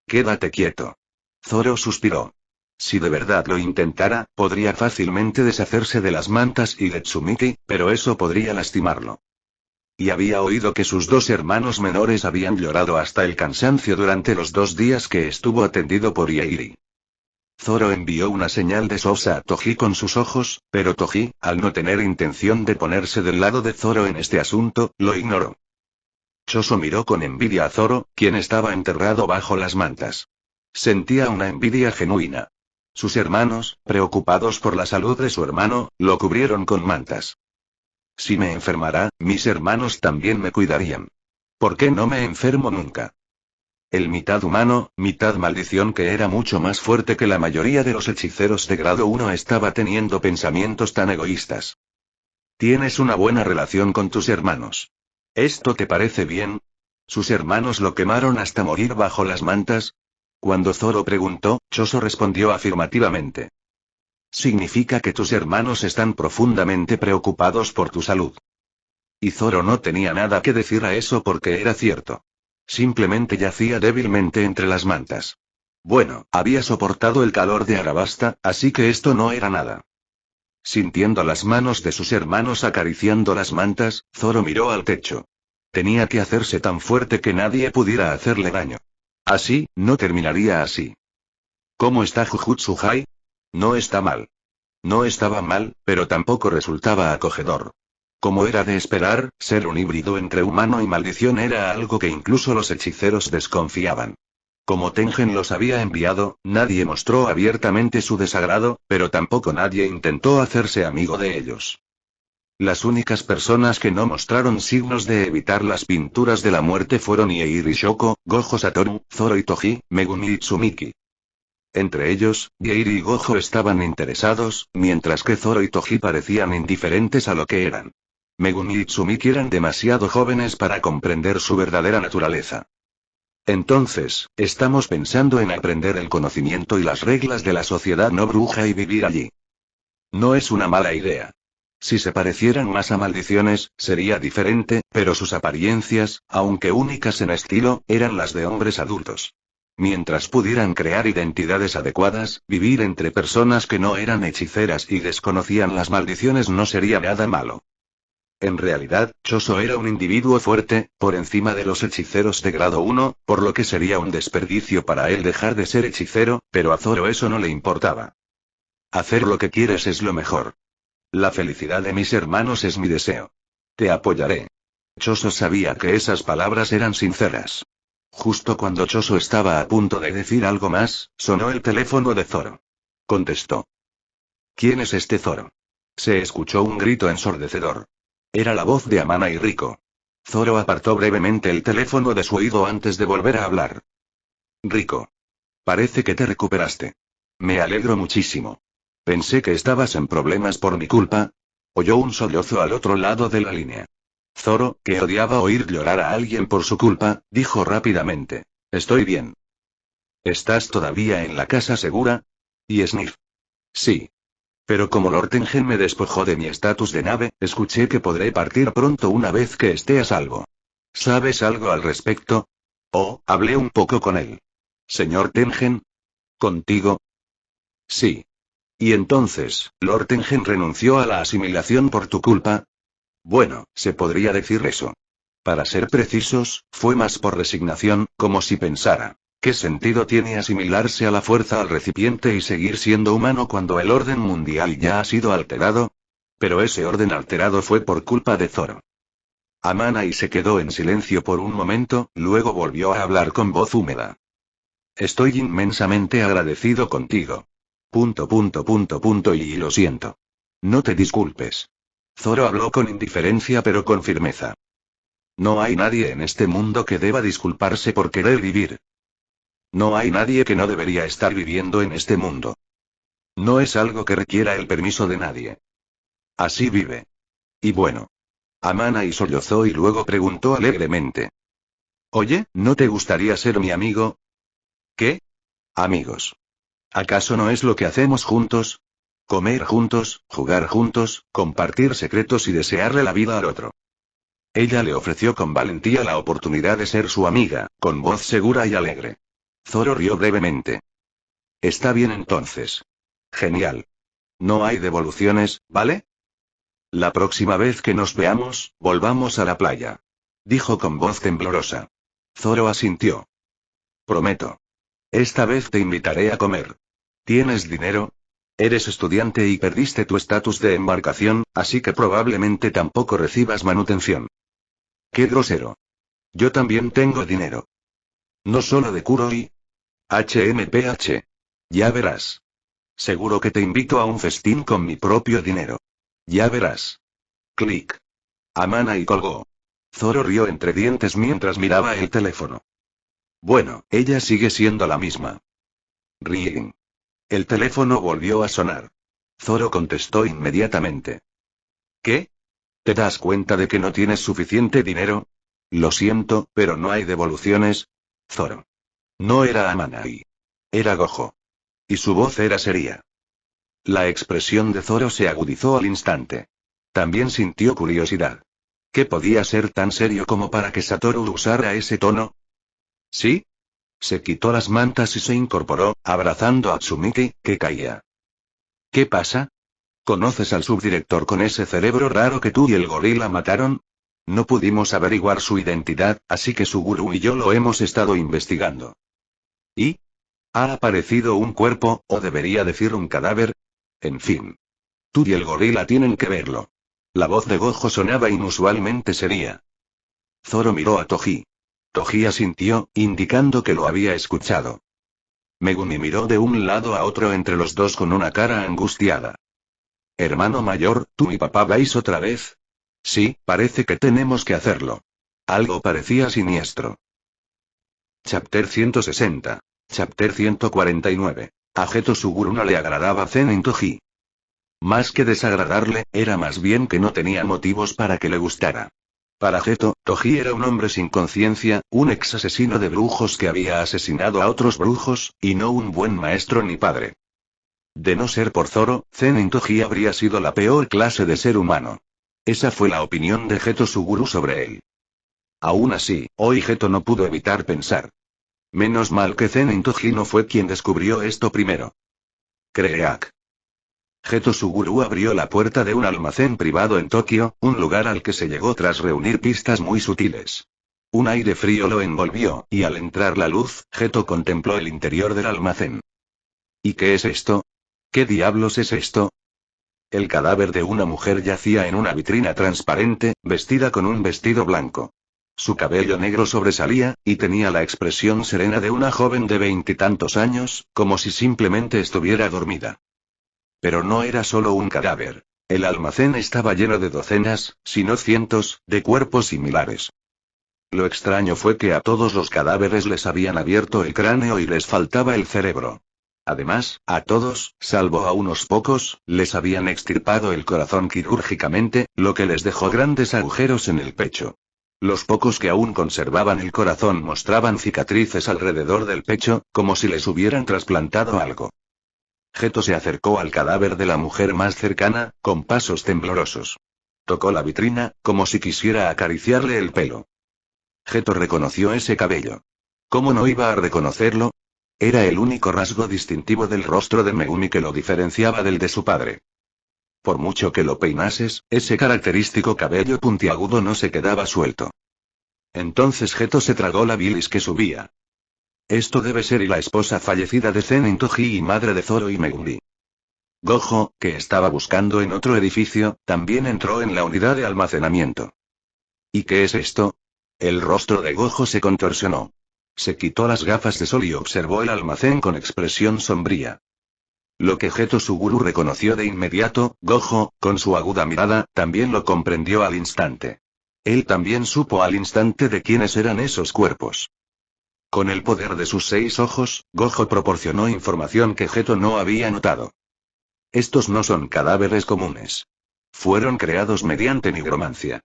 Quédate quieto. Zoro suspiró. Si de verdad lo intentara, podría fácilmente deshacerse de las mantas y de Tsumiki, pero eso podría lastimarlo. Y había oído que sus 2 hermanos menores habían llorado hasta el cansancio durante los 2 días que estuvo atendido por Yairi. Zoro envió una señal de sosa a Toji con sus ojos, pero Toji, al no tener intención de ponerse del lado de Zoro en este asunto, lo ignoró. Choso miró con envidia a Zoro, quien estaba enterrado bajo las mantas. Sentía una envidia genuina. Sus hermanos, preocupados por la salud de su hermano, lo cubrieron con mantas. Si me enfermara, mis hermanos también me cuidarían. ¿Por qué no me enfermo nunca? El mitad humano, mitad maldición que era mucho más fuerte que la mayoría de los hechiceros de grado 1 estaba teniendo pensamientos tan egoístas. Tienes una buena relación con tus hermanos. ¿Esto te parece bien? ¿Sus hermanos lo quemaron hasta morir bajo las mantas? Cuando Zoro preguntó, Choso respondió afirmativamente. Significa que tus hermanos están profundamente preocupados por tu salud. Y Zoro no tenía nada que decir a eso porque era cierto. Simplemente yacía débilmente entre las mantas. Bueno, había soportado el calor de Arabasta, así que esto no era nada. Sintiendo las manos de sus hermanos acariciando las mantas, Zoro miró al techo. Tenía que hacerse tan fuerte que nadie pudiera hacerle daño. Así, no terminaría así. ¿Cómo está Jujutsu Hai? No está mal. No estaba mal, pero tampoco resultaba acogedor. Como era de esperar, ser un híbrido entre humano y maldición era algo que incluso los hechiceros desconfiaban. Como Tengen los había enviado, nadie mostró abiertamente su desagrado, pero tampoco nadie intentó hacerse amigo de ellos. Las únicas personas que no mostraron signos de evitar las pinturas de la muerte fueron Ieiri Shoko, Gojo Satoru, Zoro y Toji, Megumi y Tsumiki. Entre ellos, Ieiri y Gojo estaban interesados, mientras que Zoro y Toji parecían indiferentes a lo que eran. Megumi y Tsumiki eran demasiado jóvenes para comprender su verdadera naturaleza. Entonces, estamos pensando en aprender el conocimiento y las reglas de la sociedad no bruja y vivir allí. No es una mala idea. Si se parecieran más a maldiciones, sería diferente, pero sus apariencias, aunque únicas en estilo, eran las de hombres adultos. Mientras pudieran crear identidades adecuadas, vivir entre personas que no eran hechiceras y desconocían las maldiciones no sería nada malo. En realidad, Choso era un individuo fuerte, por encima de los hechiceros de grado 1, por lo que sería un desperdicio para él dejar de ser hechicero, pero a Zoro eso no le importaba. Hacer lo que quieres es lo mejor. La felicidad de mis hermanos es mi deseo. Te apoyaré. Choso sabía que esas palabras eran sinceras. Justo cuando Choso estaba a punto de decir algo más, sonó el teléfono de Zoro. Contestó. ¿Quién es este Zoro? Se escuchó un grito ensordecedor. Era la voz de Amana y Rico. Zoro apartó brevemente el teléfono de su oído antes de volver a hablar. Rico. Parece que te recuperaste. Me alegro muchísimo. Pensé que estabas en problemas por mi culpa. Oyó un sollozo al otro lado de la línea. Zoro, que odiaba oír llorar a alguien por su culpa, dijo rápidamente. Estoy bien. ¿Estás todavía en la casa segura? ¿Y Sniff? Sí. Pero como Lord Tengen me despojó de mi estatus de nave, escuché que podré partir pronto una vez que esté a salvo. ¿Sabes algo al respecto? Oh, hablé un poco con él. ¿Señor Tengen? ¿Contigo? Sí. ¿Y entonces, Lord Tengen renunció a la asimilación por tu culpa? Bueno, se podría decir eso. Para ser precisos, fue más por resignación, como si pensara. ¿Qué sentido tiene asimilarse a la fuerza al recipiente y seguir siendo humano cuando el orden mundial ya ha sido alterado? Pero ese orden alterado fue por culpa de Zoro. Amanai se quedó en silencio por un momento, luego volvió a hablar con voz húmeda. Estoy inmensamente agradecido contigo. ... y lo siento. No te disculpes. Zoro habló con indiferencia pero con firmeza. No hay nadie en este mundo que deba disculparse por querer vivir. No hay nadie que no debería estar viviendo en este mundo. No es algo que requiera el permiso de nadie. Así vive. Y bueno. Amanai sollozó y luego preguntó alegremente. Oye, ¿no te gustaría ser mi amigo? ¿Qué? Amigos. ¿Acaso no es lo que hacemos juntos? Comer juntos, jugar juntos, compartir secretos y desearle la vida al otro. Ella le ofreció con valentía la oportunidad de ser su amiga, con voz segura y alegre. Zoro rió brevemente. Está bien entonces. Genial. No hay devoluciones, ¿vale? La próxima vez que nos veamos, volvamos a la playa. Dijo con voz temblorosa. Zoro asintió. Prometo. Esta vez te invitaré a comer. ¿Tienes dinero? Eres estudiante y perdiste tu estatus de embarcación, así que probablemente tampoco recibas manutención. ¡Qué grosero! Yo también tengo dinero. No solo de Kuroi. HMPH. Ya verás. Seguro que te invito a un festín con mi propio dinero. Ya verás. Clic. Amanai colgó. Zoro rió entre dientes mientras miraba el teléfono. Bueno, ella sigue siendo la misma. Ring. El teléfono volvió a sonar. Zoro contestó inmediatamente. ¿Qué? ¿Te das cuenta de que no tienes suficiente dinero? Lo siento, pero no hay devoluciones. Zoro. No era Amanai. Era Gojo. Y su voz era seria. La expresión de Zoro se agudizó al instante. También sintió curiosidad. ¿Qué podía ser tan serio como para que Satoru usara ese tono? ¿Sí? Se quitó las mantas y se incorporó, abrazando a Tsumiki, que caía. ¿Qué pasa? ¿Conoces al subdirector con ese cerebro raro que tú y el gorila mataron? No pudimos averiguar su identidad, así que Suguru y yo lo hemos estado investigando. ¿Y? ¿Ha aparecido un cuerpo, o debería decir un cadáver? En fin. Tú y el gorila tienen que verlo. La voz de Gojo sonaba inusualmente seria. Zoro miró a Toji. Toji asintió, indicando que lo había escuchado. Megumi miró de un lado a otro entre los dos con una cara angustiada. Hermano mayor, ¿tú y papá vais otra vez? Sí, parece que tenemos que hacerlo. Algo parecía siniestro. Chapter 160. Chapter 149. A Geto Suguru no le agradaba Zenin Toji. Más que desagradarle, era más bien que no tenía motivos para que le gustara. Para Geto, Toji era un hombre sin conciencia, un ex asesino de brujos que había asesinado a otros brujos, y no un buen maestro ni padre. De no ser por Zoro, Zenin Toji habría sido la peor clase de ser humano. Esa fue la opinión de Geto Suguru sobre él. Aún así, hoy Geto no pudo evitar pensar. Menos mal que Zenin Toji no fue quien descubrió esto primero. Creak. Geto Suguru abrió la puerta de un almacén privado en Tokio, un lugar al que se llegó tras reunir pistas muy sutiles. Un aire frío lo envolvió, y al entrar la luz, Geto contempló el interior del almacén. ¿Y qué es esto? ¿Qué diablos es esto? El cadáver de una mujer yacía en una vitrina transparente, vestida con un vestido blanco. Su cabello negro sobresalía, y tenía la expresión serena de una joven de 20 años, como si simplemente estuviera dormida. Pero no era solo un cadáver. El almacén estaba lleno de docenas, si no cientos, de cuerpos similares. Lo extraño fue que a todos los cadáveres les habían abierto el cráneo y les faltaba el cerebro. Además, a todos, salvo a unos pocos, les habían extirpado el corazón quirúrgicamente, lo que les dejó grandes agujeros en el pecho. Los pocos que aún conservaban el corazón mostraban cicatrices alrededor del pecho, como si les hubieran trasplantado algo. Geto se acercó al cadáver de la mujer más cercana, con pasos temblorosos. Tocó la vitrina, como si quisiera acariciarle el pelo. Geto reconoció ese cabello. ¿Cómo no iba a reconocerlo? Era el único rasgo distintivo del rostro de Megumi que lo diferenciaba del de su padre. Por mucho que lo peinases, ese característico cabello puntiagudo no se quedaba suelto. Entonces Geto se tragó la bilis que subía. Esto debe ser y la esposa fallecida de Zenin Toji y madre de Zoro y Megumi. Gojo, que estaba buscando en otro edificio, también entró en la unidad de almacenamiento. ¿Y qué es esto? El rostro de Gojo se contorsionó. Se quitó las gafas de sol y observó el almacén con expresión sombría. Lo que Geto Suguru reconoció de inmediato, Gojo, con su aguda mirada, también lo comprendió al instante. Él también supo al instante de quiénes eran esos cuerpos. Con el poder de sus 6 ojos, Gojo proporcionó información que Geto no había notado. Estos no son cadáveres comunes. Fueron creados mediante nigromancia.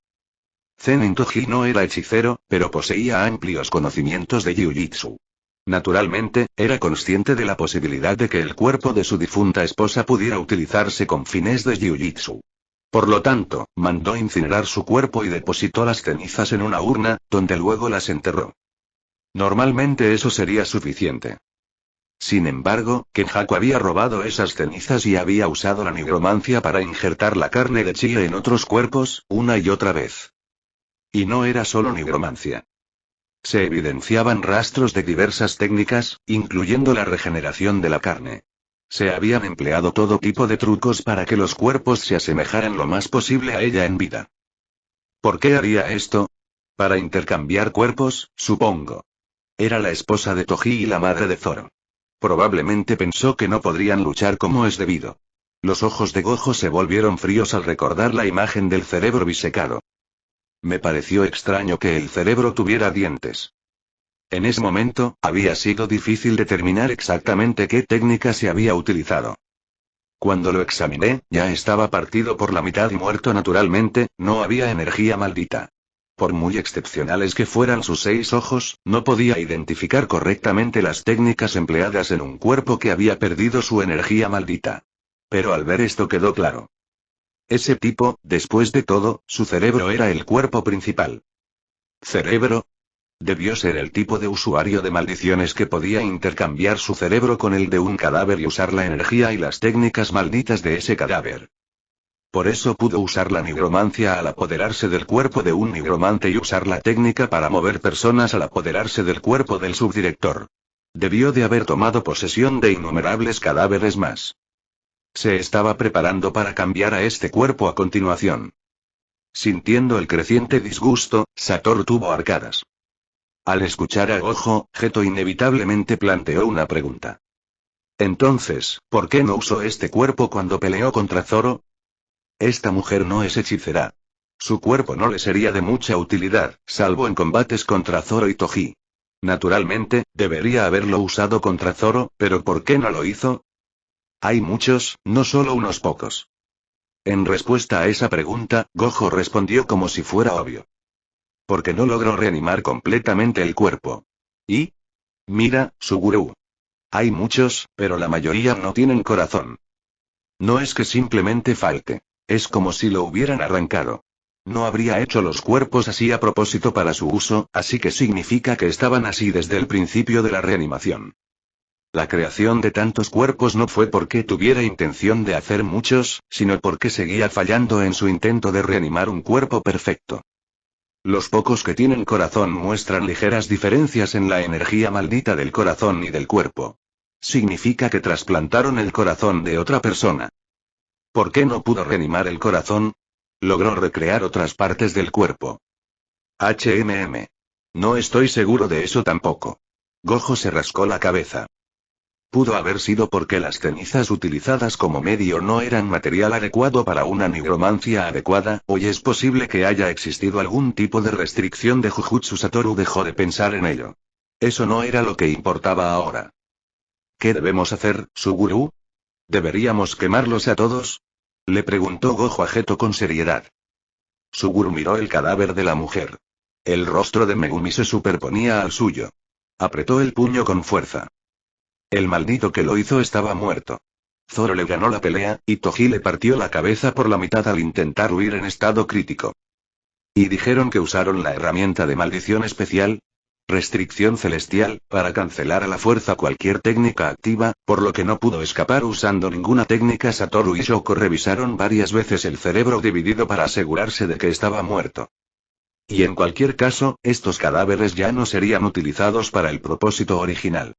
Zenin Toji no era hechicero, pero poseía amplios conocimientos de Jiu-Jitsu. Naturalmente, era consciente de la posibilidad de que el cuerpo de su difunta esposa pudiera utilizarse con fines de Jiu-Jitsu. Por lo tanto, mandó incinerar su cuerpo y depositó las cenizas en una urna, donde luego las enterró. Normalmente eso sería suficiente. Sin embargo, Kenjaku había robado esas cenizas y había usado la nigromancia para injertar la carne de Chie en otros cuerpos, una y otra vez. Y no era solo nigromancia. Se evidenciaban rastros de diversas técnicas, incluyendo la regeneración de la carne. Se habían empleado todo tipo de trucos para que los cuerpos se asemejaran lo más posible a ella en vida. ¿Por qué haría esto? Para intercambiar cuerpos, supongo. Era la esposa de Toji y la madre de Zoro. Probablemente pensó que no podrían luchar como es debido. Los ojos de Gojo se volvieron fríos al recordar la imagen del cerebro bisecado. Me pareció extraño que el cerebro tuviera dientes. En ese momento, había sido difícil determinar exactamente qué técnica se había utilizado. Cuando lo examiné, ya estaba partido por la mitad y muerto naturalmente, no había energía maldita. Por muy excepcionales que fueran sus 6 ojos, no podía identificar correctamente las técnicas empleadas en un cuerpo que había perdido su energía maldita. Pero al ver esto quedó claro. Ese tipo, después de todo, su cerebro era el cuerpo principal. ¿Cerebro? Debió ser el tipo de usuario de maldiciones que podía intercambiar su cerebro con el de un cadáver y usar la energía y las técnicas malditas de ese cadáver. Por eso pudo usar la nigromancia al apoderarse del cuerpo de un nigromante y usar la técnica para mover personas al apoderarse del cuerpo del subdirector. Debió de haber tomado posesión de innumerables cadáveres más. Se estaba preparando para cambiar a este cuerpo a continuación. Sintiendo el creciente disgusto, Satoru tuvo arcadas. Al escuchar a Gojo, Geto inevitablemente planteó una pregunta. Entonces, ¿por qué no usó este cuerpo cuando peleó contra Zoro? Esta mujer no es hechicera. Su cuerpo no le sería de mucha utilidad, salvo en combates contra Zoro y Toji. Naturalmente, debería haberlo usado contra Zoro, pero ¿por qué no lo hizo? Hay muchos, no solo unos pocos. En respuesta a esa pregunta, Gojo respondió como si fuera obvio. Porque no logró reanimar completamente el cuerpo. ¿Y? Mira, Suguru. Hay muchos, pero la mayoría no tienen corazón. No es que simplemente falte. Es como si lo hubieran arrancado. No habría hecho los cuerpos así a propósito para su uso, así que significa que estaban así desde el principio de la reanimación. La creación de tantos cuerpos no fue porque tuviera intención de hacer muchos, sino porque seguía fallando en su intento de reanimar un cuerpo perfecto. Los pocos que tienen corazón muestran ligeras diferencias en la energía maldita del corazón y del cuerpo. Significa que trasplantaron el corazón de otra persona. ¿Por qué no pudo reanimar el corazón? Logró recrear otras partes del cuerpo. No estoy seguro de eso tampoco. Gojo se rascó la cabeza. Pudo haber sido porque las cenizas utilizadas como medio no eran material adecuado para una nigromancia adecuada, o es posible que haya existido algún tipo de restricción de Jujutsu. Satoru dejó de pensar en ello. Eso no era lo que importaba ahora. ¿Qué debemos hacer, Suguru? ¿Deberíamos quemarlos a todos? Le preguntó Gojo a Geto con seriedad. Suguru miró el cadáver de la mujer. El rostro de Megumi se superponía al suyo. Apretó el puño con fuerza. El maldito que lo hizo estaba muerto. Zoro le ganó la pelea, y Toji le partió la cabeza por la mitad al intentar huir en estado crítico. ¿Y dijeron que usaron la herramienta de maldición especial? Restricción celestial, para cancelar a la fuerza cualquier técnica activa, por lo que no pudo escapar usando ninguna técnica. Satoru y Shoko revisaron varias veces el cerebro dividido para asegurarse de que estaba muerto. Y en cualquier caso, estos cadáveres ya no serían utilizados para el propósito original.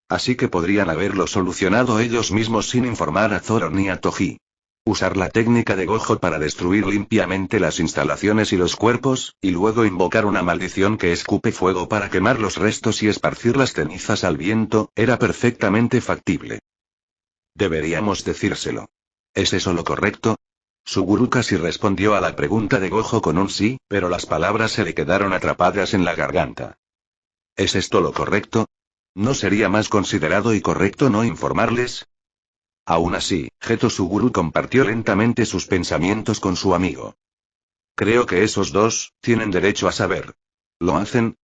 Así que podrían haberlo solucionado ellos mismos sin informar a Zoro ni a Toji. Usar la técnica de Gojo para destruir limpiamente las instalaciones y los cuerpos, y luego invocar una maldición que escupe fuego para quemar los restos y esparcir las cenizas al viento, era perfectamente factible. Deberíamos decírselo. ¿Es eso lo correcto? Suguru casi respondió a la pregunta de Gojo con un sí, pero las palabras se le quedaron atrapadas en la garganta. ¿Es esto lo correcto? ¿No sería más considerado y correcto no informarles? Aún así, Geto Suguru compartió lentamente sus pensamientos con su amigo. Creo que esos dos tienen derecho a saber. ¿Lo hacen?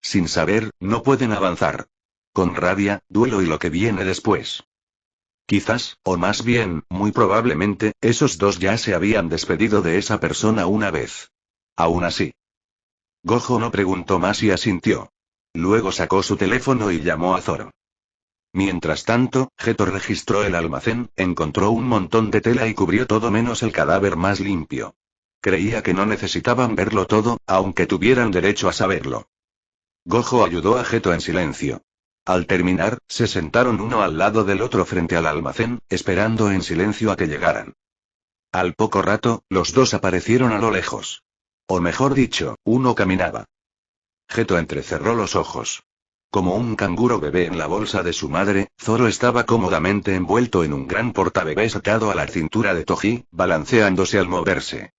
Sin saber, no pueden avanzar. Con rabia, duelo y lo que viene después. Quizás, o más bien, muy probablemente, esos dos ya se habían despedido de esa persona una vez. Aún así. Gojo no preguntó más y asintió. Luego sacó su teléfono y llamó a Zoro. Mientras tanto, Geto registró el almacén, encontró un montón de tela y cubrió todo menos el cadáver más limpio. Creía que no necesitaban verlo todo, aunque tuvieran derecho a saberlo. Gojo ayudó a Geto en silencio. Al terminar, se sentaron uno al lado del otro frente al almacén, esperando en silencio a que llegaran. Al poco rato, los dos aparecieron a lo lejos. O mejor dicho, uno caminaba. Geto entrecerró los ojos. Como un canguro bebé en la bolsa de su madre, Zoro estaba cómodamente envuelto en un gran portabebés atado a la cintura de Toji, balanceándose al moverse.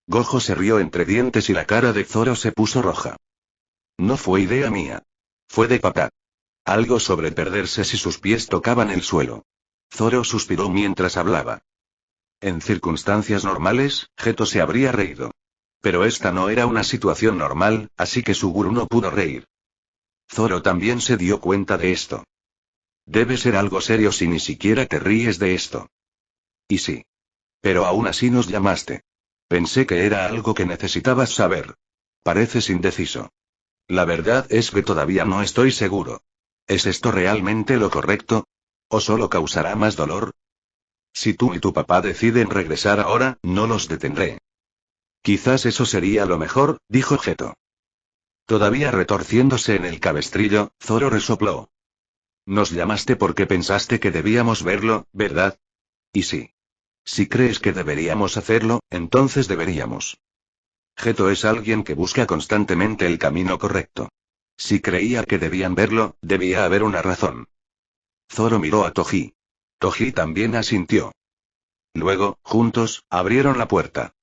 Gojo se rió entre dientes y la cara de Zoro se puso roja. No fue idea mía. Fue de papá. Algo sobre perderse si sus pies tocaban el suelo. Zoro suspiró mientras hablaba. En circunstancias normales, Geto se habría reído. Pero esta no era una situación normal, así que Suguru no pudo reír. Zoro también se dio cuenta de esto. Debe ser algo serio si ni siquiera te ríes de esto. Y sí. Pero aún así nos llamaste. Pensé que era algo que necesitabas saber. Pareces indeciso. La verdad es que todavía no estoy seguro. ¿Es esto realmente lo correcto? ¿O solo causará más dolor? Si tú y tu papá deciden regresar ahora, no los detendré. Quizás eso sería lo mejor, dijo Geto. Todavía retorciéndose en el cabestrillo, Zoro resopló. Nos llamaste porque pensaste que debíamos verlo, ¿verdad? Y sí. Si crees que deberíamos hacerlo, entonces deberíamos. Geto es alguien que busca constantemente el camino correcto. Si creía que debían verlo, debía haber una razón. Zoro miró a Toji. Toji también asintió. Luego, juntos, abrieron la puerta.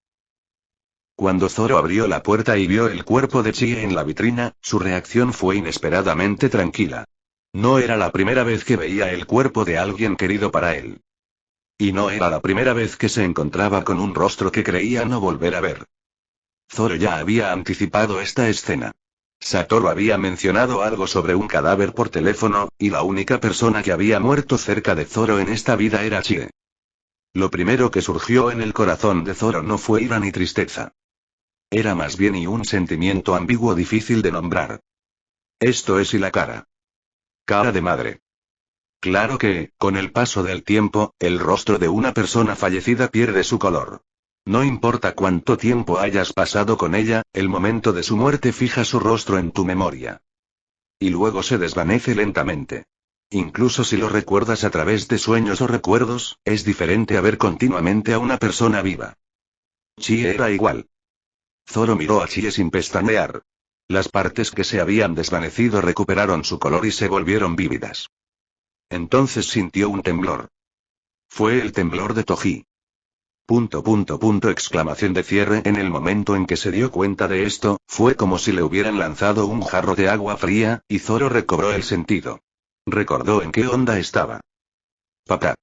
Cuando Zoro abrió la puerta y vio el cuerpo de Chie en la vitrina, su reacción fue inesperadamente tranquila. No era la primera vez que veía el cuerpo de alguien querido para él. Y no era la primera vez que se encontraba con un rostro que creía no volver a ver. Zoro ya había anticipado esta escena. Satoru había mencionado algo sobre un cadáver por teléfono, y la única persona que había muerto cerca de Zoro en esta vida era Chie. Lo primero que surgió en el corazón de Zoro no fue ira ni tristeza. Era más bien un sentimiento ambiguo difícil de nombrar. Esto es y la cara. Cara de madre. Claro que, con el paso del tiempo, el rostro de una persona fallecida pierde su color. No importa cuánto tiempo hayas pasado con ella, el momento de su muerte fija su rostro en tu memoria. Y luego se desvanece lentamente. Incluso si lo recuerdas a través de sueños o recuerdos, es diferente a ver continuamente a una persona viva. Chie era igual. Zoro miró a Chie sin pestañear. Las partes que se habían desvanecido recuperaron su color y se volvieron vívidas. Entonces sintió un temblor. Fue el temblor de Toji. Exclamación de cierre. En el momento en que se dio cuenta de esto, fue como si le hubieran lanzado un jarro de agua fría, y Zoro recobró el sentido. Recordó en qué onda estaba. Papá.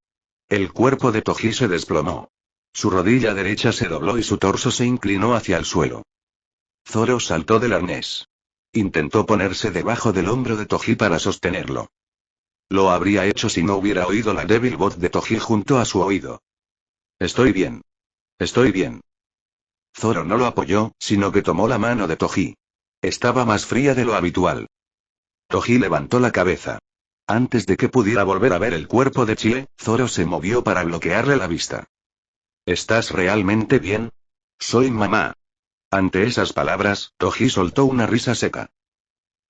El cuerpo de Toji se desplomó. Su rodilla derecha se dobló y su torso se inclinó hacia el suelo. Zoro saltó del arnés. Intentó ponerse debajo del hombro de Toji para sostenerlo. Lo habría hecho si no hubiera oído la débil voz de Toji junto a su oído. Estoy bien. Estoy bien. Zoro no lo apoyó, sino que tomó la mano de Toji. Estaba más fría de lo habitual. Toji levantó la cabeza. Antes de que pudiera volver a ver el cuerpo de Chie, Zoro se movió para bloquearle la vista. ¿Estás realmente bien? Soy mamá. Ante esas palabras, Toji soltó una risa seca.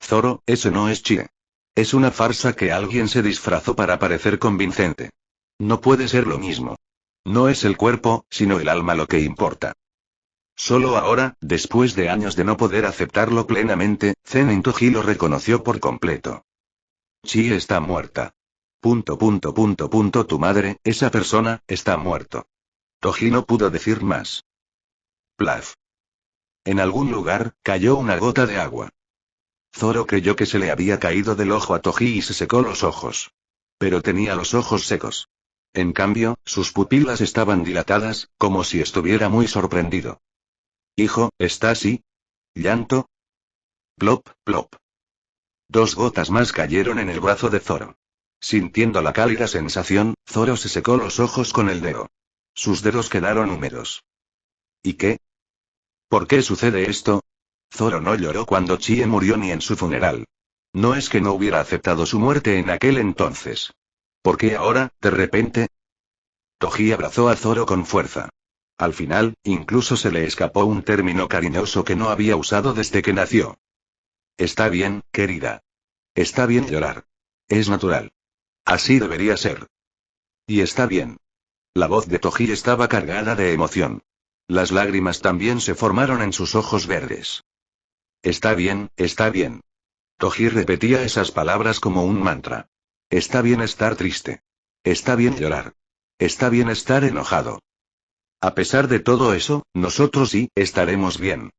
Zoro, ese no es Chie. Es una farsa que alguien se disfrazó para parecer convincente. No puede ser lo mismo. No es el cuerpo, sino el alma lo que importa. Solo ahora, después de años de no poder aceptarlo plenamente, Zenin Toji lo reconoció por completo. Chie está muerta. Tu madre, esa persona, está muerto. Toji no pudo decir más. Plaf. En algún lugar, cayó una gota de agua. Zoro creyó que se le había caído del ojo a Toji y se secó los ojos. Pero tenía los ojos secos. En cambio, sus pupilas estaban dilatadas, como si estuviera muy sorprendido. Hijo, ¿estás así? ¿Llanto? Plop, plop. 2 gotas más cayeron en el brazo de Zoro. Sintiendo la cálida sensación, Zoro se secó los ojos con el dedo. Sus dedos quedaron húmedos. ¿Y qué? ¿Por qué sucede esto? Zoro no lloró cuando Chie murió ni en su funeral. No es que no hubiera aceptado su muerte en aquel entonces. ¿Por qué ahora, de repente? Toji abrazó a Zoro con fuerza. Al final, incluso se le escapó un término cariñoso que no había usado desde que nació. Está bien, querida. Está bien llorar. Es natural. Así debería ser. Y está bien. La voz de Toji estaba cargada de emoción. Las lágrimas también se formaron en sus ojos verdes. Está bien, está bien. Toji repetía esas palabras como un mantra. Está bien estar triste. Está bien llorar. Está bien estar enojado. A pesar de todo eso, nosotros sí, estaremos bien.